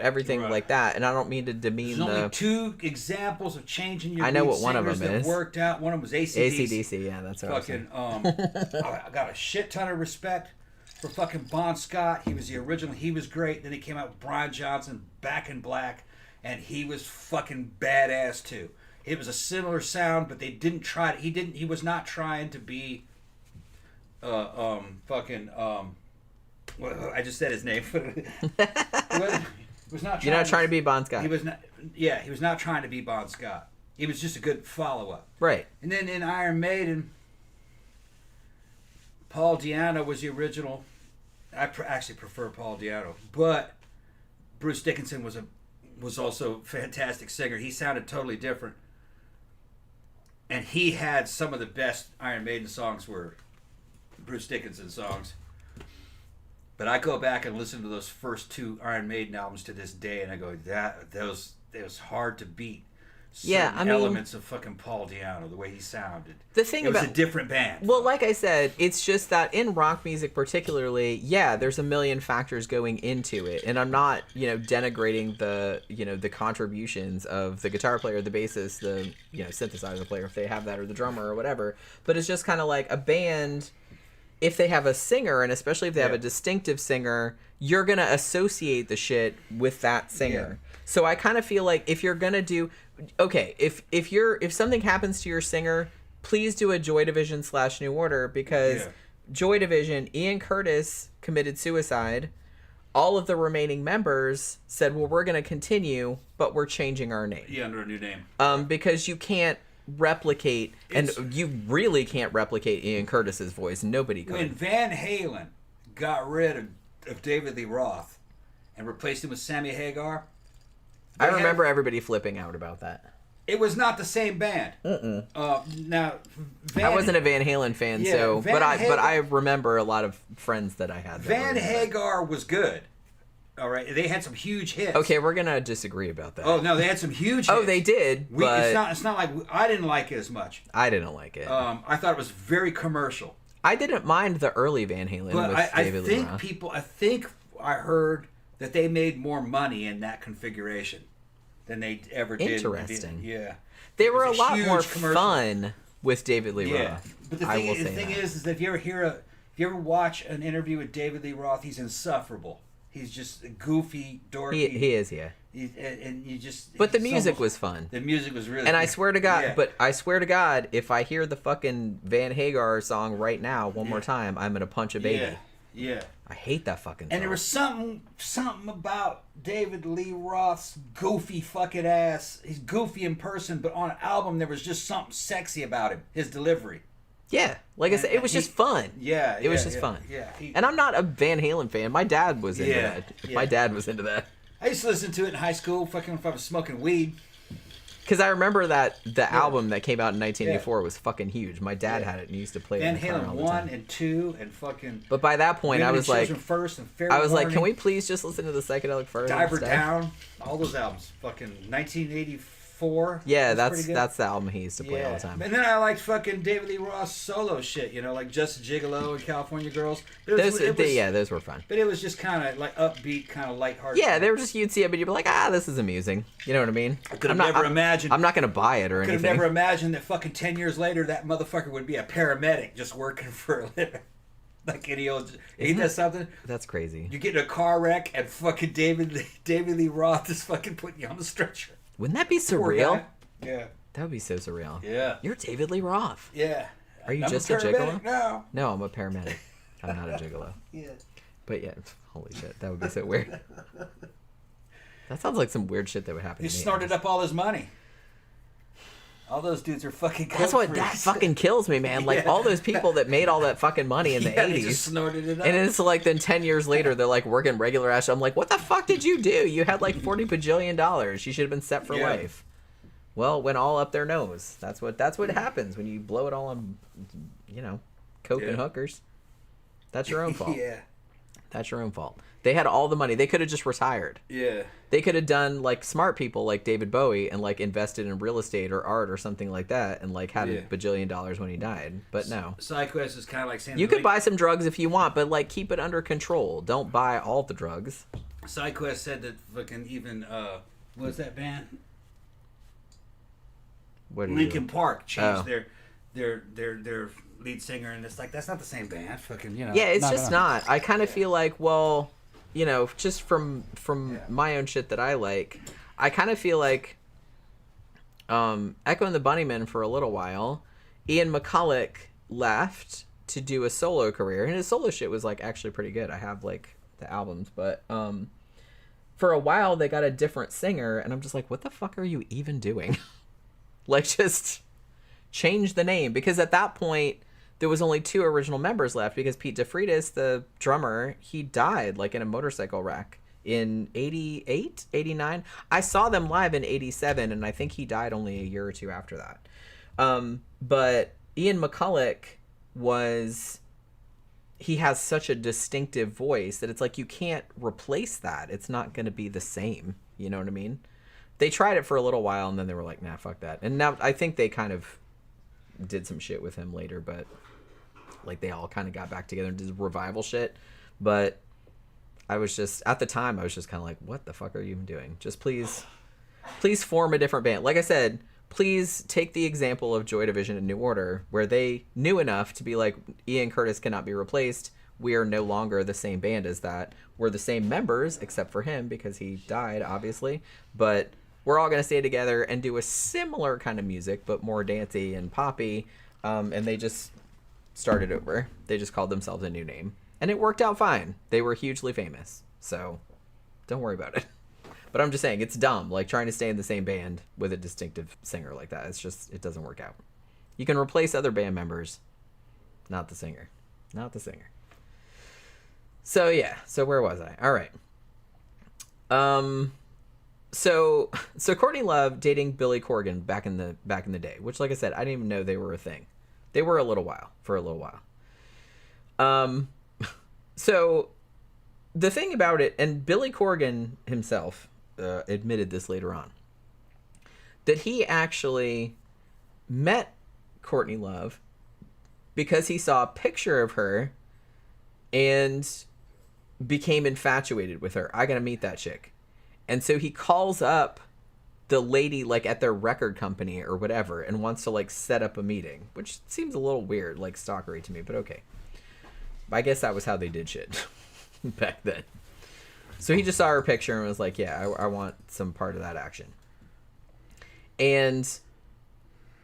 everything like that. And I don't mean to demean There's only 2 examples of changing your I know lead what one of them that is. Worked out. One of them was AC/DC. AC/DC, yeah, that's what fucking, I got a shit ton of respect for fucking Bon Scott. He was the original. He was great. Then he came out with Brian Johnson, Back in Black, and he was fucking badass too. It was a similar sound, but they didn't try. He was not trying to be I just said his name. Was not. You're not trying to be Bon Scott. He was not. Yeah, he was not trying to be Bon Scott. He was just a good follow-up. Right. And then in Iron Maiden, Paul Di'Anno was the original. I actually prefer Paul Di'Anno, but Bruce Dickinson was also a fantastic singer. He sounded totally different, and he had some of the best Iron Maiden songs were Bruce Dickinson songs. But I go back and listen to those first 2 Iron Maiden albums to this day, and I go, that was hard to beat. Elements of fucking Paul Di'Anno, the way he sounded. It was a different band. Well, like I said, it's just that in rock music particularly, there's a million factors going into it, and I'm not, denigrating the contributions of the guitar player, the bassist, the synthesizer player if they have that, or the drummer or whatever. But it's just kind of like a band. If they have a singer, and especially if they have a distinctive singer, you're going to associate the shit with that singer. Yeah. So I kind of feel like if you're going to do... Okay, if something happens to your singer, please do a Joy Division / New Order, because Joy Division, Ian Curtis committed suicide. All of the remaining members said, well, we're going to continue, but we're changing our name. Yeah, under a new name. Because you can't replicate, and you really can't replicate Ian Curtis's voice. Nobody could. When Van Halen got rid of David Lee Roth and replaced him with Sammy Hagar, I remember everybody flipping out about that. It was not the same band. Now, I wasn't a Van Halen fan, but I remember a lot of friends that I had. Van Hagar was good. All right, they had some huge hits. Okay, we're gonna disagree about that. Oh no, they had some huge hits. Oh, they did, but it's not like I didn't like it as much. I didn't like it. I thought it was very commercial. I didn't mind the early Van Halen But with David Lee Roth. I think I heard that they made more money in that configuration than they ever did. Interesting. Yeah. They were a was a lot huge more commercial. fun with David Lee Yeah. Roth. But the I will thing, say that. is that if you ever watch an interview with David Lee Roth, he's insufferable. He's just a goofy, dorky. He is, yeah. And you just. But the it's music almost- was fun. The music was really. And I good. swear to God, Yeah. but I swear to God, if I hear the fucking Van Hagar song right now one more time, I'm gonna punch a baby. Yeah. Yeah. I hate that fucking song. And there was something about David Lee Roth's goofy fucking ass. He's goofy in person, but on an album there was just something sexy about him. His delivery. Yeah, like I said, it was just fun. Yeah, it was just fun. Yeah, and I'm not a Van Halen fan. My dad was into Yeah, that. yeah. My dad was into that. I used to listen to it in high school, fucking if I was smoking weed. Because I remember that the album that came out in 1984 was fucking huge. My dad had it and he used to play Van it in the car Halen all the 1 time. and 2 and fucking. But by that point, I Women was and like, Children First and Fair can Warning, we please just listen to the psychedelic first? Diver stuff? Down, all those albums, fucking 1984. Yeah, was that's pretty good. the album he used to play all the time. And then I liked fucking David Lee Roth's solo shit, you know, like Just a Gigolo and California Girls. But Those were fun. But it was just kind of like upbeat, kind of lighthearted. Yeah, they were just, you'd see it, but you'd be like, this is amusing. You know what I mean? I could have never imagined. I'm not going to buy it or Could anything. have never imagined that fucking 10 years later that motherfucker would be a paramedic just working for a living. Like any old. Ain't that something? That's crazy. You get in a car wreck and fucking David Lee Roth is fucking putting you on the stretcher. Wouldn't that be Poor surreal? guy. Yeah. That would be so surreal. Yeah. You're David Lee Roth. Yeah. Are you I'm just a paramedic gigolo? now. No, I'm a paramedic. I'm not a gigolo. Yeah. But yeah, holy shit, that would be so weird. That sounds like some weird shit that would happen He to me. snorted up all his money. All those dudes are fucking. That's what that fucking kills me, man. Like Yeah. all those people that made all that fucking money in the They 80s. just snorted it up. And it's like then 10 years later they're like working regular ass. I'm like, what the fuck did you do? You had like $40 bajillion. You should have been set for Yeah. life. Well, went all up their nose. That's what happens when you blow it all on, coke and hookers. That's your own fault. Yeah. That's your own fault. They had all the money. They could have just retired. Yeah. They could have done like smart people like David Bowie and like invested in real estate or art or something like that and like had Yeah. $1 bajillion when he died. But no. SideQuest is kind of like saying You could buy some drugs if you want, but like keep it under control. Don't buy all the drugs. SideQuest said that fucking even what was that band? What are Linkin you? Park changed Oh. their lead singer, and it's like that's not the same band. Fucking Yeah, it's just not. I kind of feel like, well, just from my own shit that I like, I kind of feel like Echo and the Bunnymen for a little while, Ian McCulloch left to do a solo career, and his solo shit was like actually pretty good. I have like the albums, but for a while they got a different singer, and I'm just like, what the fuck are you even doing? Like, just change the name, because at that point there was only 2 original members left, because Pete DeFreitas, the drummer, he died like in a motorcycle wreck in 88, 89. I saw them live in 87, and I think he died only a year or 2 after that. But Ian McCulloch he has such a distinctive voice that it's like you can't replace that. It's not going to be the same. You know what I mean? They tried it for a little while, and then they were like, nah, fuck that. And now I think they kind of did some shit with him later, but like they all kind of got back together and did revival shit. But I was just, at the time, I was just kind of like, what the fuck are you even doing? Just please form a different band. Like I said, please take the example of Joy Division and New Order, where they knew enough to be like, Ian Curtis cannot be replaced. We are no longer the same band as that. We're the same members, except for him, because he died, obviously. But we're all going to stay together and do a similar kind of music, but more dancey and poppy. And they just started over. They just called themselves a new name. And it worked out fine. They were hugely famous. So don't worry about it. But I'm just saying, it's dumb. Like, trying to stay in the same band with a distinctive singer like that. It's just, it doesn't work out. You can replace other band members. Not the singer. Not the singer. So, yeah. So, where was I? All right. So Courtney Love dating Billy Corgan back in the day, which, like I said, I didn't even know they were a thing. They were for a little while. So the thing about it, and Billy Corgan himself admitted this later on, that he actually met Courtney Love because he saw a picture of her and became infatuated with her. I gotta meet that chick. And so he calls up the lady like at their record company or whatever and wants to like set up a meeting, which seems a little weird, like stalkery to me, but okay. I guess that was how they did shit back then. So he just saw her picture and was like, yeah, I want some part of that action. And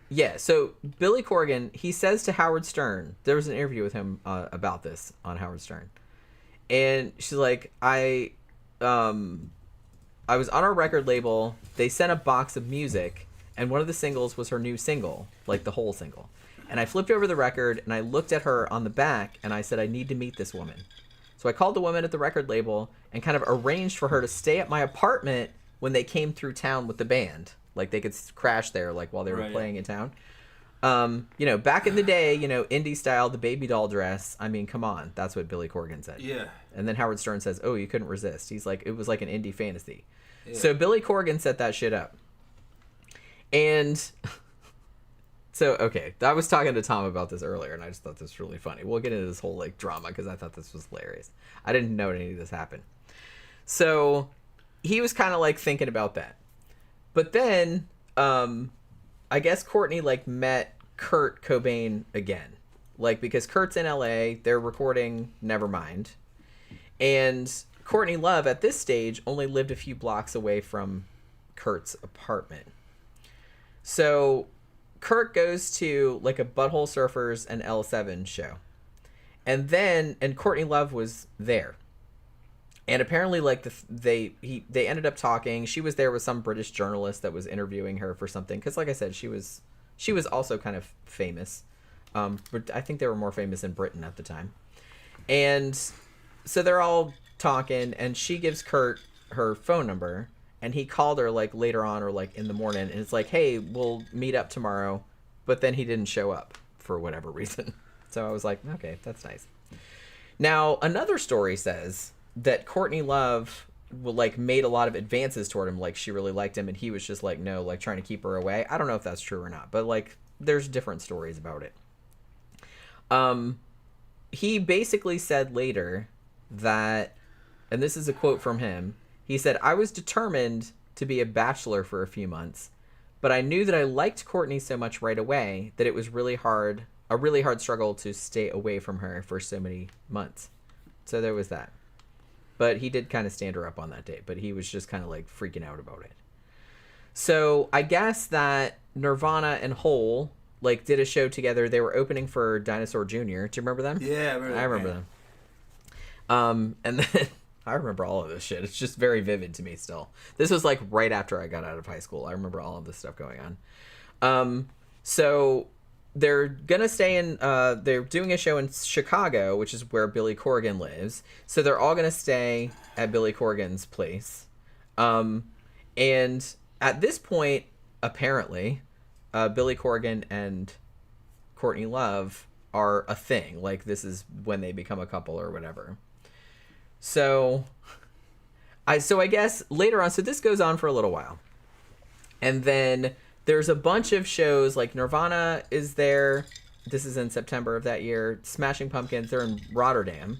yeah, so Billy Corgan, he says to Howard Stern, there was an interview with him about this on Howard Stern. And she's like, I was on our record label. They sent a box of music, and one of the singles was her new single, like the whole single. And I flipped over the record, and I looked at her on the back, and I said, I need to meet this woman. So I called the woman at the record label and kind of arranged for her to stay at my apartment when they came through town with the band. Like, they could crash there, like, while they were playing in town. You know, back in the day, you know, indie style, the baby doll dress. I mean, come on. That's what Billy Corgan said. Yeah. And then Howard Stern says, oh, you couldn't resist. He's like, it was like an indie fantasy. Yeah. So Billy Corgan set that shit up. And so, okay, I was talking to Tom about this earlier, and I just thought this was really funny. We'll get into this whole, like, drama, because I thought this was hilarious. I didn't know any of this happened. So he was kind of, like, thinking about that. But then, I guess Courtney, like, met Kurt Cobain again. Like, because Kurt's in LA, they're recording Nevermind. And Courtney Love, at this stage, only lived a few blocks away from Kurt's apartment. So Kurt goes to, like, a Butthole Surfers and L7 show. And Courtney Love was there. And apparently, like, they ended up talking. She was there with some British journalist that was interviewing her for something. Because, like I said, she was also kind of famous. But I think they were more famous in Britain at the time. And so they're all talking, and she gives Kurt her phone number. And he called her, like, later on or, like, in the morning. And it's like, hey, we'll meet up tomorrow. But then he didn't show up for whatever reason. So I was like, okay, that's nice. Now, another story says that Courtney Love like made a lot of advances toward him, like she really liked him, and he was just like, no, like trying to keep her away. I don't know if that's true or not, but like there's different stories about it. He basically said later that, and this is a quote from him, he said, I was determined to be a bachelor for a few months, but I knew that I liked Courtney so much right away that it was a really hard struggle to stay away from her for so many months. So there was that. But he did kind of stand her up on that date, but he was just kind of like freaking out about it. So I guess that Nirvana and Hole like did a show together. They were opening for Dinosaur Jr. Do you remember them? Yeah, I remember them. And then I remember all of this shit. It's just very vivid to me still. This was like right after I got out of high school. I remember all of this stuff going on. So they're gonna stay in they're doing a show in Chicago, which is where Billy Corgan lives, so they're all gonna stay at Billy Corgan's place, and at this point apparently Billy Corgan and Courtney Love are a thing. Like, this is when they become a couple or whatever. So I guess later on, so this goes on for a little while, and then there's a bunch of shows, like Nirvana is there. This is in September of that year. Smashing Pumpkins, they're in Rotterdam.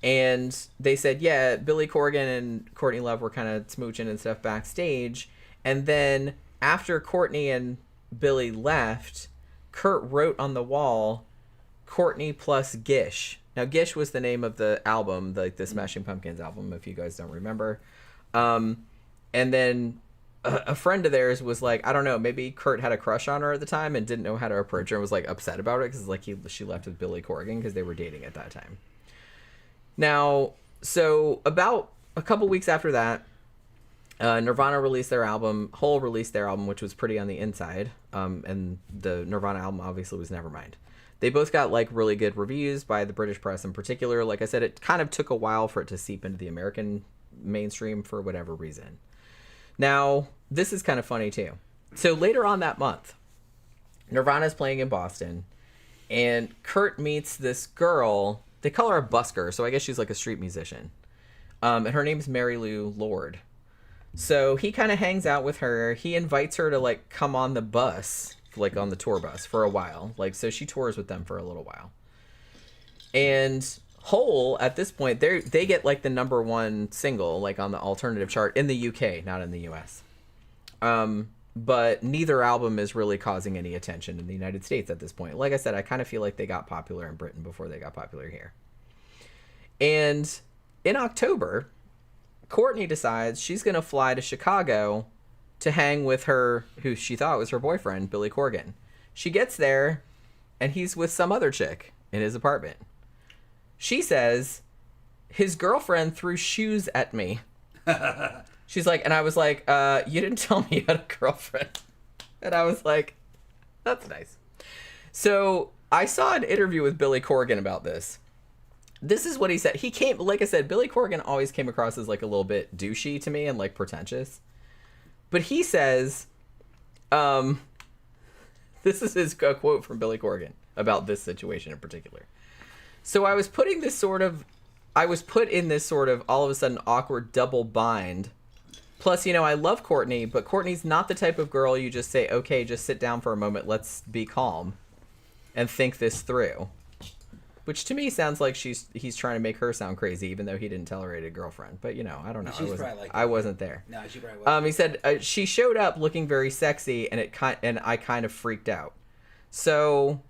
And they said, yeah, Billy Corgan and Courtney Love were kind of smooching and stuff backstage. And then after Courtney and Billy left, Kurt wrote on the wall, Courtney plus Gish. Now, Gish was the name of the album, like the Smashing Pumpkins album, if you guys don't remember. And then a friend of theirs was like, I don't know, maybe Kurt had a crush on her at the time and didn't know how to approach her and was like upset about it because like she left with Billy Corgan because they were dating at that time. Now, so about a couple weeks after that, Nirvana released their album, Hole released their album, which was pretty on the inside, and the Nirvana album obviously was Nevermind. They both got like really good reviews by the British press in particular. Like I said, it kind of took a while for it to seep into the American mainstream for whatever reason. Now, this is kind of funny too. So later on that month, Nirvana's playing in Boston, and Kurt meets this girl. They call her a busker, so I guess she's like a street musician. And her name's Mary Lou Lord. So he kind of hangs out with her. He invites her to, like, come on the bus, like, on the tour bus for a while. Like, so she tours with them for a little while. And Hole, at this point, they get, like, the #1 single, like, on the alternative chart in the UK, not in the US. But neither album is really causing any attention in the United States at this point. Like I said, I kind of feel like they got popular in Britain before they got popular here. And in October, Courtney decides she's going to fly to Chicago to hang with her, who she thought was her boyfriend, Billy Corgan. She gets there, and he's with some other chick in his apartment. She says, his girlfriend threw shoes at me. She's like, and I was like, you didn't tell me you had a girlfriend. And I was like, that's nice. So I saw an interview with Billy Corgan about this. This is what he said. He came, like I said, Billy Corgan always came across as like a little bit douchey to me and like pretentious. But he says, this is his quote from Billy Corgan about this situation in particular. So I was put in this sort of all of a sudden awkward double bind. Plus, I love Courtney, but Courtney's not the type of girl you just say, okay, just sit down for a moment, let's be calm and think this through. Which to me sounds like he's trying to make her sound crazy, even though he didn't tell her he had a girlfriend. But, I don't know. I wasn't there. No, she probably wasn't. He said, she showed up looking very sexy, and I kind of freaked out. So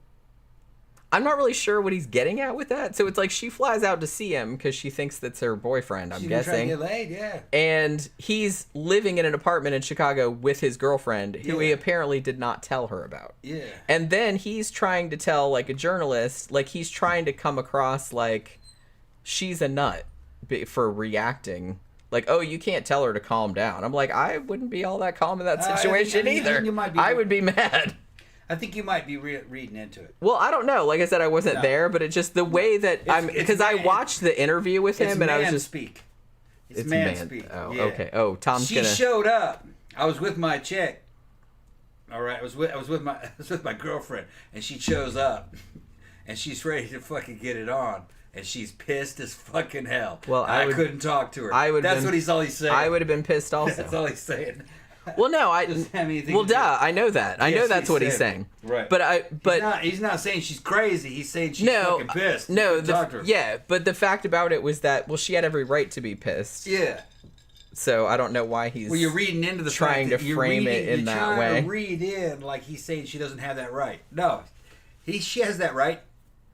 I'm not really sure what he's getting at with that. So it's like she flies out to see him because she thinks that's her boyfriend, I'm guessing. She's trying to get laid, yeah. And he's living in an apartment in Chicago with his girlfriend, who he apparently did not tell her about. Yeah. And then he's trying to tell, like, a journalist, like, he's trying to come across like she's a nut for reacting. Like, oh, you can't tell her to calm down. I'm like, I wouldn't be all that calm in that situation either. I would be mad. I think you might be reading into it. Well, I don't know. Like I said, I wasn't there, but it's just the way that because I watched the interview with him, and I was just speak. It's man speak. Oh, yeah. Okay. Oh, Tom's she showed up. I was with my chick. All right, I was with my girlfriend, and she shows up, and she's ready to fucking get it on, and she's pissed as fucking hell. Well, I couldn't talk to her. That's what he's saying. I would have been pissed also. That's all he's saying. Well, no, I know that. I know that's what he's saying. Right. But he's not saying she's crazy. He's saying she's fucking pissed. No, but the fact about it was that, well, she had every right to be pissed. Yeah. So I don't know why he's you're reading into the trying to frame it in that way. You're trying to read in like he's saying she doesn't have that right. No, she has that right.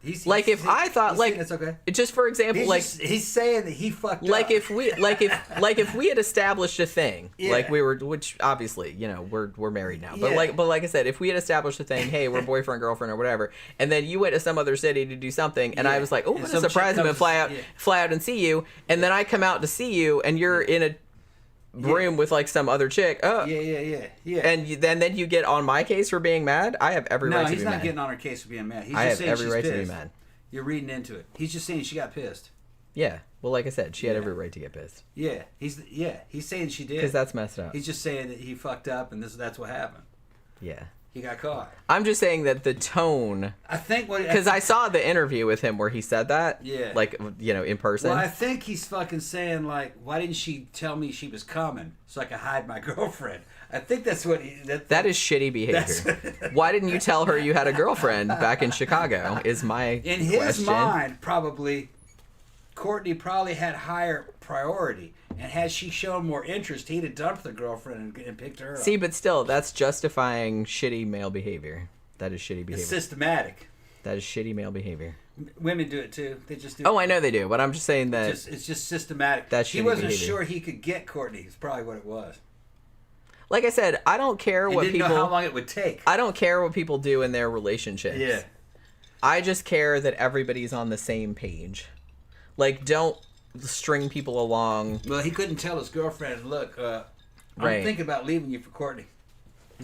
I thought, like, it's okay. Just for example, he's saying that he fucked up. If we had established a thing, like we were, which obviously, we're married now, but like I said, if we had established a thing, hey, we're boyfriend, girlfriend, or whatever, and then you went to some other city to do something, and I was like, oh, I'm gonna surprise him and fly out and see you, and then I come out to see you, and you're in a room with like some other chick. Oh, yeah. And then you get on my case for being mad. I have every right to be mad. No, he's not getting on her case for being mad. He's I just have saying every she's right pissed. to be mad. You're reading into it. He's just saying she got pissed. Yeah. Well, like I said, she had every right to get pissed. Yeah. He's saying she did. Because that's messed up. He's just saying that he fucked up and that's what happened. Yeah. He got caught. I'm just saying that the tone. I think because I saw the interview with him where he said that. Yeah. Like, in person. Well, I think he's fucking saying, like, why didn't she tell me she was coming so I could hide my girlfriend? I think that's what that is shitty behavior. Why didn't you tell her you had a girlfriend back in Chicago? Is my in his mind, probably Courtney probably had higher priority. And had she shown more interest, he'd have dumped the girlfriend and picked her up. See, but still, that's justifying shitty male behavior. That is shitty behavior. It's systematic. That is shitty male behavior. Women do it too. They just do. Oh, I know they do, but I'm just saying that it's just systematic. That's he wasn't behavior. Sure he could get Courtney. It's probably what it was. Like I said, I don't care what people. Didn't know how long it would take. I don't care what people do in their relationships. Yeah. I just care that everybody's on the same page. Like, don't string people along. Well, he couldn't tell his girlfriend, look, I'm thinking about leaving you for Courtney.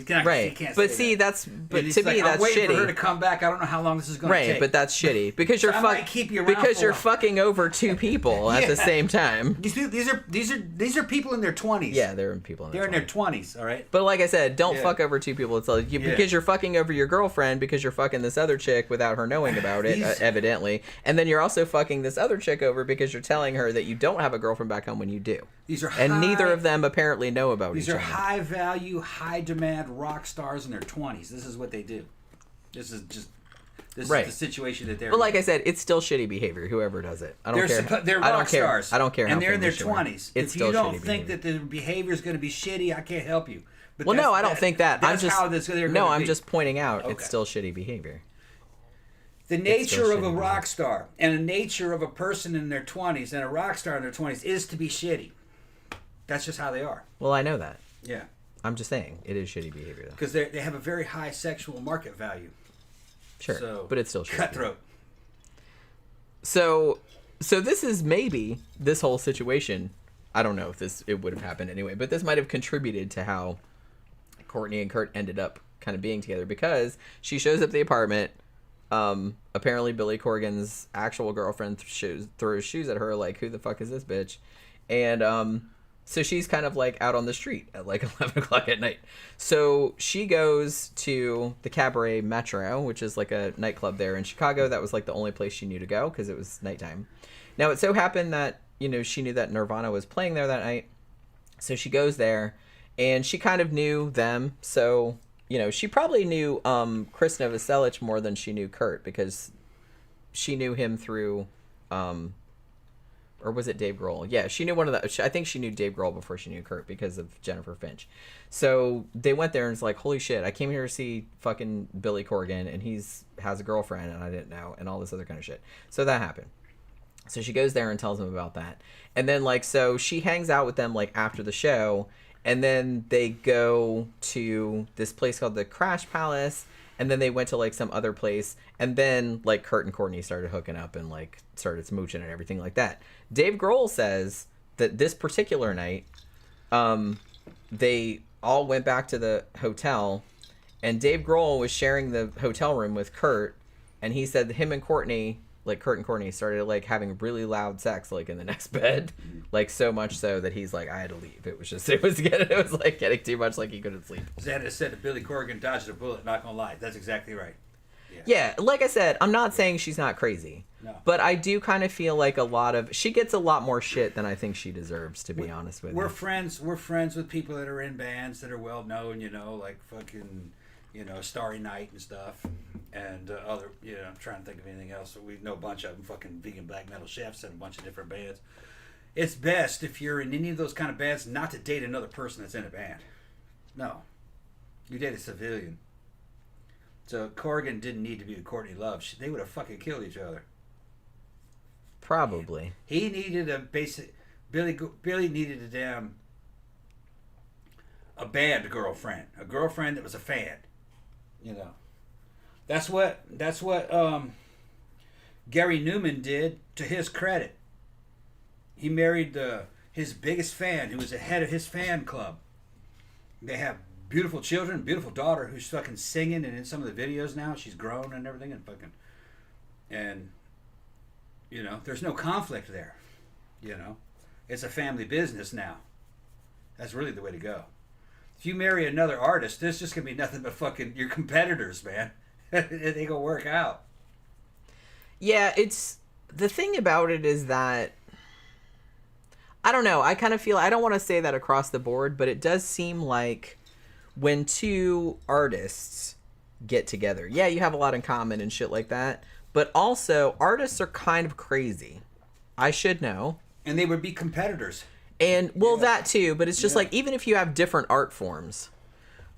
Right. He can't But say see, that. but And to he's me, like, that's I'm waiting shitty. for her to come back. I don't know how long this is going to take. Right, but that's shitty because you're I might keep you around because for a you're while. fucking over two people at the Yeah. same time. These are people in their 20s. Yeah, they're people in They're their in their 20s. 20s, all right? But like I said, don't Yeah. fuck over two people. It's like Yeah. because you're fucking over your girlfriend because you're fucking this other chick without her knowing about it, evidently. And then you're also fucking this other chick over because you're telling her that you don't have a girlfriend back home when you do. These are And neither of them apparently know about These each are other. high value, high demand rock stars in their 20s. This is what they do. This is Right. the situation that they're But in. like I said, it's still shitty behavior. Whoever does it, I don't care. They're I rock don't care. stars. I don't care. And how they're in their famous you are. 20s. It's If still you don't shitty think behavior. that the behavior is going to be shitty, I can't help you. But Well, no, I don't that's- think that. I'm That's just how they're no. gonna I'm be. just pointing out Okay. it's still shitty behavior. The still nature of a shitty rock star and the nature of a person in their 20s and a rock star in their 20s is to be shitty. That's just how they are. Well, I know that. Yeah. I'm just saying it is shitty behavior, though. Because they have a very high sexual market value. Sure, So, but it's still shitty. cutthroat. So this is maybe this whole situation. I don't know if it would have happened anyway, but this might have contributed to how Courtney and Kurt ended up kind of being together because she shows up at the apartment. Apparently Billy Corgan's actual girlfriend throws shoes at her like, who the fuck is this bitch? And so she's kind of like out on the street at like 11 o'clock at night. So she goes to the Cabaret Metro, which is like a nightclub there in Chicago. That was like the only place she knew to go because it was nighttime. Now it so happened that, she knew that Nirvana was playing there that night. So she goes there and she kind of knew them. So, she probably knew Chris Novoselic more than she knew Kurt because she knew him through or was it Dave Grohl? Yeah, she knew one of the. I think she knew Dave Grohl before she knew Kurt because of Jennifer Finch. So they went there and it's like, holy shit! I came here to see fucking Billy Corgan, and has a girlfriend, and I didn't know, and all this other kind of shit. So that happened. So she goes there and tells him about that, and then so she hangs out with them after the show, and then they go to this place called the Crash Palace. And then they went to some other place, and then Kurt and Courtney started hooking up and started smooching and everything like that. Dave Grohl says that this particular night, they all went back to the hotel, and Dave Grohl was sharing the hotel room with Kurt, and he said him and Courtney, Kurt and Courtney, started having really loud sex in the next bed, so much so that he's I had to leave. It was getting too much, he couldn't sleep. Xander said that Billy Corgan dodged a bullet. Not gonna lie, that's exactly right. Yeah, like I said, I'm not saying she's not crazy. No. But I do kind of feel she gets a lot more shit than I think she deserves, to be honest with you. We're friends with people that are in bands that are well known, like fucking, Starry Night and stuff, and other, I'm trying to think of anything else. We know a bunch of them, fucking Vegan Black Metal Chefs and a bunch of different bands. It's best if you're in any of those kind of bands not to date another person that's in a band. No. You date a civilian. So Corgan didn't need to be with Courtney Love. They would have fucking killed each other. Probably. He needed a basic. Billy needed a band girlfriend, a girlfriend that was a fan. That's what Gary Newman did. To his credit, he married his biggest fan, who was the head of his fan club. They have beautiful children, beautiful daughter who's fucking singing, and in some of the videos now she's grown and everything, and there's no conflict there. It's a family business now. That's really the way to go. If you marry another artist, there's just gonna be nothing but fucking your competitors, man. It ain't gonna work out. Yeah, it's the thing about it is that I don't know. I kind of feel I don't want to say that across the board, but it does seem like when two artists get together, yeah, you have a lot in common and shit like that. But also, artists are kind of crazy. I should know. And they would be competitors. And, that too, but it's just even if you have different art forms,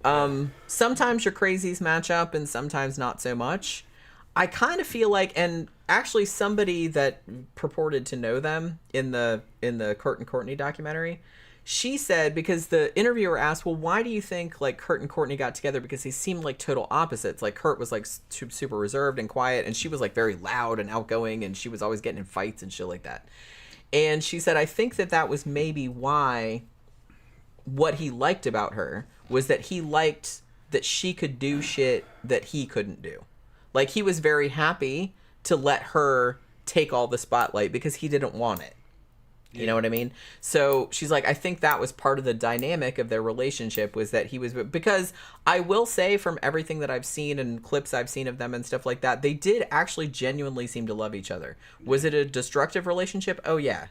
sometimes your crazies match up and sometimes not so much. I kind of feel and actually somebody that purported to know them in the Kurt and Courtney documentary, she said, because the interviewer asked, well, why do you think Kurt and Courtney got together? Because they seemed like total opposites. Kurt was super reserved and quiet, and she was very loud and outgoing, and she was always getting in fights and shit like that. And she said, I think that was maybe why what he liked about her was that he liked that she could do shit that he couldn't do. Like, he was very happy to let her take all the spotlight because he didn't want it. You know what I mean? So she's like, I think that was part of the dynamic of their relationship, was that he was, because I will say from everything that I've seen and clips I've seen of them and stuff like that, they did actually genuinely seem to love each other. Was it a destructive relationship? Oh yeah.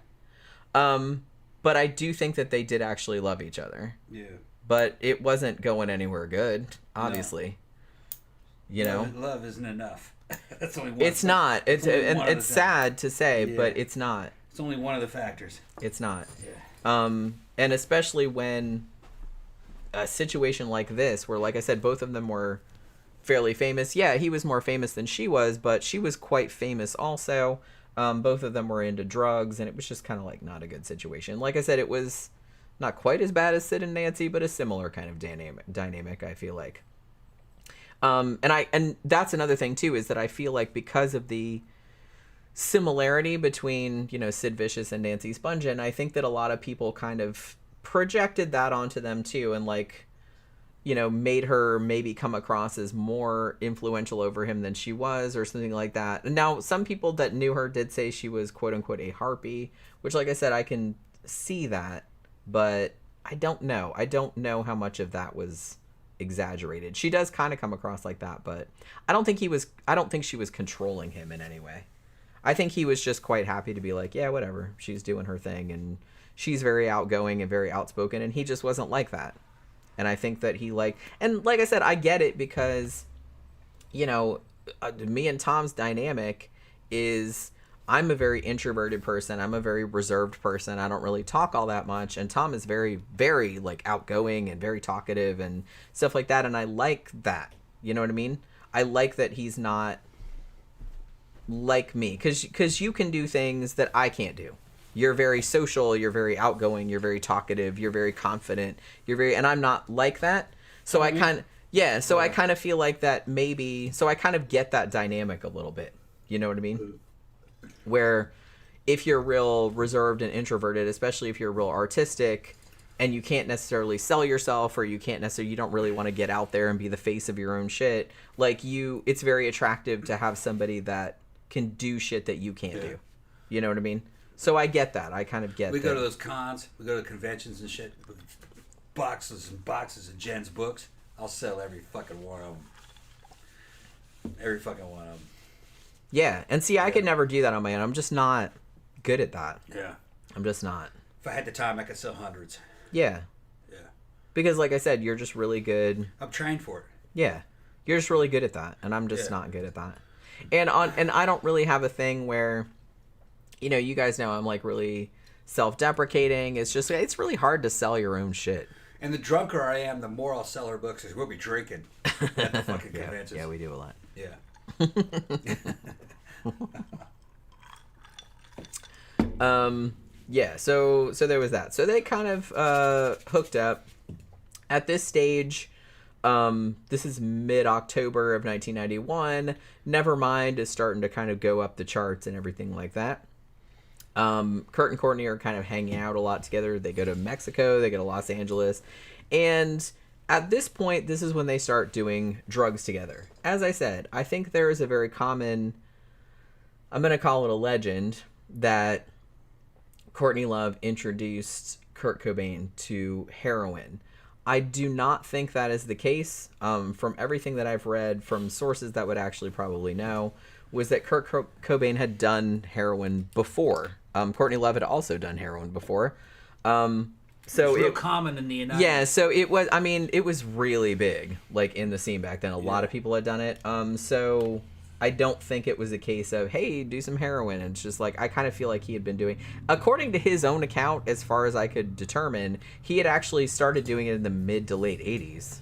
But I do think that they did actually love each other. Yeah. But it wasn't going anywhere good, obviously. No. You know? Love isn't enough. That's only one. It's not. It's sad to say, but it's not. It's only one of the factors. It's not. Yeah. And especially when a situation like this, where, like I said, both of them were fairly famous. Yeah, he was more famous than she was, but she was quite famous also. Both of them were into drugs, and it was just kind of like not a good situation. Like I said, it was not quite as bad as Sid and Nancy, but a similar kind of dynamic, I feel like. And that's another thing too, is that I feel like because of the similarity between, you know, Sid Vicious and Nancy Spungen, I think that a lot of people kind of projected that onto them too, and like, you know, made her maybe come across as more influential over him than she was, or something like that. And now some people that knew her did say she was quote unquote a harpy, which, like I said, I can see that, but I don't know how much of that was exaggerated. She does kind of come across like that, but I don't think she was controlling him in any way. I think he was just quite happy to be like, yeah, whatever, she's doing her thing, and she's very outgoing and very outspoken, and he just wasn't like that. And I think that and like I said, I get it, because, you know, me and Tom's dynamic is, I'm a very introverted person. I'm a very reserved person. I don't really talk all that much. And Tom is very, very, like, outgoing and very talkative and stuff like that. And I like that. You know what I mean? I like that he's not like me. Because you can do things that I can't do. You're very social. You're very outgoing. You're very talkative. You're very confident. And I'm not like that. So I kind of feel like that maybe. So I kind of get that dynamic a little bit. You know what I mean? Where if you're real reserved and introverted, especially if you're real artistic and you can't necessarily sell yourself, or you don't really want to get out there and be the face of your own shit, like it's very attractive to have somebody that can do shit that you can't do. You know what I mean? So I get that. I kind of get that. We go to those cons, we go to conventions and shit with boxes and boxes of Jen's books. I'll sell every fucking one of them. Every fucking one of them. Yeah, and see, I could never do that on my own. I'm just not good at that. Yeah. I'm just not. If I had the time, I could sell hundreds. Yeah. Yeah. Because, like I said, you're just really good. I'm trained for it. Yeah. You're just really good at that, and I'm just not good at that. And I don't really have a thing where, you know, you guys know I'm, like, really self-deprecating. It's just, it's really hard to sell your own shit. And the drunker I am, the more I'll sell her books, because we'll be drinking at the fucking conventions. Yeah, we do a lot. Yeah. So there was that. So they kind of hooked up. At this stage, this is mid-October of 1991. Nevermind is starting to kind of go up the charts and everything like that. Kurt and Courtney are kind of hanging out a lot together. They go to Mexico, they go to Los Angeles, and at this point, this is when they start doing drugs together. As I said, I think there is a very common, I'm going to call it a legend, that Courtney Love introduced Kurt Cobain to heroin. I do not think that is the case. From everything that I've read from sources that would actually probably know, was that Kurt Cobain had done heroin before. Courtney Love had also done heroin before. So it's real common in the United States. Yeah, so it was, I mean, it was really big, like, in the scene back then. A lot of people had done it. So I don't think it was a case of, hey, do some heroin. It's just like, I kind of feel like he had been doing, according to his own account, as far as I could determine, he had actually started doing it in the mid to late 80s.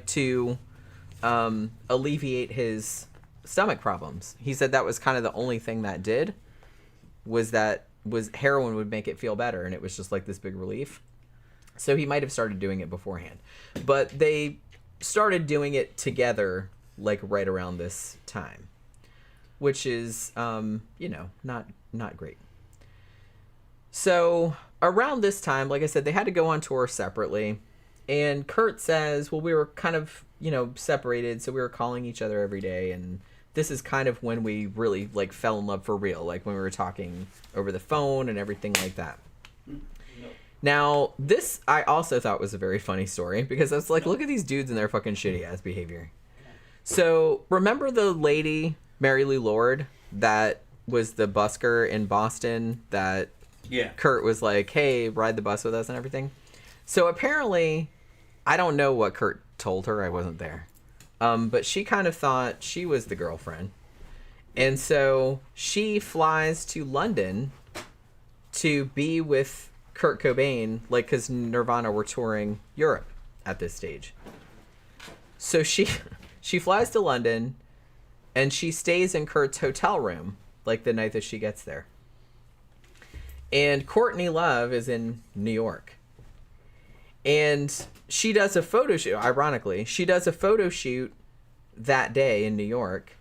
To alleviate his stomach problems. He said that was kind of the only thing that did, was heroin would make it feel better, and it was just like this big relief. So he might have started doing it beforehand, but they started doing it together, like, right around this time, which is not great. So around this time, like I said, they had to go on tour separately, And Kurt says, well, we were kind of, separated, so we were calling each other every day, and this is kind of when we really, like, fell in love for real, like, when we were talking over the phone and everything like that. Now, this I also thought was a very funny story, because I was like, look at these dudes and their fucking shitty-ass behavior. So, remember the lady, Mary Lou Lord, that was the busker in Boston that Kurt was like, hey, ride the bus with us and everything? So, apparently, I don't know what Kurt told her. I wasn't there. But she kind of thought she was the girlfriend. And so she flies to London to be with Kurt Cobain, like, because Nirvana were touring Europe at this stage. So she flies to London, and she stays in Kurt's hotel room, like, the night that she gets there. And Courtney Love is in New York. And she does a photo shoot, ironically. She does a photo shoot that day in New York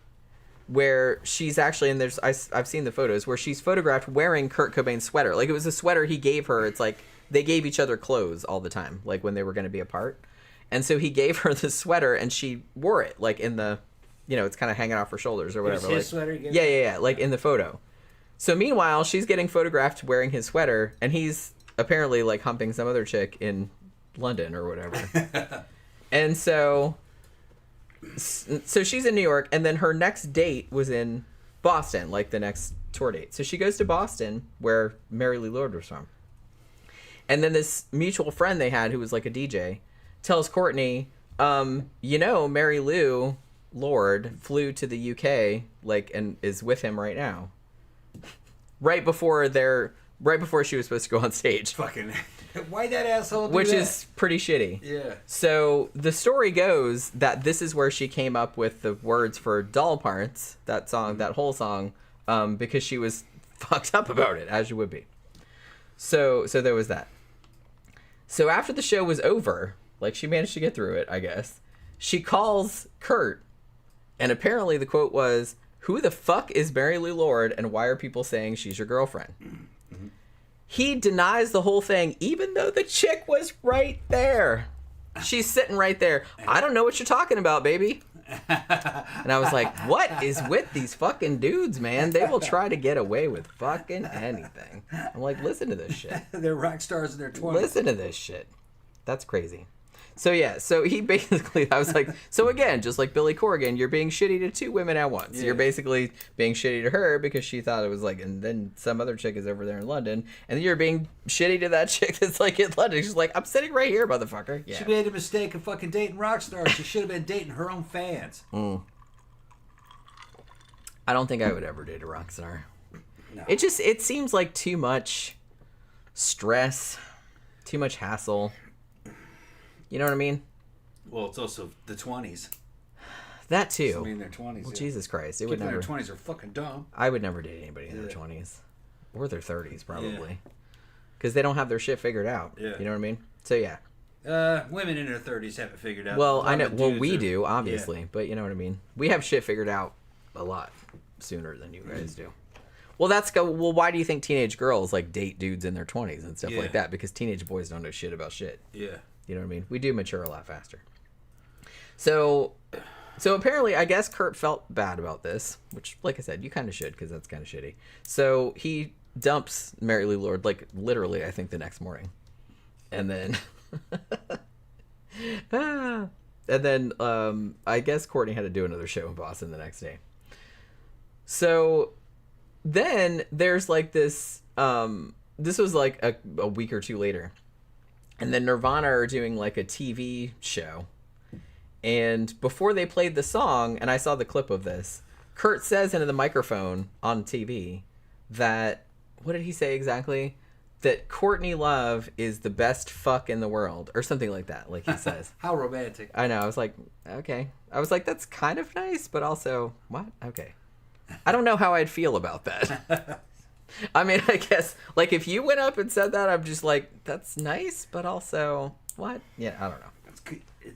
where she's actually, and I've seen the photos, where she's photographed wearing Kurt Cobain's sweater. Like, it was a sweater he gave her. It's like they gave each other clothes all the time, like when they were going to be apart. And so he gave her the sweater, and she wore it, like in the, it's kind of hanging off her shoulders or whatever. It was his like, sweater? Yeah, like in the photo. So meanwhile, she's getting photographed wearing his sweater, and he's apparently like humping some other chick in London or whatever. And so she's in New York, and then her next date was in Boston, like the next tour date. So she goes to Boston, where Mary Lou Lord was from. And then this mutual friend they had, who was like a DJ, tells Courtney, Mary Lou Lord flew to the UK, like, and is with him right now. Right before she was supposed to go on stage. Fucking, why that asshole do Which that? is pretty shitty. Yeah. So the story goes that this is where she came up with the words for Doll Parts, that song, that whole song, because she was fucked up about it, as you would be. So there was that. So after the show was over, like, she managed to get through it, I guess, she calls Kurt, and apparently the quote was, "Who the fuck is Mary Lou Lord, and why are people saying she's your girlfriend?" Mm-hmm. He denies the whole thing, even though the chick was right there. She's sitting right there. I don't know what you're talking about, baby. And I was like, what is with these fucking dudes, man? They will try to get away with fucking anything. I'm like, listen to this shit. They're rock stars in their 20s. Listen to this shit. That's crazy. So yeah, so he basically, I was like, so again, just like Billy Corgan, you're being shitty to two women at once. Yeah. You're basically being shitty to her because she thought it was like, and then some other chick is over there in London, and then you're being shitty to that chick that's like in London. She's like, I'm sitting right here, motherfucker. Yeah. She made a mistake of fucking dating rock stars. She should have been dating her own fans. I don't think I would ever date a rock star. No. It seems like too much stress, too much hassle. You know what I mean? Well, it's also the 20s. That too. I mean, their 20s. Well, yeah. Jesus Christ. People in their 20s are fucking dumb. I would never date anybody in their 20s. Or their 30s, probably. Because they don't have their shit figured out. Yeah. You know what I mean? So, yeah. Women in their 30s have it figured out. Well, I know. Well, we do, obviously. Yeah. But you know what I mean? We have shit figured out a lot sooner than you guys do. Well, well, why do you think teenage girls, like, date dudes in their 20s and stuff like that? Because teenage boys don't know shit about shit. Yeah. You know what I mean? We do mature a lot faster. So apparently, I guess Kurt felt bad about this, which, like I said, you kind of should, because that's kind of shitty. So he dumps Mary Lou Lord, like, literally, I think, the next morning. And then... I guess Courtney had to do another show in Boston the next day. So then there's, like, this... this was, like, a week or two later. And then Nirvana are doing, like, a TV show. And before they played the song, and I saw the clip of this, Kurt says into the microphone on TV that, what did he say exactly? That Courtney Love is the best fuck in the world, or something like that, like he says. How romantic. I know, I was like, okay. I was like, that's kind of nice, but also, what? Okay. I don't know how I'd feel about that. I mean, I guess, like, if you went up and said that, I'm just like, that's nice, but also, what? Yeah, I don't know.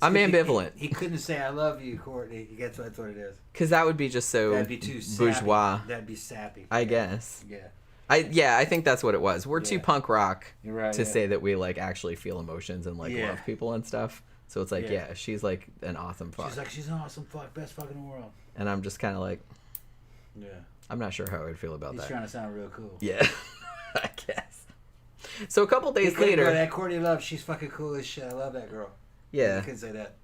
I'm ambivalent. He couldn't say, I love you, Courtney. That's what it is. Because that would be just so That'd be too bourgeois. Sappy. That'd be sappy. I guess. Yeah. I think that's what it was. We're too punk rock You're right, to say that we like actually feel emotions and like Yeah. love people and stuff. So it's like, yeah, she's like an awesome fuck. She's like, she's an awesome fuck, best fuck in the world. And I'm just kind of like, Yeah. I'm not sure how I would feel about He's that. trying to sound real cool. Yeah, I guess. So a couple days He later, go, that Courtney Love, she's fucking cool as shit. I love that girl. yeah. You couldn't say that.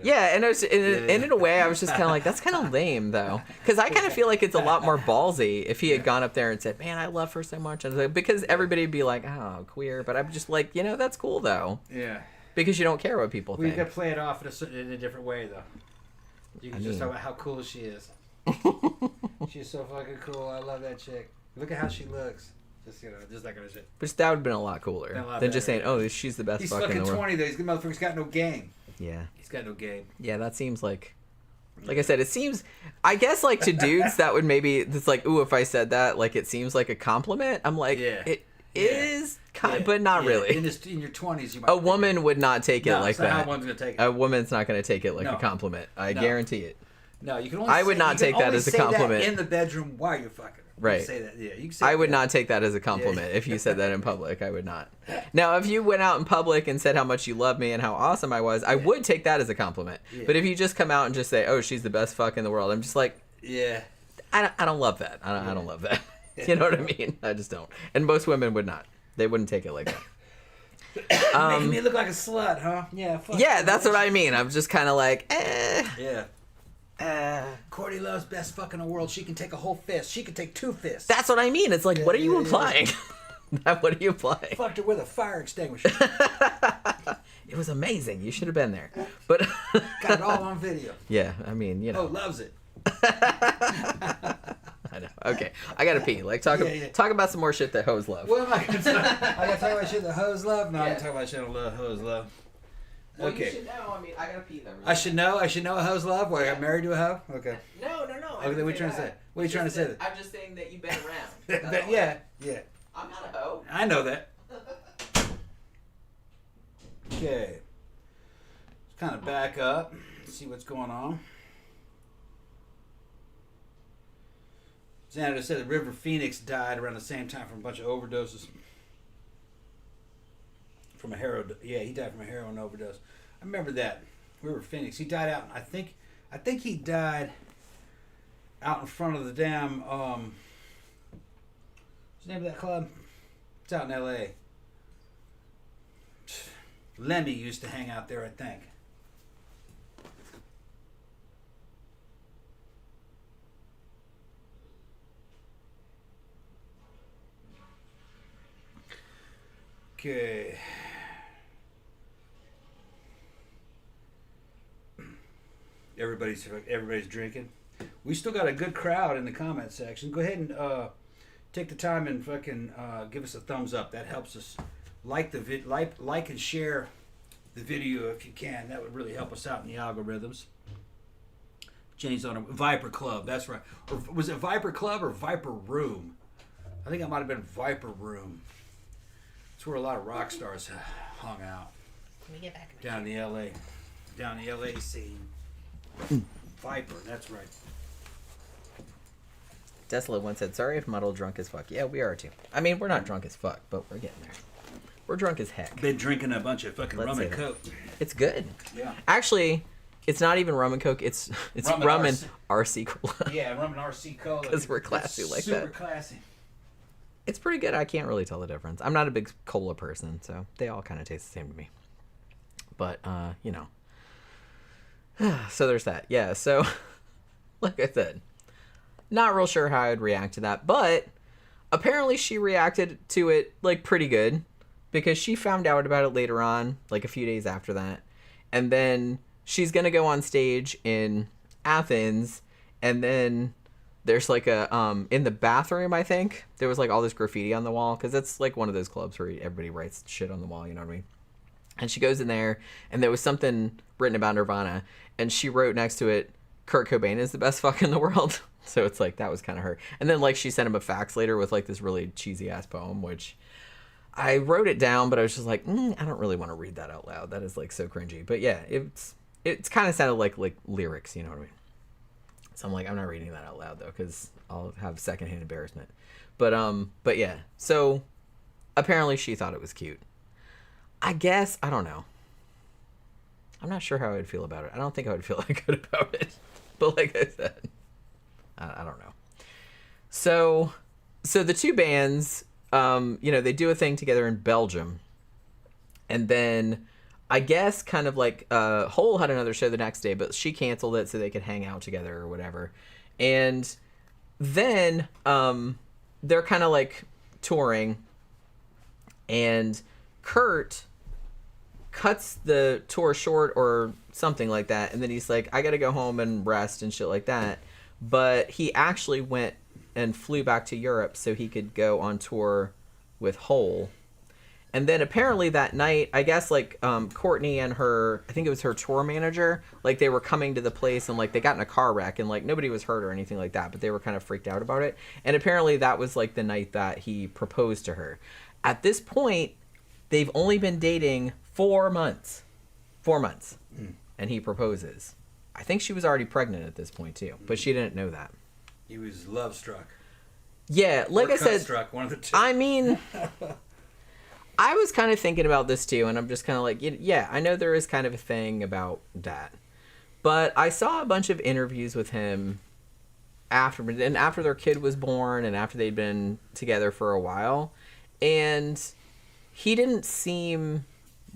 Yeah, and, and in a way, I was just kind of like, that's kind of lame, though. Because I kind of feel like it's a lot more ballsy if he had gone up there and said, man, I love her so much. And like, because everybody would be like, oh, queer. But I'm just like, that's cool, though. Yeah. Because you don't care what people We think. could play it off in a different way, though. You can just talk about how cool she is. She's so fucking cool. I love that chick. Look at how she looks. Just, just that kind of shit. Which that would have been a lot cooler than just saying, oh, she's the best He's fuck in fucking the world. 20, though. He's the motherfucker's got no game. Yeah. He's got no game. Yeah, that seems like I said, it seems, I guess, like, to dudes, that would maybe, it's like, ooh, if I said that, like, it seems like a compliment. I'm like, it is, but not really. In your 20s, you might. A woman would not take it like that. How a woman's going to take it. A woman's not going to take it like a compliment. I guarantee it. No, you can only I would not take that as a compliment. In the bedroom while you're fucking her. Right. You can say that. Yeah, you can say I would not take that as a compliment if you said that in public. I would not. Now, if you went out in public and said how much you love me and how awesome I was, I would take that as a compliment. Yeah. But if you just come out and just say, "Oh, she's the best fuck in the world," I'm just like, I don't love that. I don't love that. You know what I mean? I just don't. And most women would not. They wouldn't take it like that. Making me look like a slut, huh? Yeah. Fuck yeah, that's what I mean. I'm just kind of like, Yeah. Courtney Love's best fuck in the world. She can take a whole fist. She can take 2 fists. That's what I mean. It's like, what are you implying? What are you implying? Fucked her with a fire extinguisher. It was amazing. You should have been there. But got it all on video. Yeah, I mean, Oh, loves it. I know. Okay, I gotta pee. Like, talk about some more shit that hoes love. What am I gonna talk? I gotta talk about shit that hoes love. No, I can talk about shit that hoes love. Well, okay. You should know. I mean, I gotta pee though. Really. I should know. I should know a hoe's love. What, I got married to a hoe? Okay. No. Okay, what are you trying to say? What are you trying to say? I'm just saying that you've been around. Yeah. I'm not a hoe. I know that. Okay. Let's kind of back up, see what's going on. Xander said that River Phoenix died around the same time from a bunch of overdoses. From a heroin, he died from a heroin overdose. I remember that. River Phoenix. He died out. I think he died out in front of the damn. What's the name of that club? It's out in L.A. Lemmy used to hang out there, I think. Okay. Everybody's drinking. We still got a good crowd in the comment section. Go ahead and take the time and fucking give us a thumbs up. That helps us. Like and share the video if you can. That would really help us out in the algorithms. Jenny's on a Viper Club. That's right. Or was it Viper Club or Viper Room? I think it might have been Viper Room. It's where a lot of rock stars hung out. Let me get back down in the LA scene. Viper, that's right. Desolate once said, "Sorry if muddled drunk as fuck." Yeah, we are too. I mean, we're not drunk as fuck, but we're getting there. We're drunk as heck. Been drinking a bunch of fucking rum and coke. It's good. Yeah. Actually, it's not even rum and coke. It's rum and RC cola. Yeah, rum and RC cola. Because we're classy like that. Super classy. It's pretty good. I can't really tell the difference. I'm not a big cola person, so they all kind of taste the same to me. But, you know. So there's that. Yeah, so, like I said, not real sure how I'd react to that. But apparently she reacted to it, like, pretty good. Because she found out about it later on, like a few days after that. And then she's going to go on stage in Athens. And then there's like a, in the bathroom, I think, there was like all this graffiti on the wall. Because it's like one of those clubs where everybody writes shit on the wall, you know what I mean? And she goes in there, and there was something written about Nirvana. And she wrote next to it, "Kurt Cobain is the best fuck in the world." So it's like, that was kind of her. And then like she sent him a fax later with like this really cheesy ass poem, which I wrote it down, but I was just like, I don't really want to read that out loud. That is like so cringy. But yeah, it's kind of sounded like lyrics, you know what I mean? So I'm like, I'm not reading that out loud though, because I'll have secondhand embarrassment. But yeah. So apparently she thought it was cute. I guess, I don't know. I'm not sure how I would feel about it. I don't think I would feel that good about it. But like I said, I don't know. So the two bands, they do a thing together in Belgium. And then I guess kind of like Hole had another show the next day, but she canceled it so they could hang out together or whatever. And then they're kind of like touring, and Kurt cuts the tour short or something like that, and then he's like, I gotta go home and rest and shit like that. But he actually went and flew back to Europe so he could go on tour with Hole. And then apparently that night, I guess like Courtney and her, I think it was her tour manager, like they were coming to the place and like they got in a car wreck and like nobody was hurt or anything like that, but they were kind of freaked out about it. And apparently that was like the night that he proposed to her. At this point, they've only been dating 4 months. 4 months. And he proposes. I think she was already pregnant at this point too, but she didn't know that. He was love struck. Yeah, like or I said, struck, one of the two. I mean, I was kind of thinking about this too, and I'm just kind of like, yeah, I know there is kind of a thing about that. But I saw a bunch of interviews with him after their kid was born and after they'd been together for a while, and he didn't seem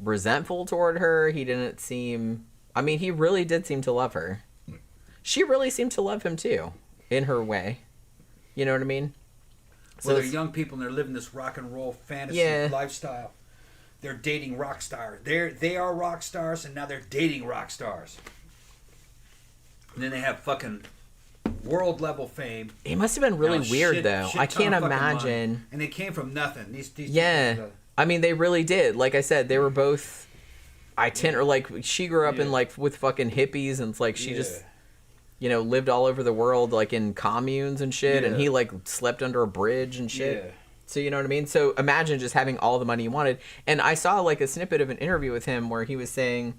resentful toward her. He didn't seem, I mean, he really did seem to love her. She really seemed to love him too, in her way. You know what I mean? Well, they're young people and they're living this rock and roll fantasy lifestyle. They're dating rock stars. They are rock stars, and now they're dating rock stars. And then they have fucking world level fame. It must have been really weird though. I can't imagine. Money. And they came from nothing. These yeah. I mean, they really did. Like I said, they were both like she grew up in like with fucking hippies, and it's like she just lived all over the world like in communes and shit, and he like slept under a bridge and shit. Yeah. So you know what I mean? So imagine just having all the money you wanted. And I saw like a snippet of an interview with him where he was saying,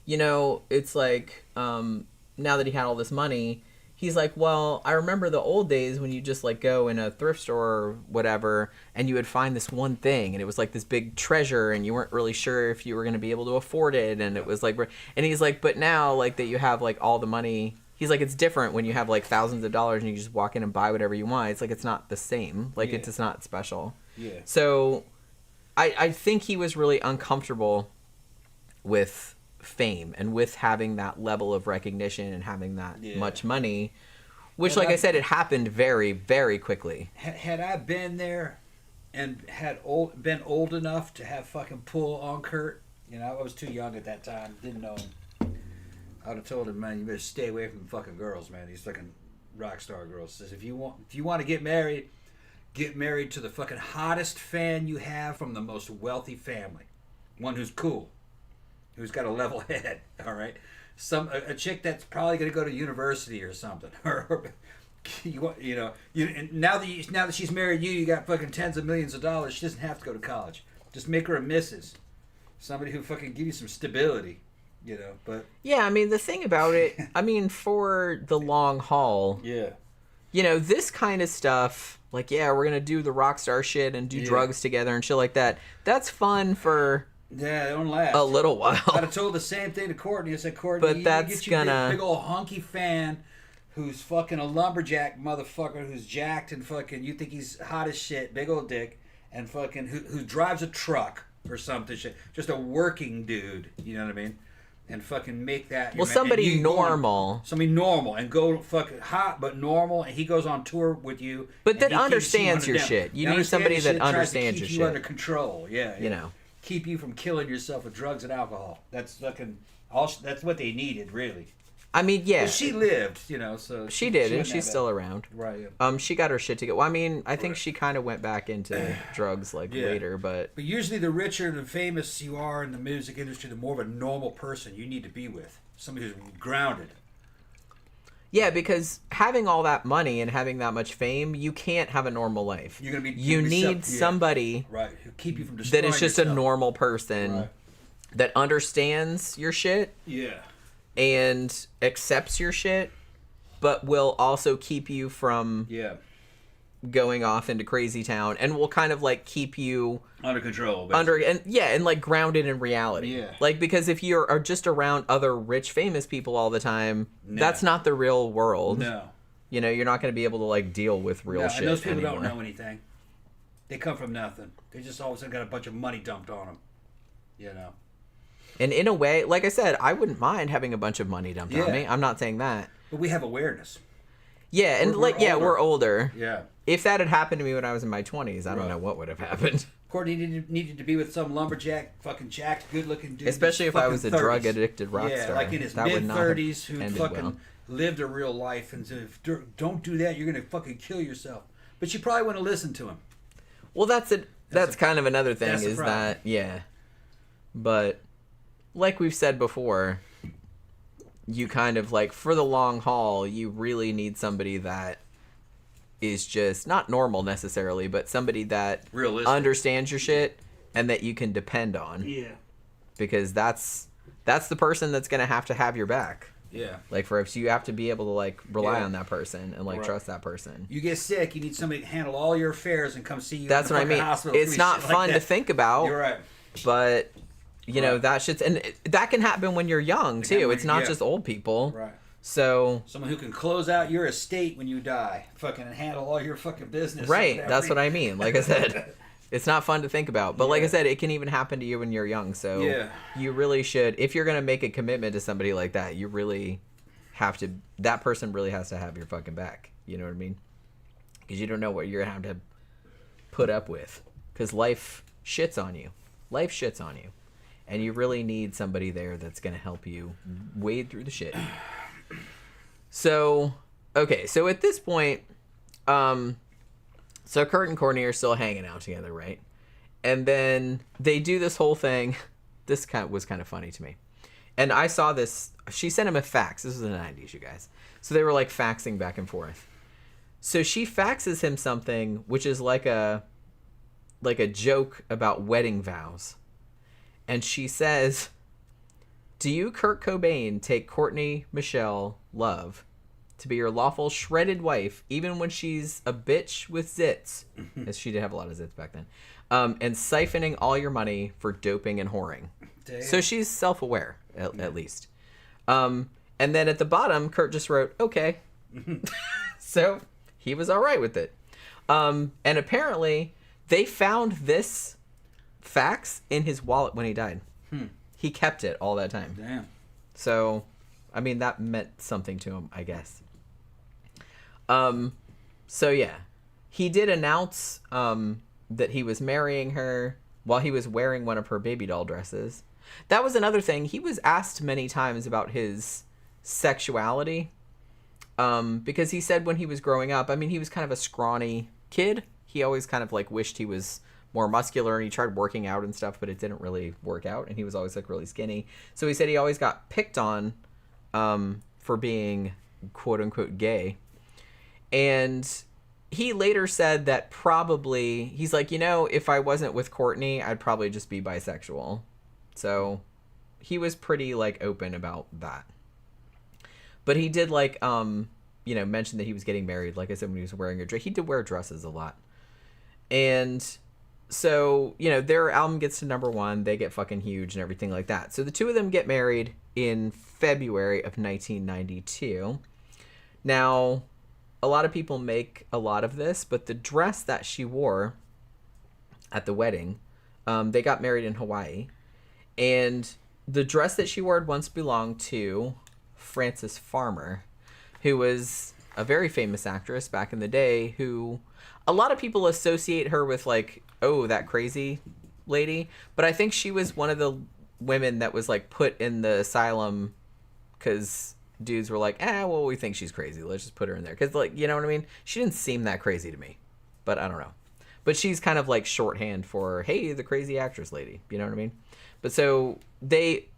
it's like now that he had all this money, he's like, well, I remember the old days when you just like go in a thrift store or whatever and you would find this one thing and it was like this big treasure and you weren't really sure if you were going to be able to afford it, and it was like, and he's like, but now like that you have like all the money, he's like, it's different when you have like thousands of dollars and you just walk in and buy whatever you want. It's like, it's not the same. Like it's just not special. Yeah. So I think he was really uncomfortable with fame and with having that level of recognition and having that much money, which like I said, it happened very, very quickly. Had I been there and been old enough to have fucking pull on Kurt, I was too young at that time, didn't know him. I would have told him, man, you better stay away from fucking girls, man. These fucking rock star girls. Says if you want to get married to the fucking hottest fan you have from the most wealthy family, one who's cool, who's got a level head. All right, a chick that's probably gonna go to university or something. Or now that she's married you got fucking tens of millions of dollars. She doesn't have to go to college. Just make her a missus. Somebody who fucking give you some stability. But yeah, I mean the thing about it, I mean for the long haul, this kind of stuff, like we're gonna do the rock star shit and do drugs together and shit like that. That's fun for they don't last a little while. I'd have told the same thing to Courtney. I said, Courtney, but that's get you big old hunky fan who's fucking a lumberjack motherfucker who's jacked and fucking you think he's hot as shit, big old dick, and fucking who drives a truck or something shit, just a working dude. You know what I mean? And fucking make that. Somebody normal. Somebody normal and go fucking hot but normal, and he goes on tour with you. But that understands your shit. You need somebody that understands your shit. Keep you under control. Yeah. Keep you from killing yourself with drugs and alcohol. That's fucking. That's what they needed, really. I mean, yeah. But she lived, so she did, and she's still around. Right. Yeah. She got her shit together. Well, I mean, I think she kind of went back into drugs later, but usually the richer and famous you are in the music industry, the more of a normal person you need to be with, somebody who's grounded. Yeah, because having all that money and having that much fame, you can't have a normal life. You need somebody who keep you from destroying that is just yourself. A normal person that understands your shit. Yeah. And accepts your shit, but will also keep you from going off into crazy town and will kind of like keep you under control, basically. and like grounded in reality. Yeah. Like, because if you are just around other rich famous people all the time, that's not the real world. No. You know, you're not going to be able to like deal with real shit and those people anymore. don't know anything. They come from nothing. They just all of a sudden got a bunch of money dumped on them. You know. And in a way, like I said, I wouldn't mind having a bunch of money dumped on me. I'm not saying that. But we have awareness. Yeah, and we're older. Yeah. If that had happened to me when I was in my 20s, I don't know what would have happened. Courtney needed to be with some lumberjack, fucking jacked, good-looking dude. Especially if I was a 30s. drug-addicted rock yeah, star. like in his mid-30s, who fucking lived a real life and said, don't do that, you're going to fucking kill yourself. But she probably wouldn't have listened to him. Well, that's kind of another thing, is that, But, like we've said before, you kind of, like, for the long haul, you really need somebody that is just not normal necessarily, but somebody that understands your shit and that you can depend on. Yeah. Because that's the person that's going to have your back. Yeah. Like, so you have to be able to, like, rely on that person and, like, trust that person. You get sick, you need somebody to handle all your affairs and come see you. That's what I mean. It's not fun to think about. You're right. But, you know, that shit's... And that can happen when you're young, too. It's not just old people. Right. So... Someone who can close out your estate when you die. Fucking handle all your fucking business. Right. That's what I mean. Like I said... It's not fun to think about. But like I said, it can even happen to you when you're young. So you really should, if you're going to make a commitment to somebody like that, you really have to, that person really has to have your fucking back. You know what I mean? Because you don't know what you're going to have to put up with. Because life shits on you. Life shits on you. And you really need somebody there that's going to help you wade through the shit. So, okay. So at this point, so Kurt and Courtney are still hanging out together, right? And then they do this whole thing. This was kind of funny to me. And I saw this. She sent him a fax. This was in the 90s, you guys. So they were like faxing back and forth. So she faxes him something, which is like a joke about wedding vows. And she says, "Do you, Kurt Cobain, take Courtney Michelle Love to be your lawful shredded wife, even when she's a bitch with zits," as she did have a lot of zits back then, and siphoning all your money for doping and whoring? Damn. So she's self-aware, at least. And then at the bottom, Kurt just wrote, "Okay." So he was all right with it. And apparently, they found this fax in his wallet when he died. He kept it all that time. Damn. So, I mean, that meant something to him, I guess. So yeah, he did announce, that he was marrying her while he was wearing one of her baby doll dresses. That was another thing. He was asked many times about his sexuality, because he said when he was growing up, I mean, he was kind of a scrawny kid. He always kind of like wished he was more muscular, and he tried working out and stuff, but it didn't really work out, and he was always like really skinny. So he said he always got picked on, for being quote unquote gay. And he later said that probably, he's like, you know, if I wasn't with Courtney, I'd probably just be bisexual. So he was pretty like open about that. But he did like, you know, mention that he was getting married. Like I said, when he was wearing a dress, he did wear dresses a lot. And so, you know, their album gets to #1. They get fucking huge and everything like that. So the two of them get married in February of 1992. Now, a lot of people make a lot of this, but the dress that she wore at the wedding, they got married in Hawaii. And the dress that she wore once belonged to Frances Farmer, who was a very famous actress back in the day, who a lot of people associate her with like, oh, that crazy lady. But I think she was one of the women that was like put in the asylum because dudes were like, well, we think she's crazy. Let's just put her in there. Because, like, you know what I mean? She didn't seem that crazy to me. But I don't know. But she's kind of like shorthand for, hey, the crazy actress lady. You know what I mean? But so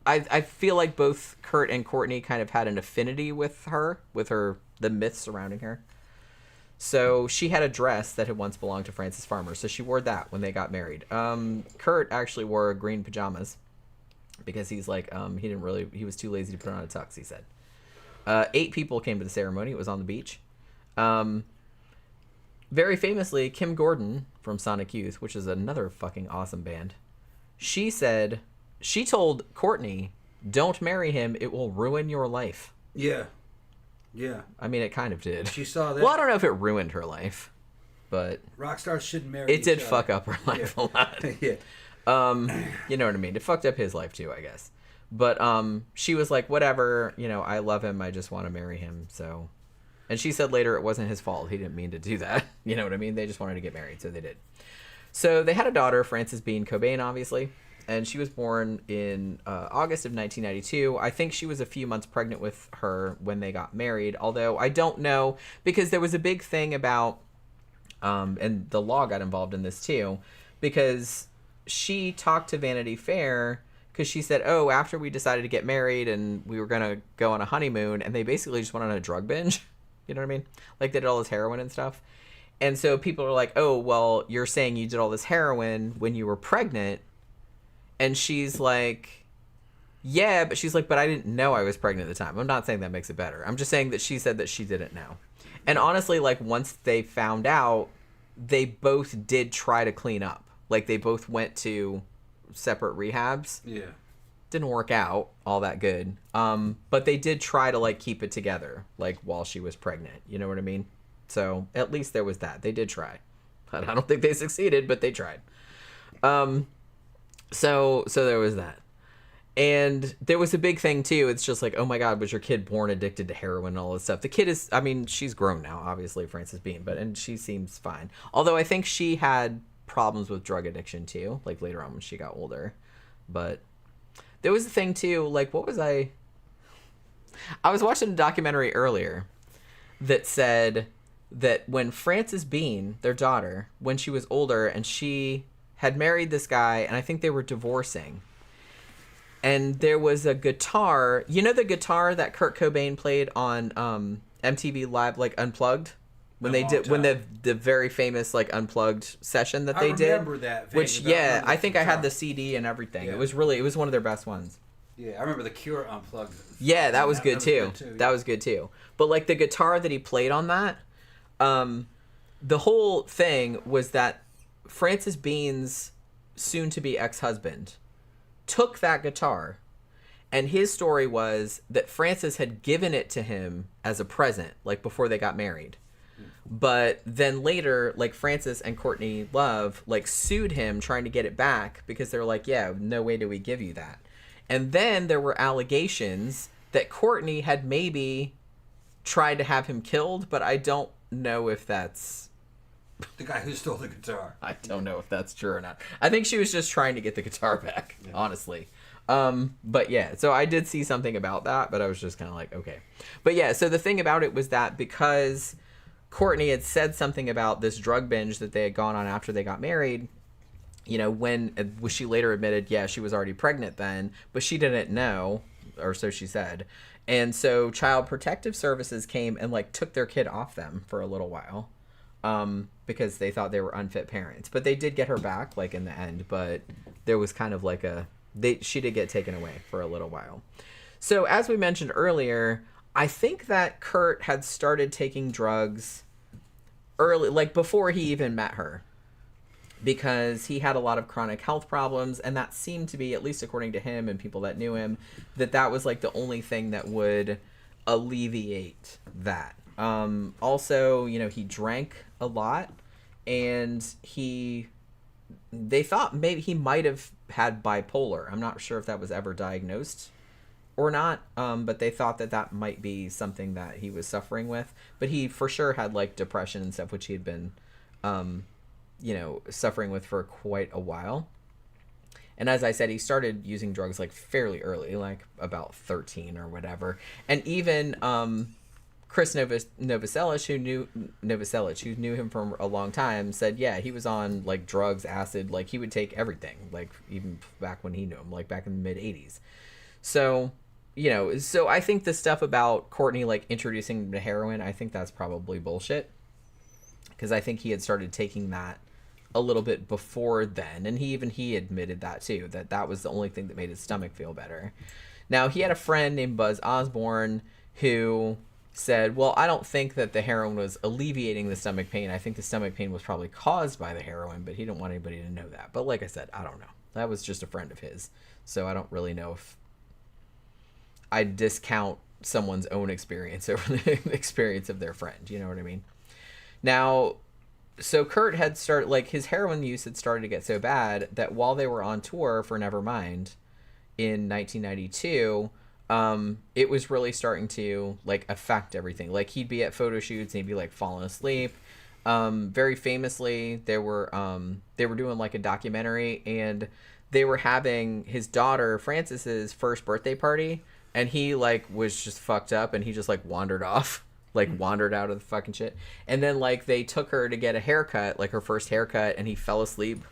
I feel like both Kurt and Courtney kind of had an affinity with her, the myths surrounding her. So she had a dress that had once belonged to Frances Farmer. So she wore that when they got married. Kurt actually wore green pajamas because he's like, he was too lazy to put on a tux, he said. 8 people came to the ceremony. It was on the beach. very famously, Kim Gordon from Sonic Youth, which is another fucking awesome band, she told Courtney, don't marry him, it will ruin your life. Yeah. Yeah. I mean, it kind of did. She saw that. Well, I don't know if it ruined her life, but rock stars shouldn't marry it did each fuck other. up her life a lot. Yeah. You know what I mean? It fucked up his life too, I guess. But she was like, whatever, you know, I love him, I just want to marry him, so. And she said later it wasn't his fault. He didn't mean to do that. You know what I mean? They just wanted to get married, so they did. So they had a daughter, Frances Bean Cobain, obviously. And she was born in August of 1992. I think she was a few months pregnant with her when they got married. Although I don't know, because there was a big thing about, and the law got involved in this too, because she talked to Vanity Fair because she said, oh, after we decided to get married and we were going to go on a honeymoon, and they basically just went on a drug binge. You know what I mean? Like they did all this heroin and stuff. And so people are like, oh, well, you're saying you did all this heroin when you were pregnant. And she's like, yeah, but she's like, but I didn't know I was pregnant at the time. I'm not saying that makes it better. I'm just saying that she said that she didn't know. And honestly, like once they found out, they both did try to clean up. Like they both went to separate rehabs. Yeah. Didn't work out all that good. But they did try to like keep it together, like while she was pregnant. You know what I mean? So at least there was that. They did try. But I don't think they succeeded, but they tried. So there was that. And there was a big thing too. It's just like, oh my God, was your kid born addicted to heroin and all this stuff? The kid is, I mean, she's grown now, obviously, Frances Bean, and she seems fine. Although I think she had problems with drug addiction too, like later on when she got older. But there was a thing too, like what was I was watching a documentary earlier that said that when Frances Bean, their daughter, when she was older and she had married this guy, and I think they were divorcing, and there was a guitar, you know the guitar that Kurt Cobain played on MTV Live, like Unplugged, when they did when the very famous like Unplugged session that they did. I remember that vaguely, which I think I had the CD and everything. Yeah. It was one of their best ones. Yeah, I remember the Cure Unplugged. Yeah, that was good too. Yeah. That was good too. But like the guitar that he played on that, the whole thing was that Frances Bean's soon-to-be ex-husband took that guitar, and his story was that Frances had given it to him as a present, like before they got married. But then later, like Frances and Courtney Love, like sued him trying to get it back because they were like, yeah, no way do we give you that. And then there were allegations that Courtney had maybe tried to have him killed, but I don't know if that's... The guy who stole the guitar. I don't know if that's true or not. I think she was just trying to get the guitar back, honestly. But yeah, so I did see something about that, but I was just kind of like, okay. But yeah, so the thing about it was that because Courtney had said something about this drug binge that they had gone on after they got married, you know, when she later admitted, yeah, she was already pregnant then, but she didn't know, or so she said. And so Child Protective Services came and like took their kid off them for a little while. Because they thought they were unfit parents, but they did get her back, like in the end. But there was kind of like she did get taken away for a little while. So as we mentioned earlier, I think that Kurt had started taking drugs early, like before he even met her, because he had a lot of chronic health problems, and that seemed to be, at least according to him and people that knew him, that was like the only thing that would alleviate that. Also, you know, he drank a lot, and they thought maybe he might have had bipolar. I'm not sure if that was ever diagnosed or not, but they thought that might be something that he was suffering with. But he for sure had like depression and stuff, which he had been, you know, suffering with for quite a while. And as I said, he started using drugs like fairly early, like about 13 or whatever. And even Chris Novoselic, who knew him for a long time, said, yeah, he was on like drugs, acid, like he would take everything, like even back when he knew him, like back in the mid 80s. So, you know, so I think the stuff about Courtney like introducing him to heroin, I think that's probably bullshit, because I think he had started taking that a little bit before then, and he admitted that too, that was the only thing that made his stomach feel better. Now, he had a friend named Buzz Osborne who said, well, I don't think that the heroin was alleviating the stomach pain. I think the stomach pain was probably caused by the heroin, but he didn't want anybody to know that. But like I said, I don't know. That was just a friend of his. So I don't really know if I discount someone's own experience over the experience of their friend. You know what I mean? Now, so Kurt had started, like, his heroin use had started to get so bad that while they were on tour for Nevermind in 1992, it was really starting to, like, affect everything. Like, he'd be at photo shoots and he'd be, like, falling asleep. Very famously, they were doing, like, a documentary, and they were having his daughter Frances's first birthday party, and he, like, was just fucked up, and he just, like, wandered off, like, wandered out of the fucking shit. And then, like, they took her to get a haircut, like, her first haircut, and he fell asleep,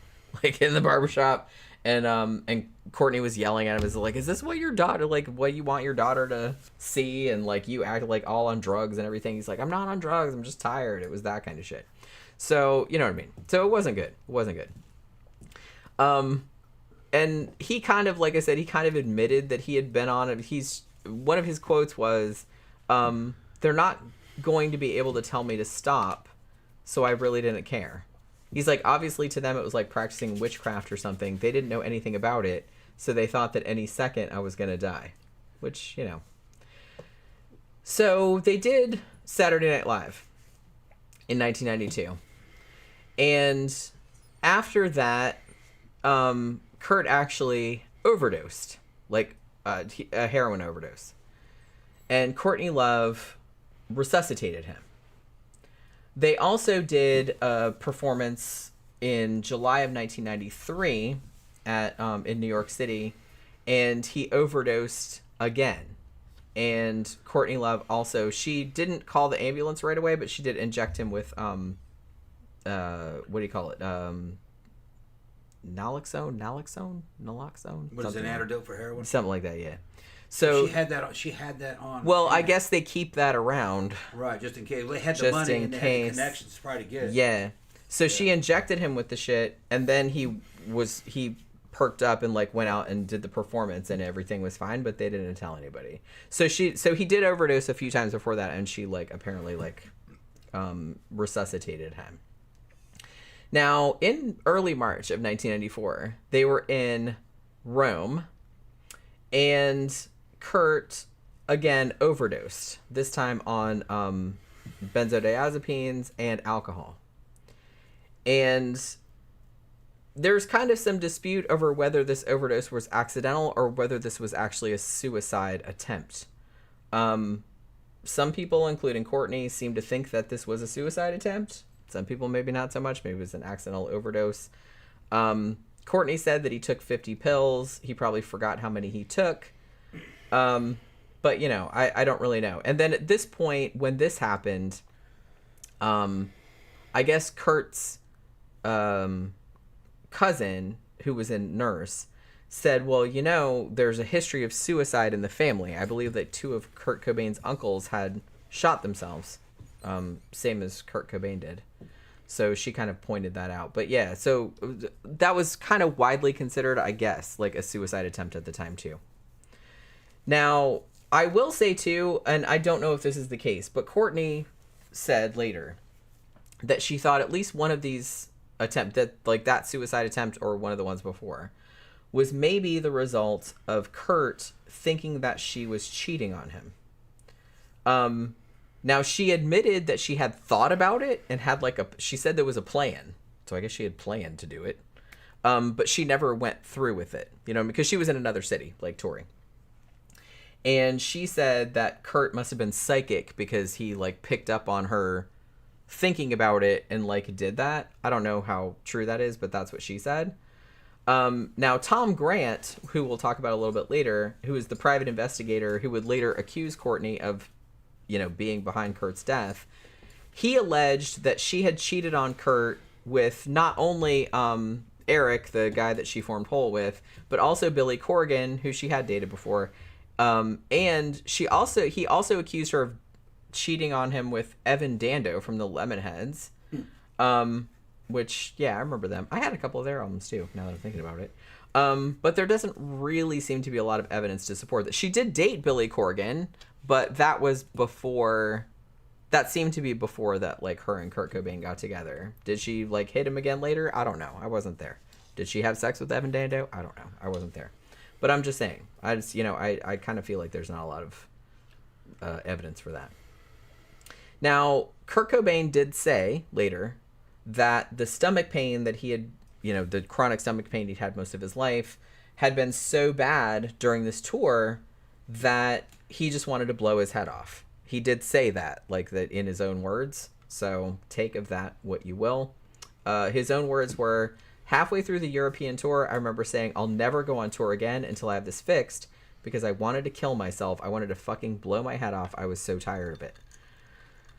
like, in the barbershop. And Courtney was yelling at him, is like, is this what your daughter, like, what you want your daughter to see? And, like, you act like all on drugs and everything. He's like, I'm not on drugs, I'm just tired. It was that kind of shit. So, you know what I mean? So it wasn't good. It wasn't good. And he kind of, like I said, he kind of admitted that he had been on it. One of his quotes was, they're not going to be able to tell me to stop, so I really didn't care. He's like, obviously to them it was like practicing witchcraft or something. They didn't know anything about it, so they thought that any second I was going to die. Which, you know. So they did Saturday Night Live in 1992. And after that, Kurt actually overdosed. Like, a heroin overdose. And Courtney Love resuscitated him. They also did a performance in July of 1993 in New York City, and he overdosed again. And Courtney Love also, she didn't call the ambulance right away, but she did inject him with what do you call it? Naloxone. What is an antidote for heroin? Something like that, yeah. So she had that on. Well, I guess they keep that around. Right, just in case. Well, they had the money and they had the connections to probably get it. Yeah. So she injected him with the shit, and then he perked up and, like, went out and did the performance, and everything was fine, but they didn't tell anybody. So he did overdose a few times before that, and she, like, apparently, like, resuscitated him. Now, in early March of 1994, they were in Rome, and Kurt again overdosed, this time on benzodiazepines and alcohol. And there's kind of some dispute over whether this overdose was accidental or whether this was actually a suicide attempt. Some people, including Courtney, seem to think that this was a suicide attempt. Some people maybe not so much. Maybe it was an accidental overdose. Courtney said that he took 50 pills. He probably forgot how many he took. But, you know, I don't really know. And then at this point, when this happened, I guess Kurt's cousin, who was a nurse, said, well, you know, there's a history of suicide in the family. I believe that 2 of Kurt Cobain's uncles had shot themselves, same as Kurt Cobain did. So she kind of pointed that out. But yeah, so that was kind of widely considered, I guess, like a suicide attempt at the time too. Now, I will say too, and I don't know if this is the case, but Courtney said later that she thought at least one of these attempts, that suicide attempt or one of the ones before, was maybe the result of Kurt thinking that she was cheating on him. Now, she admitted that she had thought about it and had she said there was a plan. So I guess she had planned to do it. But she never went through with it, you know, because she was in another city, like touring. And she said that Kurt must have been psychic because he, like, picked up on her thinking about it and, like, did that. I don't know how true that is, but that's what she said. Now, Tom Grant, who we'll talk about a little bit later, who is the private investigator who would later accuse Courtney of, you know, being behind Kurt's death, he alleged that she had cheated on Kurt with not only Eric, the guy that she formed Hole with, but also Billy Corgan, who she had dated before. And he also accused her of cheating on him with Evan Dando from the Lemonheads. Which, yeah, I remember them. I had a couple of their albums too, now that I'm thinking about it. But there doesn't really seem to be a lot of evidence to support that. She did date Billy Corgan, but that was before. That seemed to be before that, like, her and Kurt Cobain got together. Did she, like, hit him again later? I don't know. I wasn't there. Did she have sex with Evan Dando? I don't know. I wasn't there. But I'm just saying. I just, I kind of feel like there's not a lot of evidence for that. Now, Kurt Cobain did say later that the stomach pain that he had, the chronic stomach pain he'd had most of his life had been so bad during this tour that he just wanted to blow his head off. He did say that, like that in his own words. So take of that what you will. His own words were, halfway through the European tour, I remember saying, I'll never go on tour again until I have this fixed because I wanted to kill myself. I wanted to fucking blow my head off. I was so tired of it.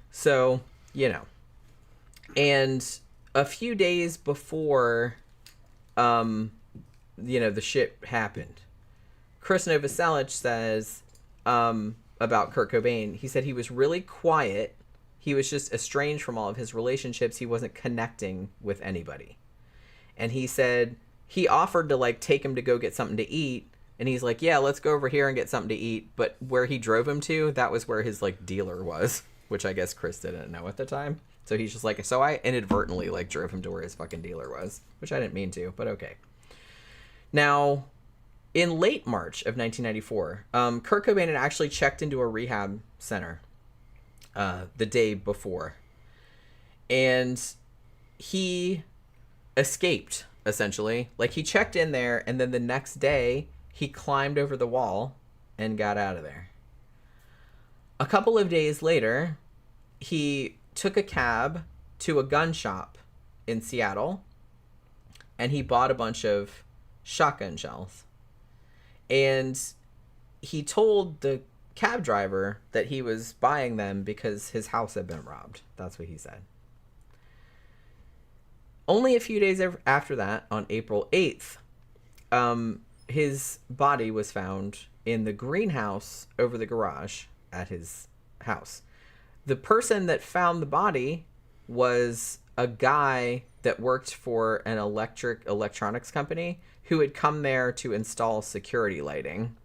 So, and a few days before, the shit happened, Chris Novoselic says, about Kurt Cobain, he said he was really quiet. He was just estranged from all of his relationships. He wasn't connecting with anybody. And he said he offered to, like, take him to go get something to eat. And he's like, yeah, let's go over here and get something to eat. But where he drove him to, that was where his, like, dealer was, which I guess Chris didn't know at the time. So he's just like, so I inadvertently, like, drove him to where his fucking dealer was, which I didn't mean to, but okay. Now, in late March of 1994, Kurt Cobain had actually checked into a rehab center the day before. And he escaped, essentially. Like, he checked in there, and then the next day, he climbed over the wall and got out of there. A couple of days later, he took a cab to a gun shop in Seattle, and he bought a bunch of shotgun shells. And he told the cab driver that he was buying them because his house had been robbed. That's what he said. Only a few days after that, on April 8th, his body was found in the greenhouse over the garage at his house. The person that found the body was a guy that worked for an electronics company who had come there to install security lighting.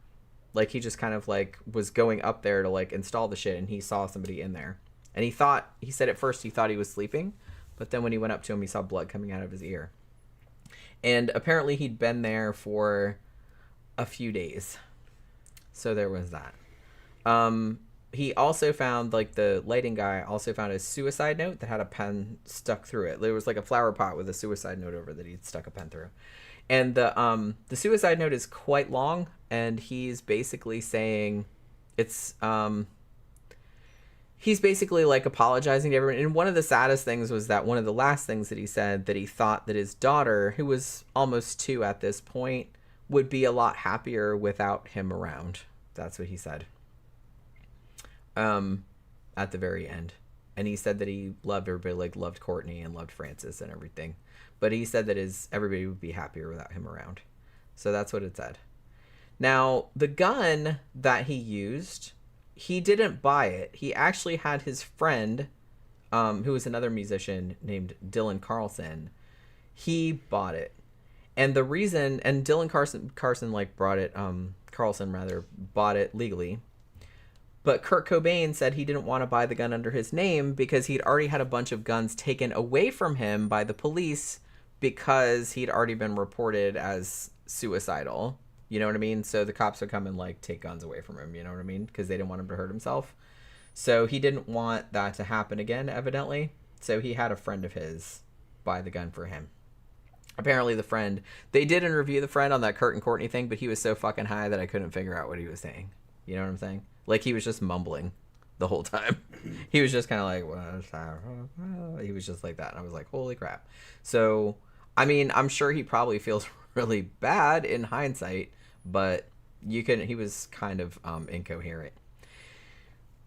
Like, he just kind of, like, was going up there to, like, install the shit, and he saw somebody in there. And he said at first he thought he was sleeping, but then when he went up to him, he saw blood coming out of his ear. And apparently he'd been there for a few days. So there was that. He also found, like, the lighting guy also found a suicide note that had a pen stuck through it. There was, like, a flower pot with a suicide note over that he'd stuck a pen through. And the suicide note is quite long, and he's basically saying it's, he's basically, like, apologizing to everyone. And one of the saddest things was that one of the last things that he said, that he thought that his daughter, who was almost 2 at this point, would be a lot happier without him around. That's what he said. At the very end. And he said that he loved everybody, like, loved Courtney and loved Francis and everything. But he said that everybody would be happier without him around. So that's what it said. Now, the gun that he used, he didn't buy it. He actually had his friend, who was another musician named Dylan Carlson. He bought it. And the reason, and Dylan Carlson like brought it, Carlson rather, bought it legally. But Kurt Cobain said he didn't want to buy the gun under his name because he'd already had a bunch of guns taken away from him by the police because he'd already been reported as suicidal. You know what I mean? So the cops would come and, like, take guns away from him, you know what I mean? Because they didn't want him to hurt himself. So he didn't want that to happen again, evidently. So he had a friend of his buy the gun for him. Apparently the friend, they did interview the friend on that Kurt and Courtney thing, but he was so fucking high that I couldn't figure out what he was saying. You know what I'm saying? Like, he was just mumbling the whole time. He was just kind of like, well, he was just like that. And I was like, holy crap. So, I mean, I'm sure he probably feels really bad in hindsight, but he was kind of incoherent.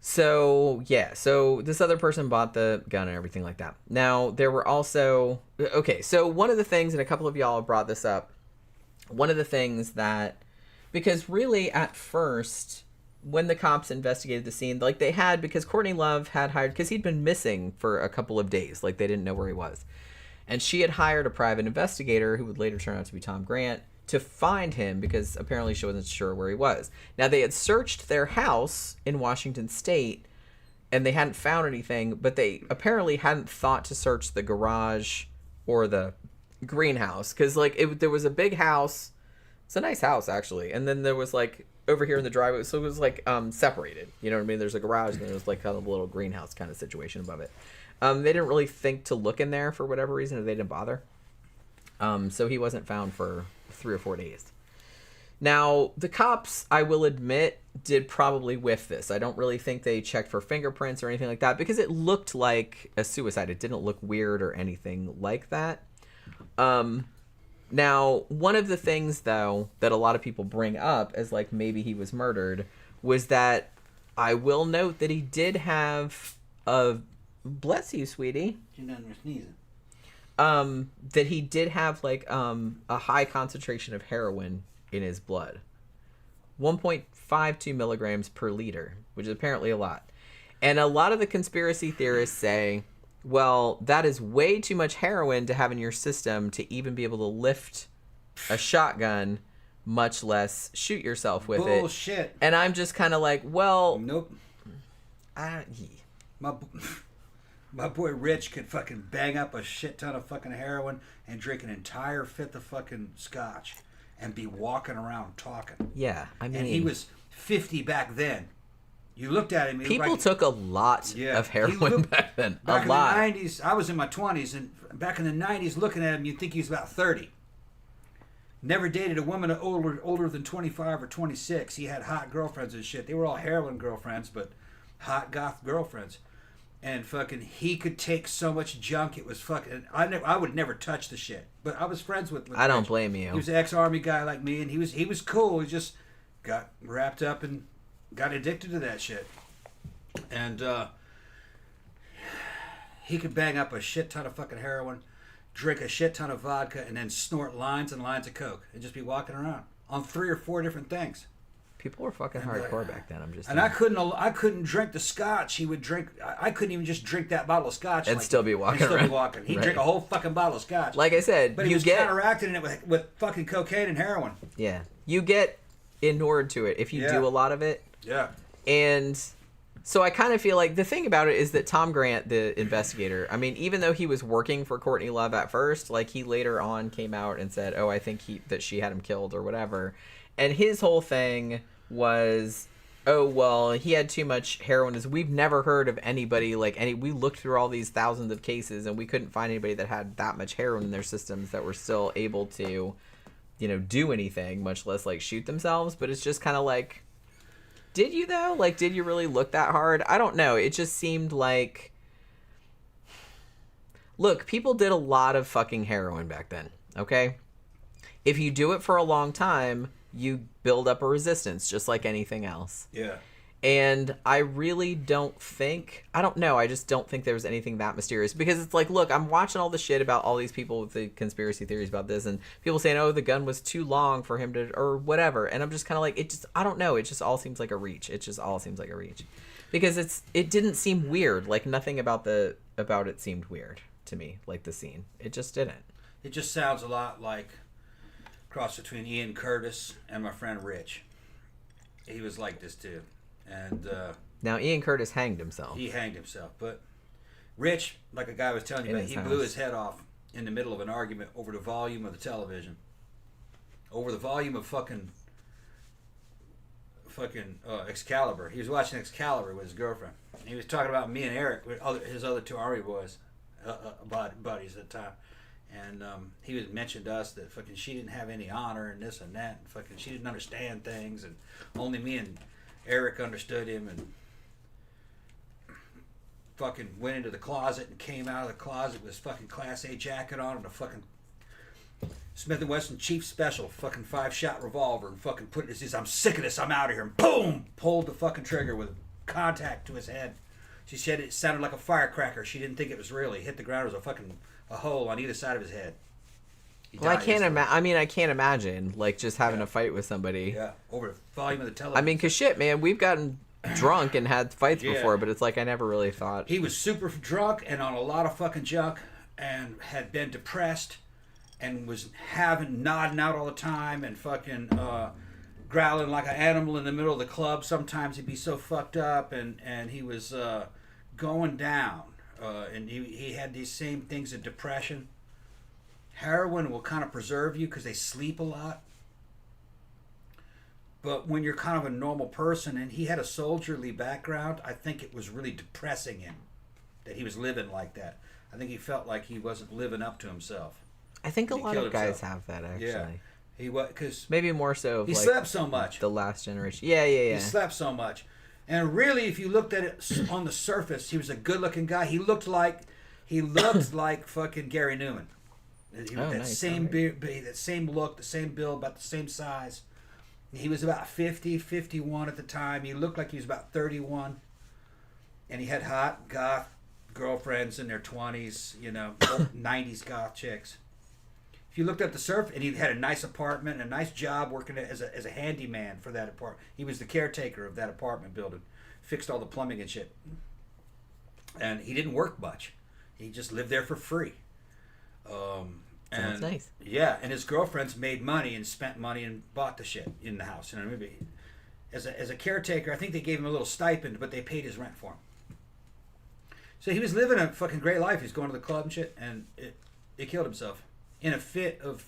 So, yeah. So this other person bought the gun and everything like that. Now, there were also, okay, so one of the things, and a couple of y'all have brought this up, one of the things that, because really at first, when the cops investigated the scene, like they had, because Courtney Love had hired, because he'd been missing for a couple of days, like they didn't know where he was. And she had hired a private investigator who would later turn out to be Tom Grant to find him because apparently she wasn't sure where he was. Now, they had searched their house in Washington State, and they hadn't found anything, but they apparently hadn't thought to search the garage or the greenhouse because, like, there was a big house. It's a nice house, actually. And then there was, like, over here in the driveway, so it was, like, separated. You know what I mean? There's a garage, and there was, like, kind of a little greenhouse kind of situation above it. They didn't really think to look in there for whatever reason, or they didn't bother. So he wasn't found for 3 or 4 days. Now, the cops, I will admit, did probably whiff this. I don't really think they checked for fingerprints or anything like that because it looked like a suicide. It didn't look weird or anything like that. Now, one of the things, though, that a lot of people bring up as, like, maybe he was murdered was that I will note that he did have a... Bless you, sweetie. You're not sneezing. That he did have, like, a high concentration of heroin in his blood. 1.52 milligrams per liter, which is apparently a lot. And a lot of the conspiracy theorists say, well, that is way too much heroin to have in your system to even be able to lift a shotgun, much less shoot yourself with it. Bullshit. And I'm just kind of like, well... Nope. My boy Rich could fucking bang up a shit ton of fucking heroin and drink an entire fifth of fucking scotch and be walking around talking. Yeah, I mean... And he was 50 back then. You looked at him... People took a lot of heroin back then. Back a lot. in the 90s, I was in my 20s, and back in the 90s, looking at him, you'd think he was about 30. Never dated a woman older than 25 or 26. He had hot girlfriends and shit. They were all heroin girlfriends, but hot goth girlfriends. And fucking, he could take so much junk. It was fucking. I would never touch the shit. But I was friends with I don't Rich. blame you. He was an ex-army guy like me, and he was cool. He just got wrapped up and got addicted to that shit. And he could bang up a shit ton of fucking heroin, drink a shit ton of vodka, and then snort lines and lines of coke, and just be walking around on 3 or 4 different things. People were fucking hardcore back then. I'm just. And saying. I couldn't drink the scotch. He would drink. I couldn't even just drink that bottle of scotch and still be walking. He'd drink a whole fucking bottle of scotch. Like I said, but he was counteracting it with fucking cocaine and heroin. Yeah, you get inured to it if you do a lot of it. Yeah. And so I kind of feel like the thing about it is that Tom Grant, the investigator, I mean, even though he was working for Courtney Love at first, like he later on came out and said, "Oh, I think that she had him killed or whatever," and his whole thing was, oh, well, he had too much heroin. We've never heard of anybody we looked through all these thousands of cases and we couldn't find anybody that had that much heroin in their systems that were still able to, do anything, much less like shoot themselves. But it's just kind of like, did you though? Like, did you really look that hard? I don't know. It just seemed like, look, people did a lot of fucking heroin back then. Okay. If you do it for a long time, you build up a resistance just like anything else. Yeah. And I really don't think, I don't know, I just don't think there was anything that mysterious. Because it's like, look, I'm watching all the shit about all these people with the conspiracy theories about this, and people saying, oh, the gun was too long for him to, or whatever. And I'm just kind of like, I don't know, it just all seems like a reach. It just all seems like a reach. Because it didn't seem weird. Like, nothing about it seemed weird to me, like the scene. It just didn't. It just sounds a lot like cross between Ian Curtis and my friend Rich. He was like this too. And now Ian Curtis hanged himself. He hanged himself, but Rich, like a guy was telling you about, he blew his head off in the middle of an argument over the volume of the television, over the volume of fucking Excalibur. He was watching Excalibur with his girlfriend. And he was talking about me and Eric, his other 2 army boys, buddies at the time. And he was mentioned to us that fucking she didn't have any honor and this and that, and fucking she didn't understand things, and only me and Eric understood him, and fucking went into the closet and came out of the closet with his fucking Class A jacket on and a fucking Smith & Wesson Chief Special fucking 5-shot revolver, and fucking put it in his, I'm sick of this, I'm out of here, and boom, pulled the fucking trigger with contact to his head. She said it sounded like a firecracker. She didn't think it was real. He hit the ground. It was a hole on either side of his head. Well, I can't imagine like just having a fight with somebody. Yeah, over the volume of the television. I mean, cause shit, man, we've gotten drunk and had fights before, but it's like I never really thought. He was super drunk and on a lot of fucking junk, and had been depressed, and was nodding out all the time and fucking growling like an animal in the middle of the club. Sometimes he'd be so fucked up, and he was going down. And he had these same things of depression. Heroin will kind of preserve you because they sleep a lot. But when you're kind of a normal person, and he had a soldierly background, I think it was really depressing him that he was living like that. I think he felt like he wasn't living up to himself. I think a lot of guys have that, actually. Yeah. He was, because maybe more so of he slept so much. The last generation. Yeah. He slept so much. And really, if you looked at it on the surface, he was a good-looking guy. He looked like fucking Gary Newman. Same beard, that same look, the same build, about the same size. He was about 50, 51 at the time. He looked like he was about 31. And he had hot goth girlfriends in their 20s, 90s goth chicks. If you looked at the surface, and he had a nice apartment and a nice job working as a handyman for that apartment. He was the caretaker of that apartment building. Fixed all the plumbing and shit. And he didn't work much. He just lived there for free. Sounds nice. Yeah, and his girlfriends made money and spent money and bought the shit in the house. Maybe as a caretaker, I think they gave him a little stipend, but they paid his rent for him. So he was living a fucking great life. He's going to the club and shit, and he killed himself in a fit of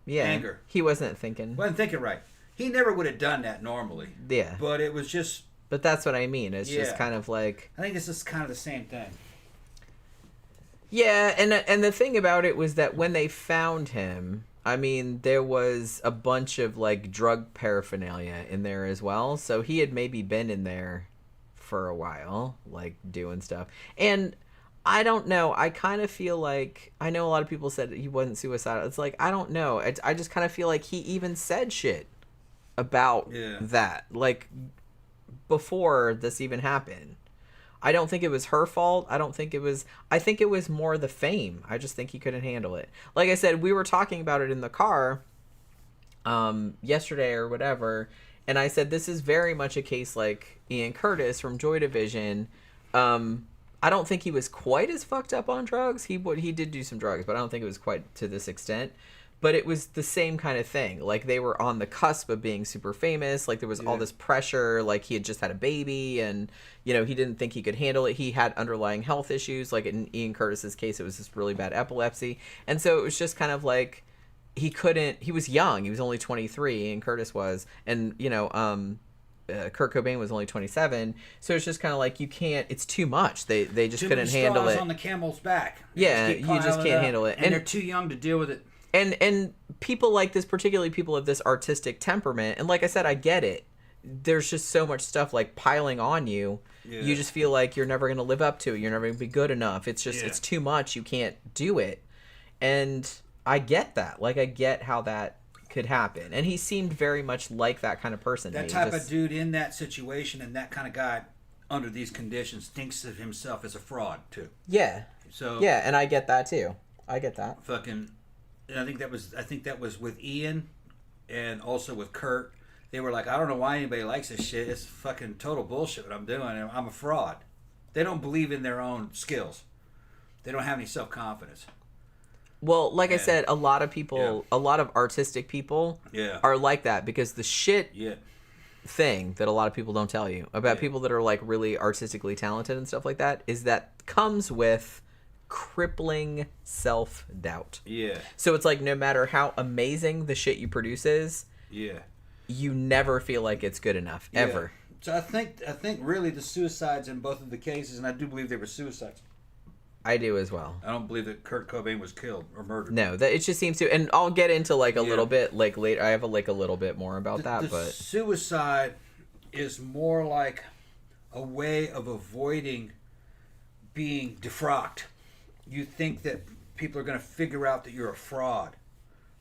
anger. He wasn't thinking right. He never would have done that normally. Yeah. But it was just... But that's what I mean. It's just kind of like... I think this is kind of the same thing. Yeah, and the thing about it was that when they found him, I mean, there was a bunch of, like, drug paraphernalia in there as well. So he had maybe been in there for a while, like, doing stuff. And I don't know. I kind of feel like... I know a lot of people said he wasn't suicidal. It's like, I don't know. I just kind of feel like he even said shit about that. Like, before this even happened. I don't think it was her fault. I think it was more the fame. I just think he couldn't handle it. Like I said, we were talking about it in the car yesterday or whatever, and I said this is very much a case like Ian Curtis from Joy Division. I don't think he was quite as fucked up on drugs. He did do some drugs, but I don't think it was quite to this extent. But it was the same kind of thing. Like, they were on the cusp of being super famous. Like, there was all this pressure. Like, he had just had a baby, and, he didn't think he could handle it. He had underlying health issues. Like, in Ian Curtis's case, it was this really bad epilepsy. And so it was just kind of like, he was young. He was only 23, Ian Curtis was. And, Kurt Cobain was only 27. So it's just kind of like, it's too much. They just couldn't handle it. On the camel's back. You just can't handle it. And they're too young to deal with it. And people like this, particularly people of this artistic temperament, and like I said, I get it. There's just so much stuff like piling on you. Yeah. You just feel like you're never going to live up to it. You're never going to be good enough. It's just, it's too much. You can't do it. And I get that. Like, I get how that could happen. And he seemed very much like that kind of person. That type of dude in that situation, and that kind of guy under these conditions thinks of himself as a fraud too. Yeah. So. Yeah, and I get that too. I get that. Fucking... And I think that was with Ian, and also with Kurt. They were like, I don't know why anybody likes this shit. It's fucking total bullshit what I'm doing. I'm a fraud. They don't believe in their own skills. They don't have any self-confidence. Well, like I said, a lot of people, a lot of artistic people are like that, because the shit thing that a lot of people don't tell you about people that are like really artistically talented and stuff like that is that comes with crippling self-doubt. Yeah. So it's like, no matter how amazing the shit you produce is, you never feel like it's good enough ever. So I think really the suicides in both of the cases, and I do believe they were suicides. I do as well. I don't believe that Kurt Cobain was killed or murdered. No, that it just seems to, and I'll get into like a little bit like later. I have a little bit more about that, but suicide is more like a way of avoiding being defrocked. You think that people are going to figure out that you're a fraud,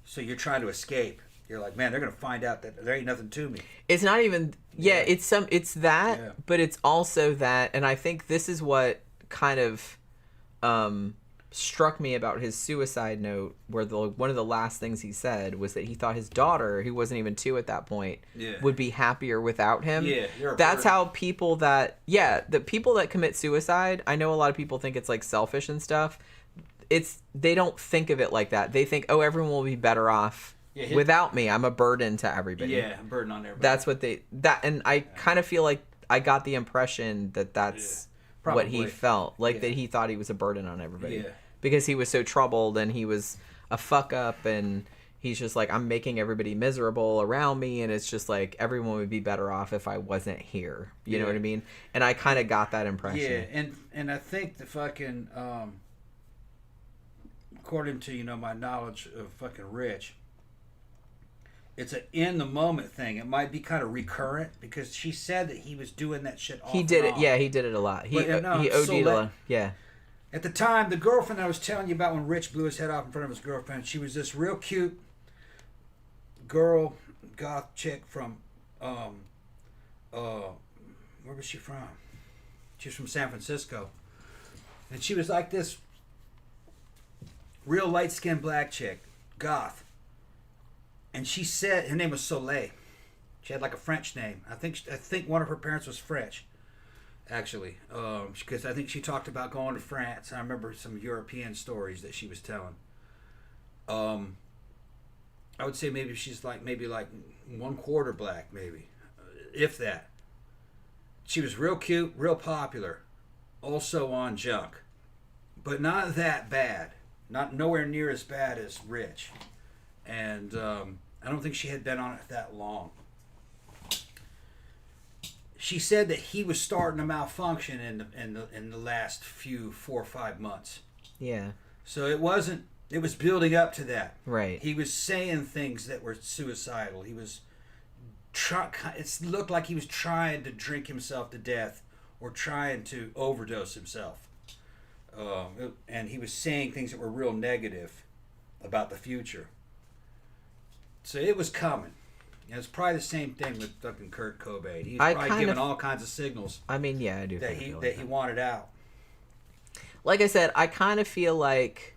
so you're trying to escape. You're like, man, they're going to find out that there ain't nothing to me. It's not even, it's that, but it's also that, and I think this is what kind of struck me about his suicide note, where one of the last things he said was that he thought his daughter, who wasn't even 2 at that point, would be happier without him. That's how people the people that commit suicide, I know a lot of people think it's like selfish and stuff. they don't think of it like that. They think, oh, everyone will be better off without me. I'm a burden to everybody. Yeah, a burden on everybody. That's what and I kind of feel like I got the impression that that's what he felt, like that he thought he was a burden on everybody because he was so troubled and he was a fuck up, and he's just like, I'm making everybody miserable around me, and it's just like everyone would be better off if I wasn't here. You know what I mean? And I kind of got that impression. Yeah, and I think the fucking according to my knowledge of fucking Rich, it's an in the moment thing. It might be kind of recurrent because she said that he was doing that shit. He did it. Yeah, he did it a lot. He OD'd a lot. Yeah. At the time, the girlfriend I was telling you about when Rich blew his head off in front of his girlfriend, she was this real cute girl, goth chick from, where was she from? She was from San Francisco. And she was like this real light-skinned black chick, goth. And she said, her name was Soleil. She had like a French name. I think one of her parents was French, actually, because I think she talked about going to France. I remember some European stories that she was telling. I would say maybe she's like 1/4 black, maybe, if that. She was real cute, real popular, also on junk, but not that bad. Not nowhere near as bad as Rich, and I don't think she had been on it that long. She said that he was starting to malfunction in the last 4 or 5 months. Yeah. So it wasn't. It was building up to that. Right. He was saying things that were suicidal. He was it looked like he was trying to drink himself to death or trying to overdose himself. And he was saying things that were real negative about the future. So it was coming. And it's probably the same thing with fucking Kurt Cobain. He's probably giving all kinds of signals. I mean, yeah, I do. That he wanted out. Like I said, I kind of feel like,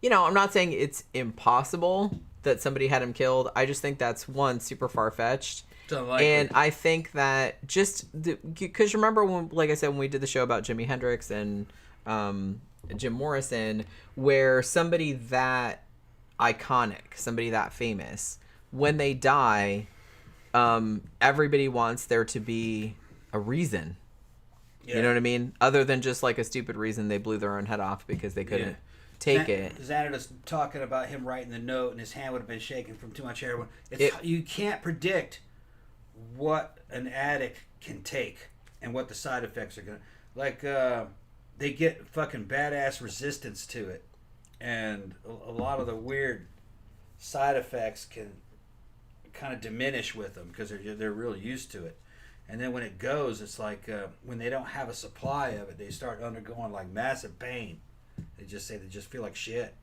I'm not saying it's impossible that somebody had him killed. I just think that's one, super far-fetched. And I think that because remember when, like I said, when we did the show about Jimi Hendrix and Jim Morrison, where somebody that iconic, somebody that famous, when they die, everybody wants there to be a reason. Yeah. You know what I mean? Other than just like a stupid reason they blew their own head off because they couldn't take it. Xander's talking about him writing the note and his hand would have been shaking from too much heroin. You can't predict what an addict can take and what the side effects are going to... they get fucking badass resistance to it. And a lot of the weird side effects can kind of diminish with them because they're real used to it. And then when it goes, it's like when they don't have a supply of it, they start undergoing like massive pain. They just feel like shit,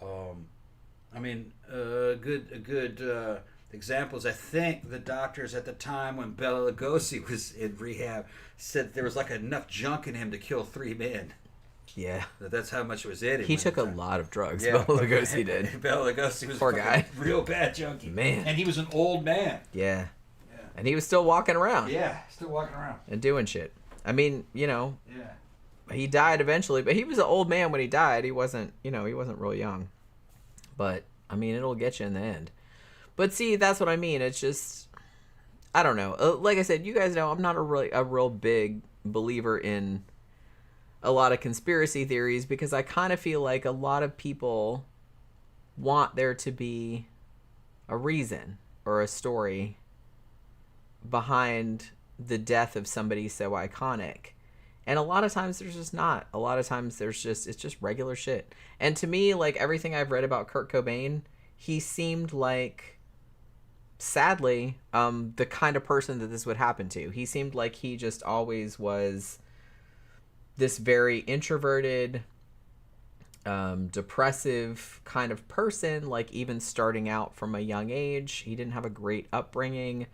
I mean, a good example is I think the doctors at the time when Bela Lugosi was in rehab said there was like enough junk in him to kill 3 men. Yeah. That's how much was in him. He took a lot of drugs, Bela Lugosi did. Bela Lugosi was poor guy. Real bad junkie. Man. And he was an old man. Yeah. And he was still walking around. Yeah, still walking around. And doing shit. I mean, Yeah. He died eventually, but he was an old man when he died. He wasn't real young. But, I mean, it'll get you in the end. But see, that's what I mean. It's just, I don't know. Like I said, you guys know I'm not a real big believer in a lot of conspiracy theories because I kind of feel like a lot of people want there to be a reason or a story behind the death of somebody so iconic. And a lot of times there's just not. A lot of times it's just regular shit. And to me, like everything I've read about Kurt Cobain, he seemed like, sadly, the kind of person that this would happen to. He seemed like he just always was this very introverted, depressive kind of person, like even starting out from a young age. He didn't have a great upbringing.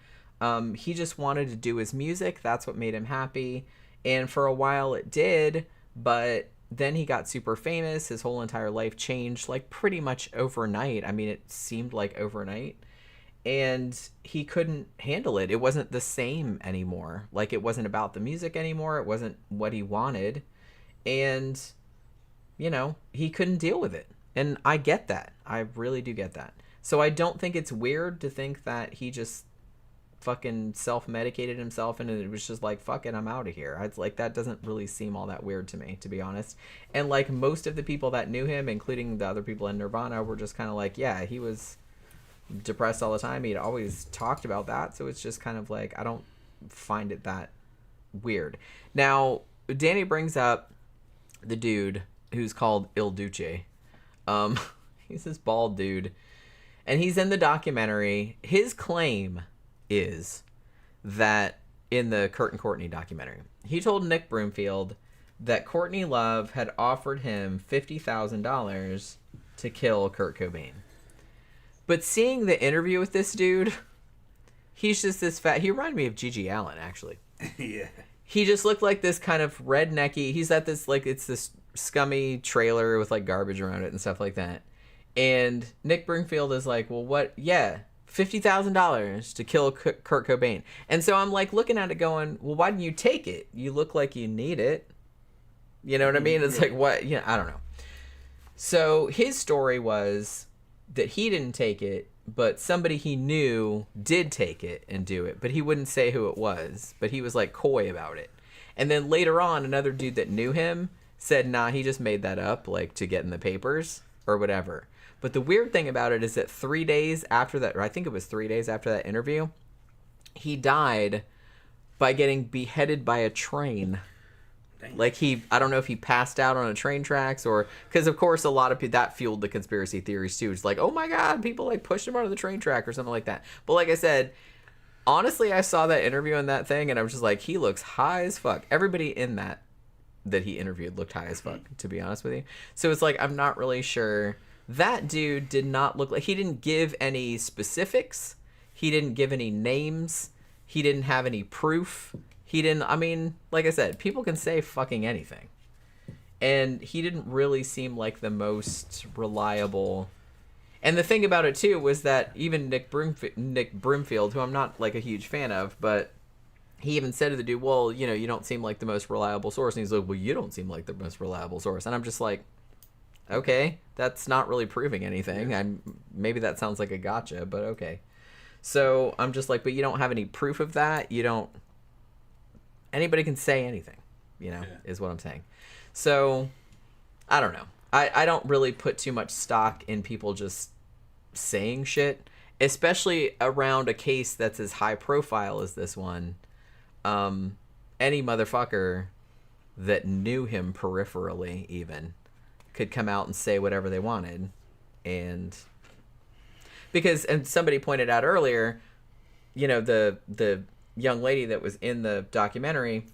He just wanted to do his music. That's what made him happy. And for a while it did, but then he got super famous. His whole entire life changed like pretty much overnight. I mean, it seemed like overnight. And he couldn't handle it. It wasn't the same anymore. Like, it wasn't about the music anymore. It wasn't what he wanted. And he couldn't deal with it. And I get that. I really do get that. So I don't think it's weird to think that he just fucking self-medicated himself and it was just like, fuck it, I'm out of here. It's like, that doesn't really seem all that weird to me, to be honest. And like most of the people that knew him, including the other people in Nirvana, were just kind of like, yeah, he was depressed all the time. He'd always talked about that. So it's just kind of like, I don't find it that weird. Now, Danny brings up the dude who's called Il Duce. He's this bald dude. And he's in the documentary. His claim is that in the Kurt and Courtney documentary, he told Nick Broomfield that Courtney Love had offered him $50,000 to kill Kurt Cobain. But seeing the interview with this dude, he's just this fat. He reminded me of Gigi Allen, actually. Yeah. He just looked like this kind of rednecky. He's at this, like, it's this scummy trailer with, like, garbage around it and stuff like that. And Nick Broomfield is like, well, what? Yeah, $50,000 to kill Kurt Cobain. And so I'm, like, looking at it going, well, why didn't you take it? You look like you need it. You know what I mean? It's like, what? Yeah, I don't know. So his story was that he didn't take it, but somebody he knew did take it and do it, but he wouldn't say who it was, but he was like coy about it. And then later on, another dude that knew him said, nah, he just made that up, like, to get in the papers or whatever. But the weird thing about it is that 3 days after that, or I think it was 3 days after that interview, he died by getting beheaded by a train. Dang. Like, I don't know if he passed out on a train tracks or, because of course a lot of people, that fueled the conspiracy theories too. It's like, oh my God, people like pushed him onto the train track or something like that. But like I said, honestly, I saw that interview and that thing and I was just like, he looks high as fuck. Everybody in that he interviewed looked high as fuck, to be honest with you. So it's like, I'm not really sure. That dude did not look like, he didn't give any specifics. He didn't give any names. He didn't have any proof. He didn't, I mean, like I said, people can say fucking anything. And he didn't really seem like the most reliable. And the thing about it, too, was that even Nick Broomfield, who I'm not, like, a huge fan of, but he even said to the dude, well, you know, you don't seem like the most reliable source. And he's like, well, you don't seem like the most reliable source. And I'm just like, okay, that's not really proving anything. Maybe that sounds like a gotcha, but okay. So I'm just like, but you don't have any proof of that. You don't. Anybody can say anything, you know, is what I'm saying. So I don't know. I don't really put too much stock in people just saying shit, especially around a case that's as high profile as this one. Any motherfucker that knew him peripherally even could come out and say whatever they wanted. And somebody pointed out earlier, you know, the young lady that was in the documentary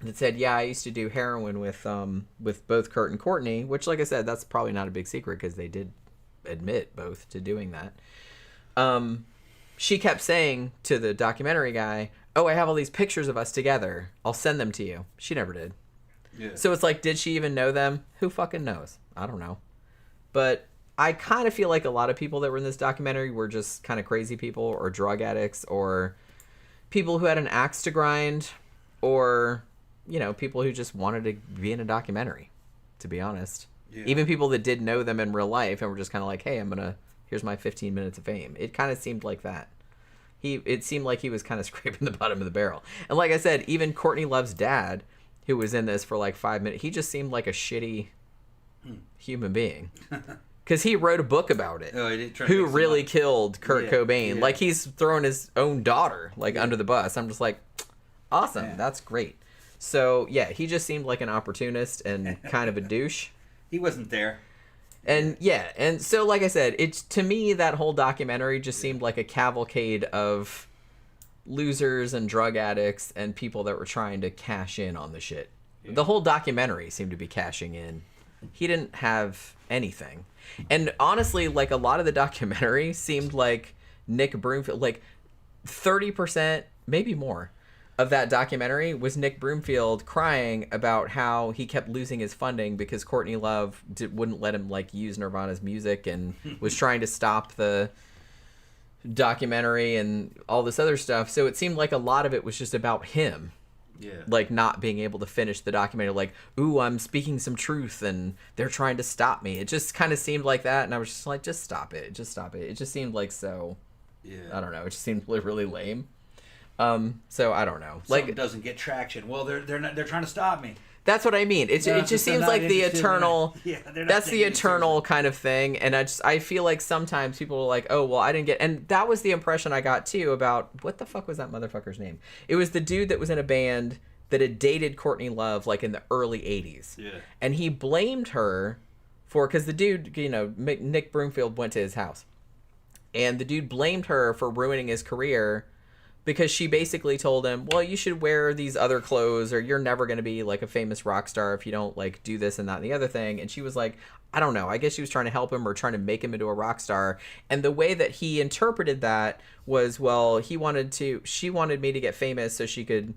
that said, yeah, I used to do heroin with both Kurt and Courtney, which, like I said, that's probably not a big secret because they did admit both to doing that. She kept saying to the documentary guy, oh, I have all these pictures of us together. I'll send them to you. She never did. Yeah. So it's like, did she even know them? Who fucking knows? I don't know. But I kind of feel like a lot of people that were in this documentary were just kind of crazy people or drug addicts or people who had an axe to grind or, you know, people who just wanted to be in a documentary, to be honest. Yeah. Even people that did know them in real life and were just kind of like, hey, here's my 15 minutes of fame. It kind of seemed like that. It seemed like he was kind of scraping the bottom of the barrel. And like I said, even Courtney Love's dad, who was in this for like 5 minutes, he just seemed like a shitty human being. Because he wrote a book about it. Oh, he did who really killed Kurt Cobain. Yeah. Like, he's throwing his own daughter, like, under the bus. I'm just like, awesome. Yeah. That's great. So, yeah, he just seemed like an opportunist and kind of a douche. He wasn't there. And, yeah. And so, like I said, to me, that whole documentary just seemed like a cavalcade of losers and drug addicts and people that were trying to cash in on the shit. Yeah. The whole documentary seemed to be cashing in. He didn't have anything. And honestly, like, a lot of the documentary seemed like Nick Broomfield, like 30%, maybe more, of that documentary was Nick Broomfield crying about how he kept losing his funding because Courtney Love wouldn't let him, like, use Nirvana's music and was trying to stop the documentary and all this other stuff. So it seemed like a lot of it was just about him. Yeah. Like, not being able to finish the documentary, like, ooh, I'm speaking some truth and they're trying to stop me. It just kind of seemed like that, and I was just like, just stop it. Just stop it. It just seemed like so, I don't know. It just seemed really lame. So I don't know. Something doesn't get traction. Well, they're trying to stop me. That's what I mean. It just seems like the eternal. That's the eternal kind of thing, and I feel like sometimes people are like, oh well, I didn't get, and that was the impression I got too about what the fuck was that motherfucker's name? It was the dude that was in a band that had dated Courtney Love like in the early '80s. Yeah. And he blamed her for, because the dude, you know, Nick Broomfield went to his house, and the dude blamed her for ruining his career. Because she basically told him, well, you should wear these other clothes, or you're never going to be like a famous rock star if you don't like do this and that and the other thing. And she was like, I don't know. I guess she was trying to help him or trying to make him into a rock star. And the way that he interpreted that was, well, she wanted me to get famous so she could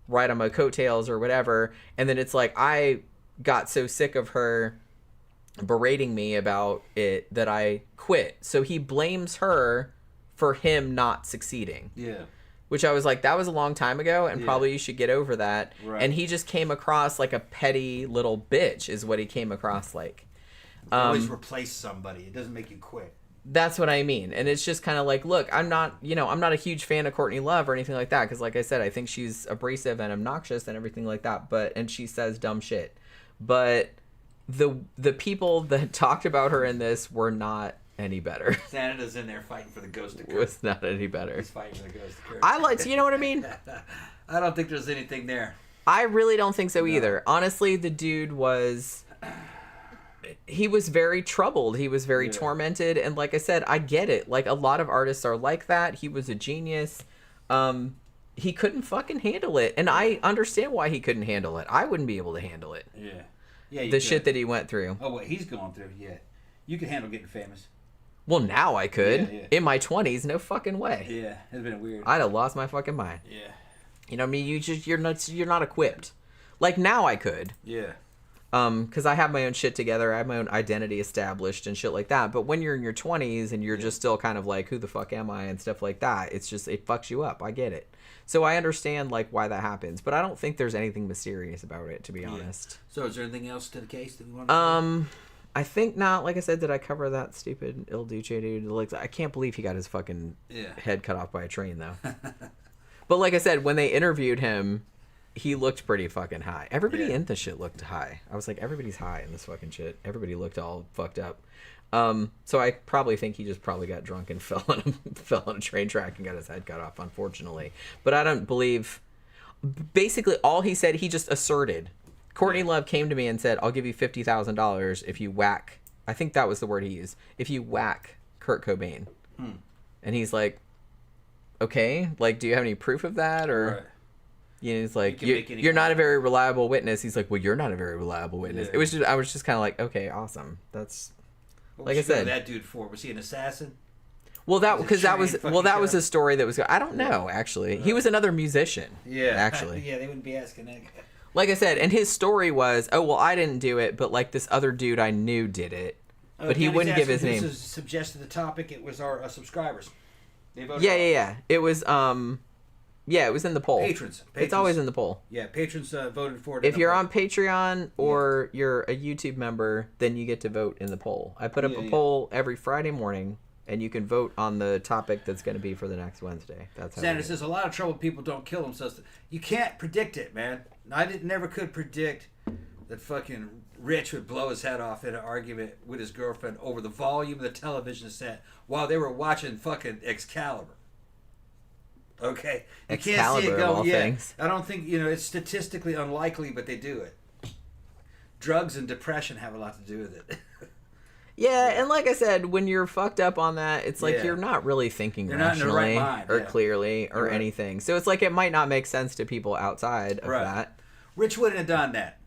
ride on my coattails or whatever. And then it's like, I got so sick of her berating me about it that I quit. So he blames her for him not succeeding. Yeah. Which I was like, that was a long time ago, and probably you should get over that. Right. And he just came across like a petty little bitch, is what he came across like. Always replace somebody. It doesn't make you quit. That's what I mean. And it's just kind of like, look, I'm not a huge fan of Courtney Love or anything like that, because like I said, I think she's abrasive and obnoxious and everything like that. And she says dumb shit. But the people that talked about her in this were not any better. Santa's in there fighting for the ghost of Kurt. Was not any better. He's fighting for the ghost of Kurt. I like, you know what I mean? I don't think there's anything there. I really don't think so either. Honestly, the dude he was very troubled. He was very tormented. And like I said, I get it. Like, a lot of artists are like that. He was a genius. He couldn't fucking handle it. And I understand why he couldn't handle it. I wouldn't be able to handle it. Yeah. Yeah. The shit that he went through. Oh, what he's going through. Yeah. You can handle getting famous. Well, now I could. Yeah. In my 20s, no fucking way. Yeah, it's been weird. I'd have lost my fucking mind. Yeah. You know what I mean? You're not equipped. Like, now I could. Yeah. Because I have my own shit together. I have my own identity established and shit like that. But when you're in your 20s and you're just still kind of like, who the fuck am I and stuff like that, it fucks you up. I get it. So I understand, like, why that happens. But I don't think there's anything mysterious about it, to be honest. So is there anything else to the case that we want to I think not. Like I said, did I cover that stupid Il Duce dude? Like, I can't believe he got his fucking head cut off by a train, though. But like I said, when they interviewed him, he looked pretty fucking high. Everybody in the shit looked high. I was like, everybody's high in this fucking shit. Everybody looked all fucked up. So I probably think he just probably got drunk and fell on a train track and got his head cut off, unfortunately. But I don't believe... Basically, all he said, he just asserted... Courtney Love came to me and said, I'll give you $50,000 if you whack, I think that was the word he used, if you whack Kurt Cobain. And he's like, okay, like, do you have any proof of that? Or, you know, he's like, you're not a very reliable witness. He's like, well, you're not a very reliable witness. It was just, I was just kind of like, okay, awesome. That's, what like I said. That dude for? Was he an assassin? Well, that was a story that was, I don't know, actually. He was another musician. Yeah. Actually. Yeah, they wouldn't be asking that guy. Like I said, and his story was, oh, well, I didn't do it, but, like, this other dude I knew did it. But he wouldn't give his name. This suggested the topic. It was our subscribers. They voted yeah. It was, it was in the poll. Patrons. It's always in the poll. Yeah, patrons voted for it. If you're on Patreon or you're a YouTube member, then you get to vote in the poll. I put up a poll every Friday morning, and you can vote on the topic that's going to be for the next Wednesday. That's how Sanders says a lot of trouble people don't kill themselves. You can't predict it, man. I never could predict that fucking Rich would blow his head off in an argument with his girlfriend over the volume of the television set while they were watching fucking Excalibur. Okay? You can't see it go, things. I don't think, it's statistically unlikely, but they do it. Drugs and depression have a lot to do with it. Yeah, and like I said, when you're fucked up on that, it's like you're not really thinking rationally or clearly or anything. So it's like it might not make sense to people outside of that. Rich wouldn't have done that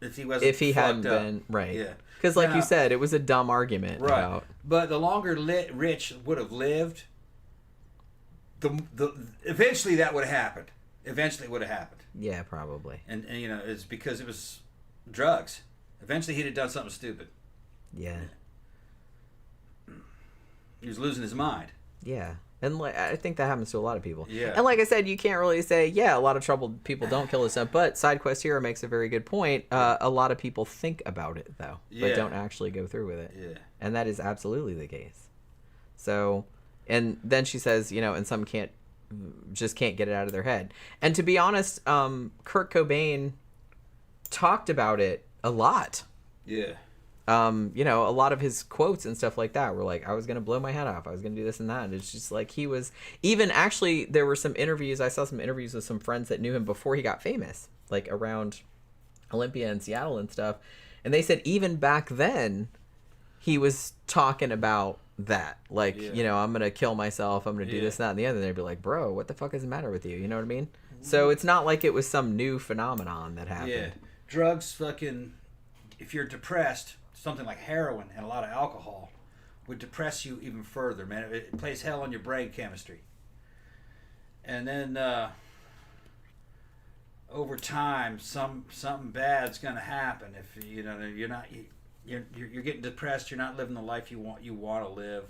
if he wasn't. If he hadn't been Yeah, because like you said, it was a dumb argument. Right. About... But the longer Rich would have lived, the eventually that would have happened. Eventually it would have happened. Yeah, probably. And it's because it was drugs. Eventually he'd have done something stupid. Yeah. He was losing his mind. Yeah. And like, I think that happens to a lot of people. Yeah. And like I said, you can't really say, yeah, a lot of troubled people don't kill themselves. But Side Quest Hero makes a very good point. A lot of people think about it, though, but don't actually go through with it. Yeah. And that is absolutely the case. So, and then she says, and some just can't get it out of their head. And to be honest, Kurt Cobain talked about it a lot. Yeah. A lot of his quotes and stuff like that were like, I was going to blow my head off. I was going to do this and that. And it's just like he was even actually there were some interviews. I saw some interviews with some friends that knew him before he got famous, like around Olympia and Seattle and stuff. And they said even back then he was talking about that. Like, I'm going to kill myself. I'm going to do this, that, and the other. And they'd be like, bro, what the fuck is the matter with you? You know what I mean? So it's not like it was some new phenomenon that happened. Yeah. Drugs fucking, if you're depressed, something like heroin and a lot of alcohol would depress you even further, man. It plays hell on your brain chemistry. And then over time, something bad's gonna happen if you're getting depressed. You're not living the life you want to live.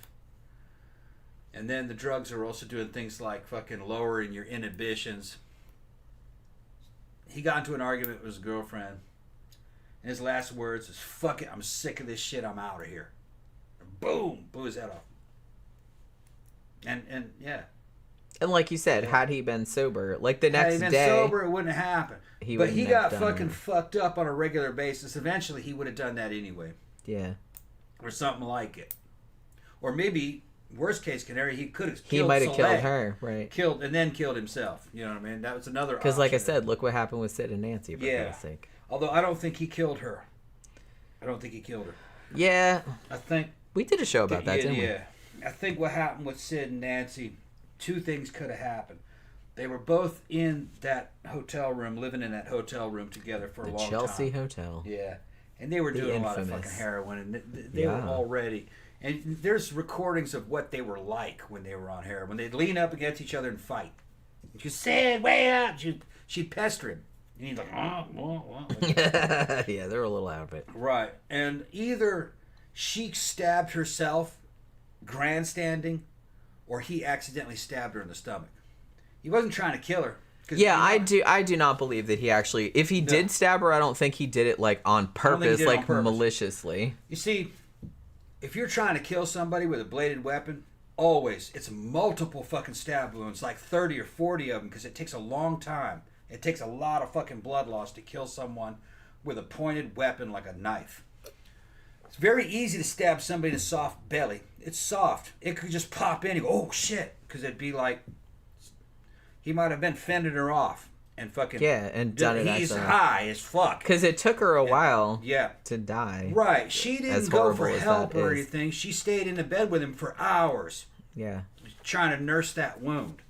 And then the drugs are also doing things like fucking lowering your inhibitions. He got into an argument with his girlfriend. And his last words is, fuck it, I'm sick of this shit, I'm out of here. And boom, blew his head off. And yeah. And like you said, had he been sober, like the next day... Had he been sober, it wouldn't have happened. But he got fucking it. fucked up on a regular basis. Eventually, he would have done that anyway. Yeah. Or something like it. Or maybe, worst case scenario, he could have killed He might have Soleil. killed her, right. And then killed himself. You know what I mean? That was another option. Because like I said, look what happened with Sid and Nancy, for God's sake. Although I don't think he killed her. Yeah. I think... We did a show about that, didn't we? Yeah. I think what happened with Sid and Nancy, two things could have happened. They were both in that hotel room, living in that hotel room together for a long time. The Chelsea Hotel. Yeah. And they were doing a lot of fucking heroin. And they were already... And there's recordings of what they were like when they were on heroin. When they'd lean up against each other and fight. She said, way up! She'd pester him. And he's like, yeah, they're a little out of it. Right. And either she stabbed herself grandstanding, or he accidentally stabbed her in the stomach. He wasn't trying to kill her. Yeah, I do not believe that he actually... If he did stab her, I don't think he did it like on purpose, like maliciously. You see, if you're trying to kill somebody with a bladed weapon, always, it's multiple fucking stab wounds, like 30 or 40 of them, because it takes a long time. It takes a lot of fucking blood loss to kill someone with a pointed weapon like a knife. It's very easy to stab somebody in a soft belly. It's soft. It could just pop in and go, oh shit, because it'd be like he might have been fending her off and fucking and done it. He's high as fuck. Because it took her a while to die. Right. She didn't go for help or anything. She stayed in the bed with him for hours. Yeah. Trying to nurse that wound.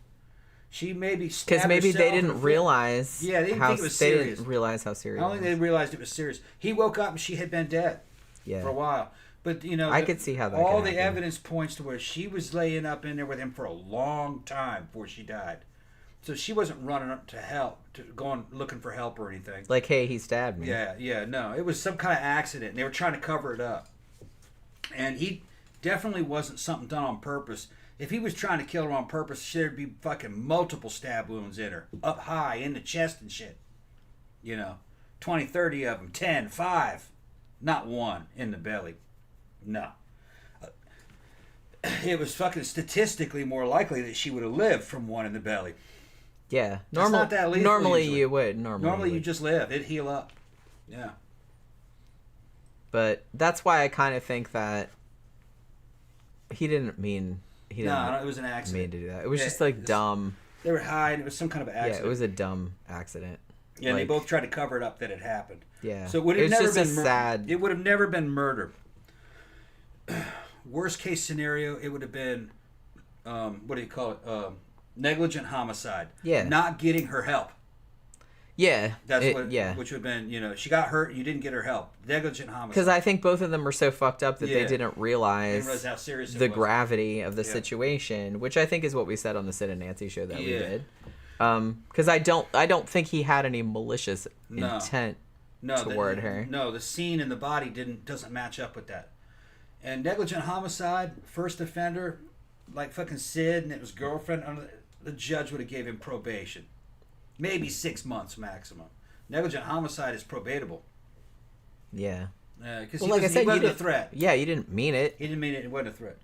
She maybe stabbed because maybe herself they didn't realize. Yeah, they didn't think it was serious. They didn't realize how serious. I don't think they realized it was serious. He woke up and she had been dead. Yeah. For a while, but I could see how that. All the evidence points to where she was laying up in there with him for a long time before she died. So she wasn't running up to help, going looking for help or anything. Like, hey, he stabbed me. Yeah, no, it was some kind of accident, and they were trying to cover it up. And he definitely wasn't something done on purpose. If he was trying to kill her on purpose, there'd be fucking multiple stab wounds in her. Up high, in the chest and shit. 20, 30 of them, 10, 5. Not one in the belly. No. It was fucking statistically more likely that she would have lived from one in the belly. Yeah. Not that lethal normally usually. you would. Normally you just live. It'd heal up. Yeah. But that's why I kind of think that he didn't mean... No, it was an accident. Mean to do that. It was just like dumb. They were high, and it was some kind of accident. Yeah, it was a dumb accident. Yeah, and they both tried to cover it up that it happened. Yeah. So it would have never been sad. It would have never been murder. Worst case scenario, it would have been, what do you call it? Negligent homicide. Yeah. Not getting her help. Yeah. That's what. Yeah. Which would have been, she got hurt, you didn't get her help. Negligent homicide. Because I think both of them were so fucked up that they didn't realize how serious the gravity of the situation, which I think is what we said on the Sid and Nancy show that we did. Because I don't think he had any malicious intent toward her. No, the scene in the body doesn't match up with that. And negligent homicide, first offender, like fucking Sid and it was girlfriend, the judge would have gave him probation. Maybe 6 months maximum. Negligent homicide is probatable. Yeah. Because Well, like I said, he you wasn't a didn't. threat. Yeah, you didn't mean it. He didn't mean it. It wasn't a threat.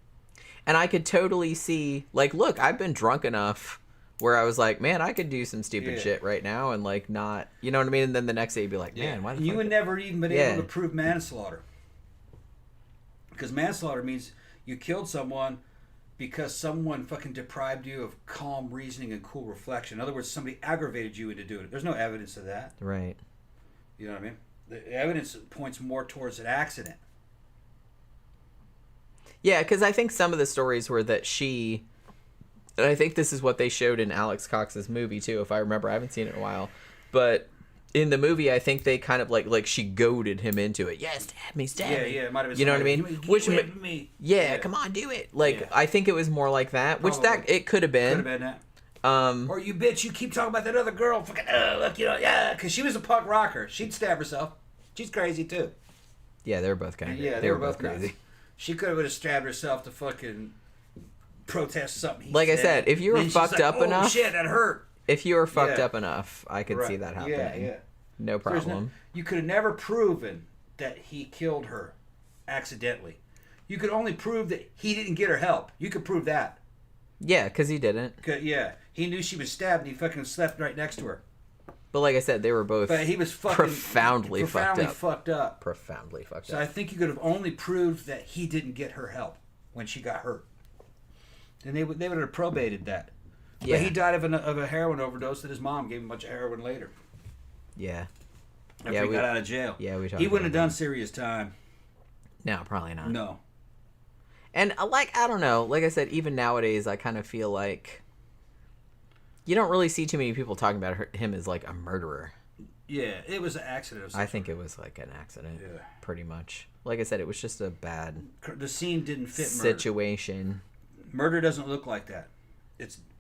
And I could totally see, like, look, I've been drunk enough where I was like, man, I could do some stupid shit right now and, like, not, you know what I mean? And then the next day you'd be like, man, why the fuck? You would never even been able to prove manslaughter. Because manslaughter means you killed someone because someone fucking deprived you of calm reasoning and cool reflection. In other words, somebody aggravated you into doing it. There's no evidence of that. Right. You know what I mean? The evidence points more towards an accident. Yeah, because I think some of the stories were that she, and I think this is what they showed in Alex Cox's movie too, if I remember. I haven't seen it in a while, but in the movie, I think they kind of like she goaded him into it. Yeah, stab me. Yeah, it might have been. You know what I mean? Which me. Yeah, come on, do it. Like I think it was more like that, which that it could have been. Could have been that. Or you bitch, you keep talking about that other girl. Fucking look, you know, yeah, because she was a punk rocker. She'd stab herself. She's crazy too. Yeah, they were both kind of. Yeah, they were both crazy. Nuts. She could have stabbed herself to fucking protest something. Like I said, if you were fucked up enough, shit, that hurt. If you were fucked up enough, I could see that happening. Yeah. No problem. You could have never proven that he killed her accidentally. You could only prove that he didn't get her help. You could prove that. Yeah, because he didn't. Yeah, he knew she was stabbed and he fucking slept right next to her. But like I said, they were both but he was fucking profoundly fucked up. Profoundly fucked up. So I think you could have only proved that he didn't get her help when she got hurt. And they would have probated that. Yeah. But he died of a heroin overdose that his mom gave him a bunch of heroin later. Yeah. After he got out of jail. Yeah, we talked He wouldn't have done that. serious time. No, probably not. No. And like, I don't know. Like I said, even nowadays, I kind of feel like you don't really see too many people talking about him as like a murderer. Yeah, it was an accident. I think it was like an accident. Yeah. Pretty much. Like I said, it was just a bad. The scene didn't fit situation. Murder doesn't look like that.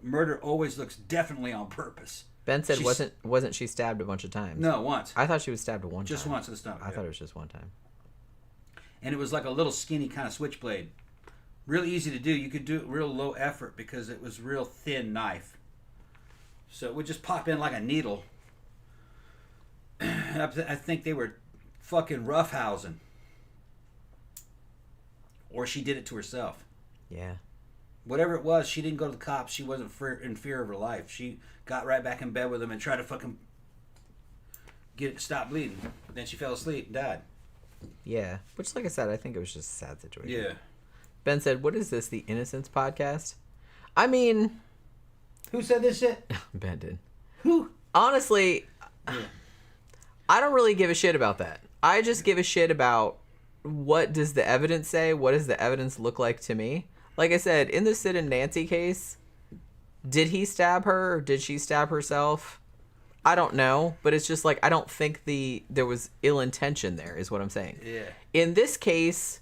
Murder always looks definitely on purpose. Ben said wasn't she stabbed a bunch of times? No, once. I thought she was stabbed one time. Just once in the stomach. I thought it was just one time. And it was like a little skinny kind of switchblade. Real easy to do. You could do it real low effort because it was real thin knife. So it would just pop in like a needle. I think they were fucking roughhousing. Or she did it to herself. Yeah. Whatever it was, she didn't go to the cops. She wasn't in fear of her life. She got right back in bed with him and tried to fucking get it to stop bleeding. Then she fell asleep and died. Yeah. Which, like I said, I think it was just a sad situation. Yeah. Ben said, what is this, the Innocence podcast? I mean... Who said this shit? Ben did. Who? Honestly, I don't really give a shit about that. I just give a shit about what does the evidence say? What does the evidence look like to me? Like I said, in the Sid and Nancy case, did he stab her or did she stab herself? I don't know, but it's just like I don't think there was ill intention there is what I'm saying. Yeah. In this case,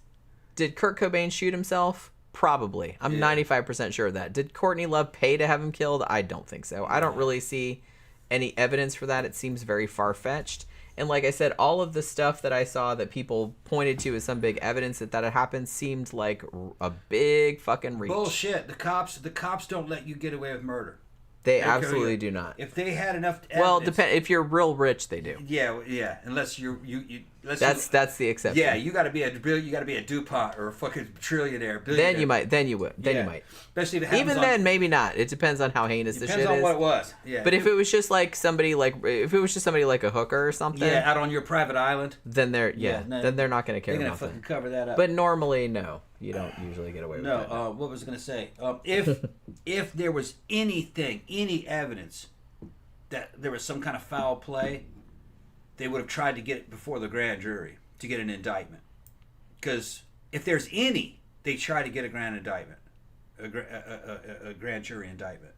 did Kurt Cobain shoot himself? Probably. I'm 95% sure of that. Did Courtney Love pay to have him killed? I don't think so. I don't really see any evidence for that. It seems very far-fetched. And like I said, all of the stuff that I saw that people pointed to as some big evidence that had happened seemed like a big fucking reach. Bullshit. The cops don't let you get away with murder. They absolutely do not. If they had enough evidence, well, if you're real rich, they do. Yeah. Unless you that's the exception. Yeah, you got to be a DuPont or a fucking trillionaire. Then you might. Then you might. Especially if it happens even then, maybe not. It depends on how heinous the shit is. Depends on what it was. Yeah. But if it was just like somebody like a hooker or something, out on your private island, then they're not going to care. They're going to fucking cover that up. But normally, no, you don't usually get away with that. No. What was I going to say? If there was any evidence that there was some kind of foul play, they would have tried to get it before the grand jury to get an indictment. Because if there's any, they try to get a grand indictment, a grand jury indictment.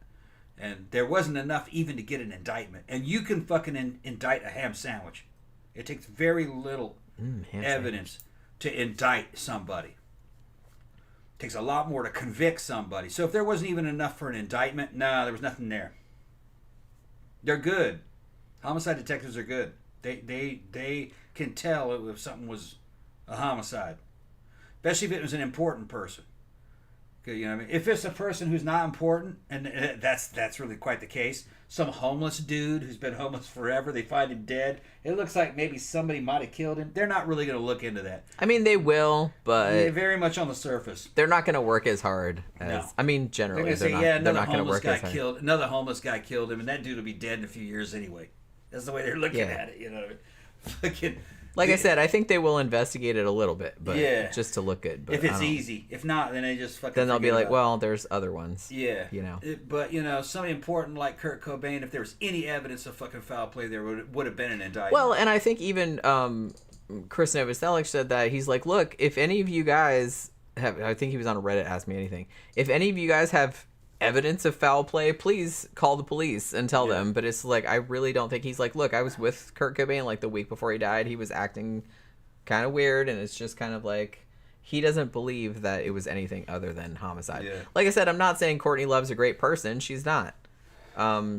And there wasn't enough even to get an indictment. And you can fucking indict a ham sandwich. It takes very little evidence to indict somebody. It takes a lot more to convict somebody. So if there wasn't even enough for an indictment, there was nothing there. They're good. Homicide detectives are good. They can tell if something was a homicide, especially if it was an important person. You know what I mean? If it's a person who's not important, and that's really quite the case, some homeless dude who's been homeless forever, they find him dead. It looks like maybe somebody might have killed him. They're not really going to look into that. I mean, they will, but Yeah, very much on the surface. they're not going to work as hard as. No. I mean, generally, They're they're going to say, not another going to homeless work guy as hard. killed. Another homeless guy killed him, and that dude will be dead in a few years anyway. That's the way they're looking Yeah. at it. You know, fucking. Like I said, I think they will investigate it a little bit, but Yeah. just to look good. But if I it's don't- easy, if not, then they just fucking. then they'll be forget like, about it. well, there's other ones. Yeah, you know. But somebody important like Kurt Cobain, if there was any evidence of fucking foul play, there would have been an indictment. Well, and I think even Chris Novoselic said that he's like, look, if any of you guys have, I think he was on Reddit, Ask Me Anything. If any of you guys have evidence of foul play, please call the police and tell them. But it's like, I really don't think he's like, look, I was with Kurt Cobain like the week before he died. He was acting kind of weird, and it's just kind of like he doesn't believe that it was anything other than homicide. Yeah. Like I said, I'm not saying Courtney Love's a great person. She's not.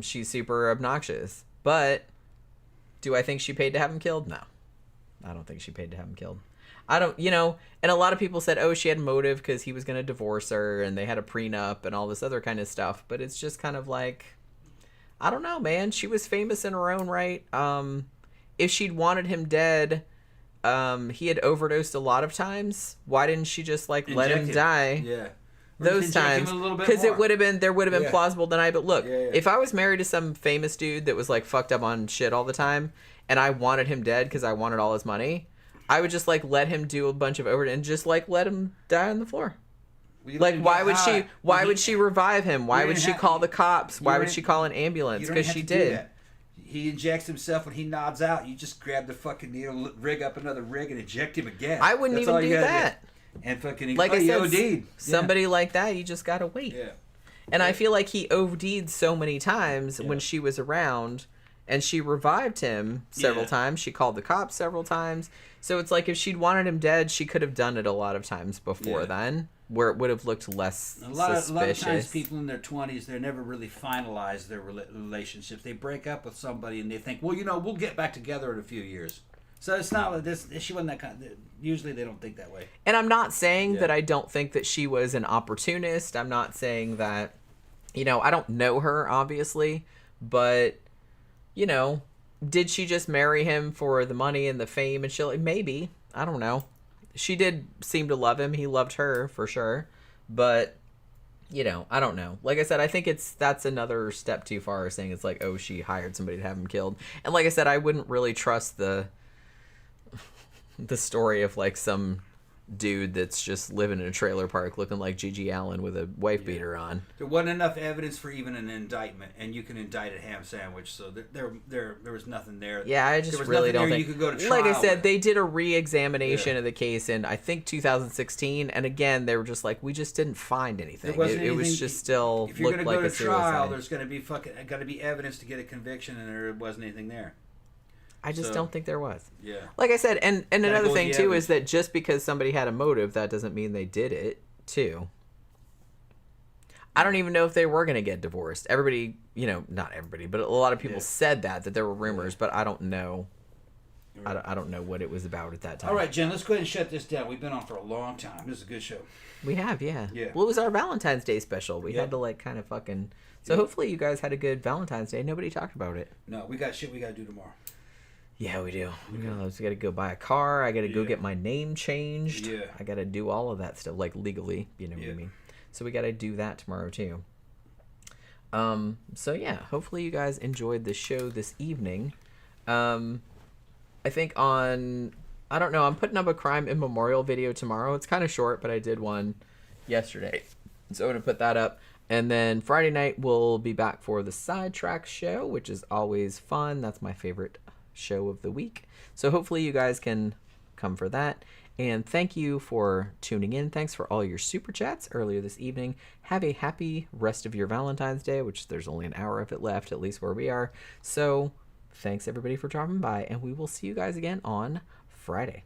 She's super obnoxious. But do I think she paid to have him killed? No. I don't think she paid to have him killed. I don't, and a lot of people said, oh, she had motive because he was going to divorce her and they had a prenup and all this other kind of stuff. But it's just kind of like, I don't know, man. She was famous in her own right. If she'd wanted him dead, he had overdosed a lot of times. Why didn't she just let him die? Yeah. Those times, because there would have been Yeah. plausible deny. But look, Yeah. if I was married to some famous dude that was like fucked up on shit all the time, and I wanted him dead because I wanted all his money, I would just let him do a bunch of overdose and just let him die on the floor. Why would she revive him? Why would she call the cops? Why would she call an ambulance? Because she did. He injects himself when he nods out. You just grab the fucking needle, rig up another rig, and inject him again. I wouldn't even do that. And fucking, Like I said, OD'd. somebody like that, you just gotta wait. Yeah. And I feel like he OD'd so many times when she was around, and she revived him several times. She called the cops several times. So it's like if she'd wanted him dead, she could have done it a lot of times before then, where it would have looked less A lot suspicious. of times people in their 20s, they never really finalize their relationships. They break up with somebody and they think, well, we'll get back together in a few years. So it's not like this. She wasn't that kind of, usually they don't think that way. And I'm not saying that I don't think that she was an opportunist. I'm not saying that, I don't know her, obviously. But, did she just marry him for the money and the fame and shit? Maybe. I don't know. She did seem to love him. He loved her, for sure. But, I don't know. Like I said, I think that's another step too far, saying it's like, oh, she hired somebody to have him killed. And like I said, I wouldn't really trust the story of some dude that's just living in a trailer park looking like Gigi Allen with a wife beater on. There wasn't enough evidence for even an indictment, and you can indict a ham sandwich, so there was nothing there. Yeah, I just really don't think. You could go to trial like I said, with. they did a re-examination of the case in, I think, 2016, and again, they were just like, we just didn't find anything. It was just still if you're looked gonna like go a to trial, suicide. there's got to be evidence to get a conviction, and there wasn't anything there. I just don't think there was. Yeah. Like I said, and another go thing with too the is that just because somebody had a motive, that doesn't mean they did it too. I don't even know if they were going to get divorced. Everybody, not everybody, but a lot of people said that there were rumors, but I don't know. I don't know what it was about at that time. All right, Jen, let's go ahead and shut this down. We've been on for a long time. This is a good show. We have, yeah. Yeah. Well, it was our Valentine's Day special. We had to kind of fucking. So hopefully you guys had a good Valentine's Day. Nobody talked about it. No, we got shit we got to do tomorrow. Yeah, we do. We got to go buy a car. I got to go get my name changed. Yeah. I got to do all of that stuff, legally. You know what I mean? So we got to do that tomorrow too. So yeah, hopefully you guys enjoyed the show this evening. I think I don't know, I'm putting up a crime in memorial video tomorrow. It's kind of short, but I did one yesterday. So I'm going to put that up. And then Friday night we'll be back for the Sidetrack show, which is always fun. That's my favorite show of the week. So hopefully you guys can come for that. And thank you for tuning in. Thanks for all your super chats earlier this evening. Have a happy rest of your Valentine's Day, which there's only an hour of it left, at least where we are. So thanks everybody for dropping by, and we will see you guys again on Friday.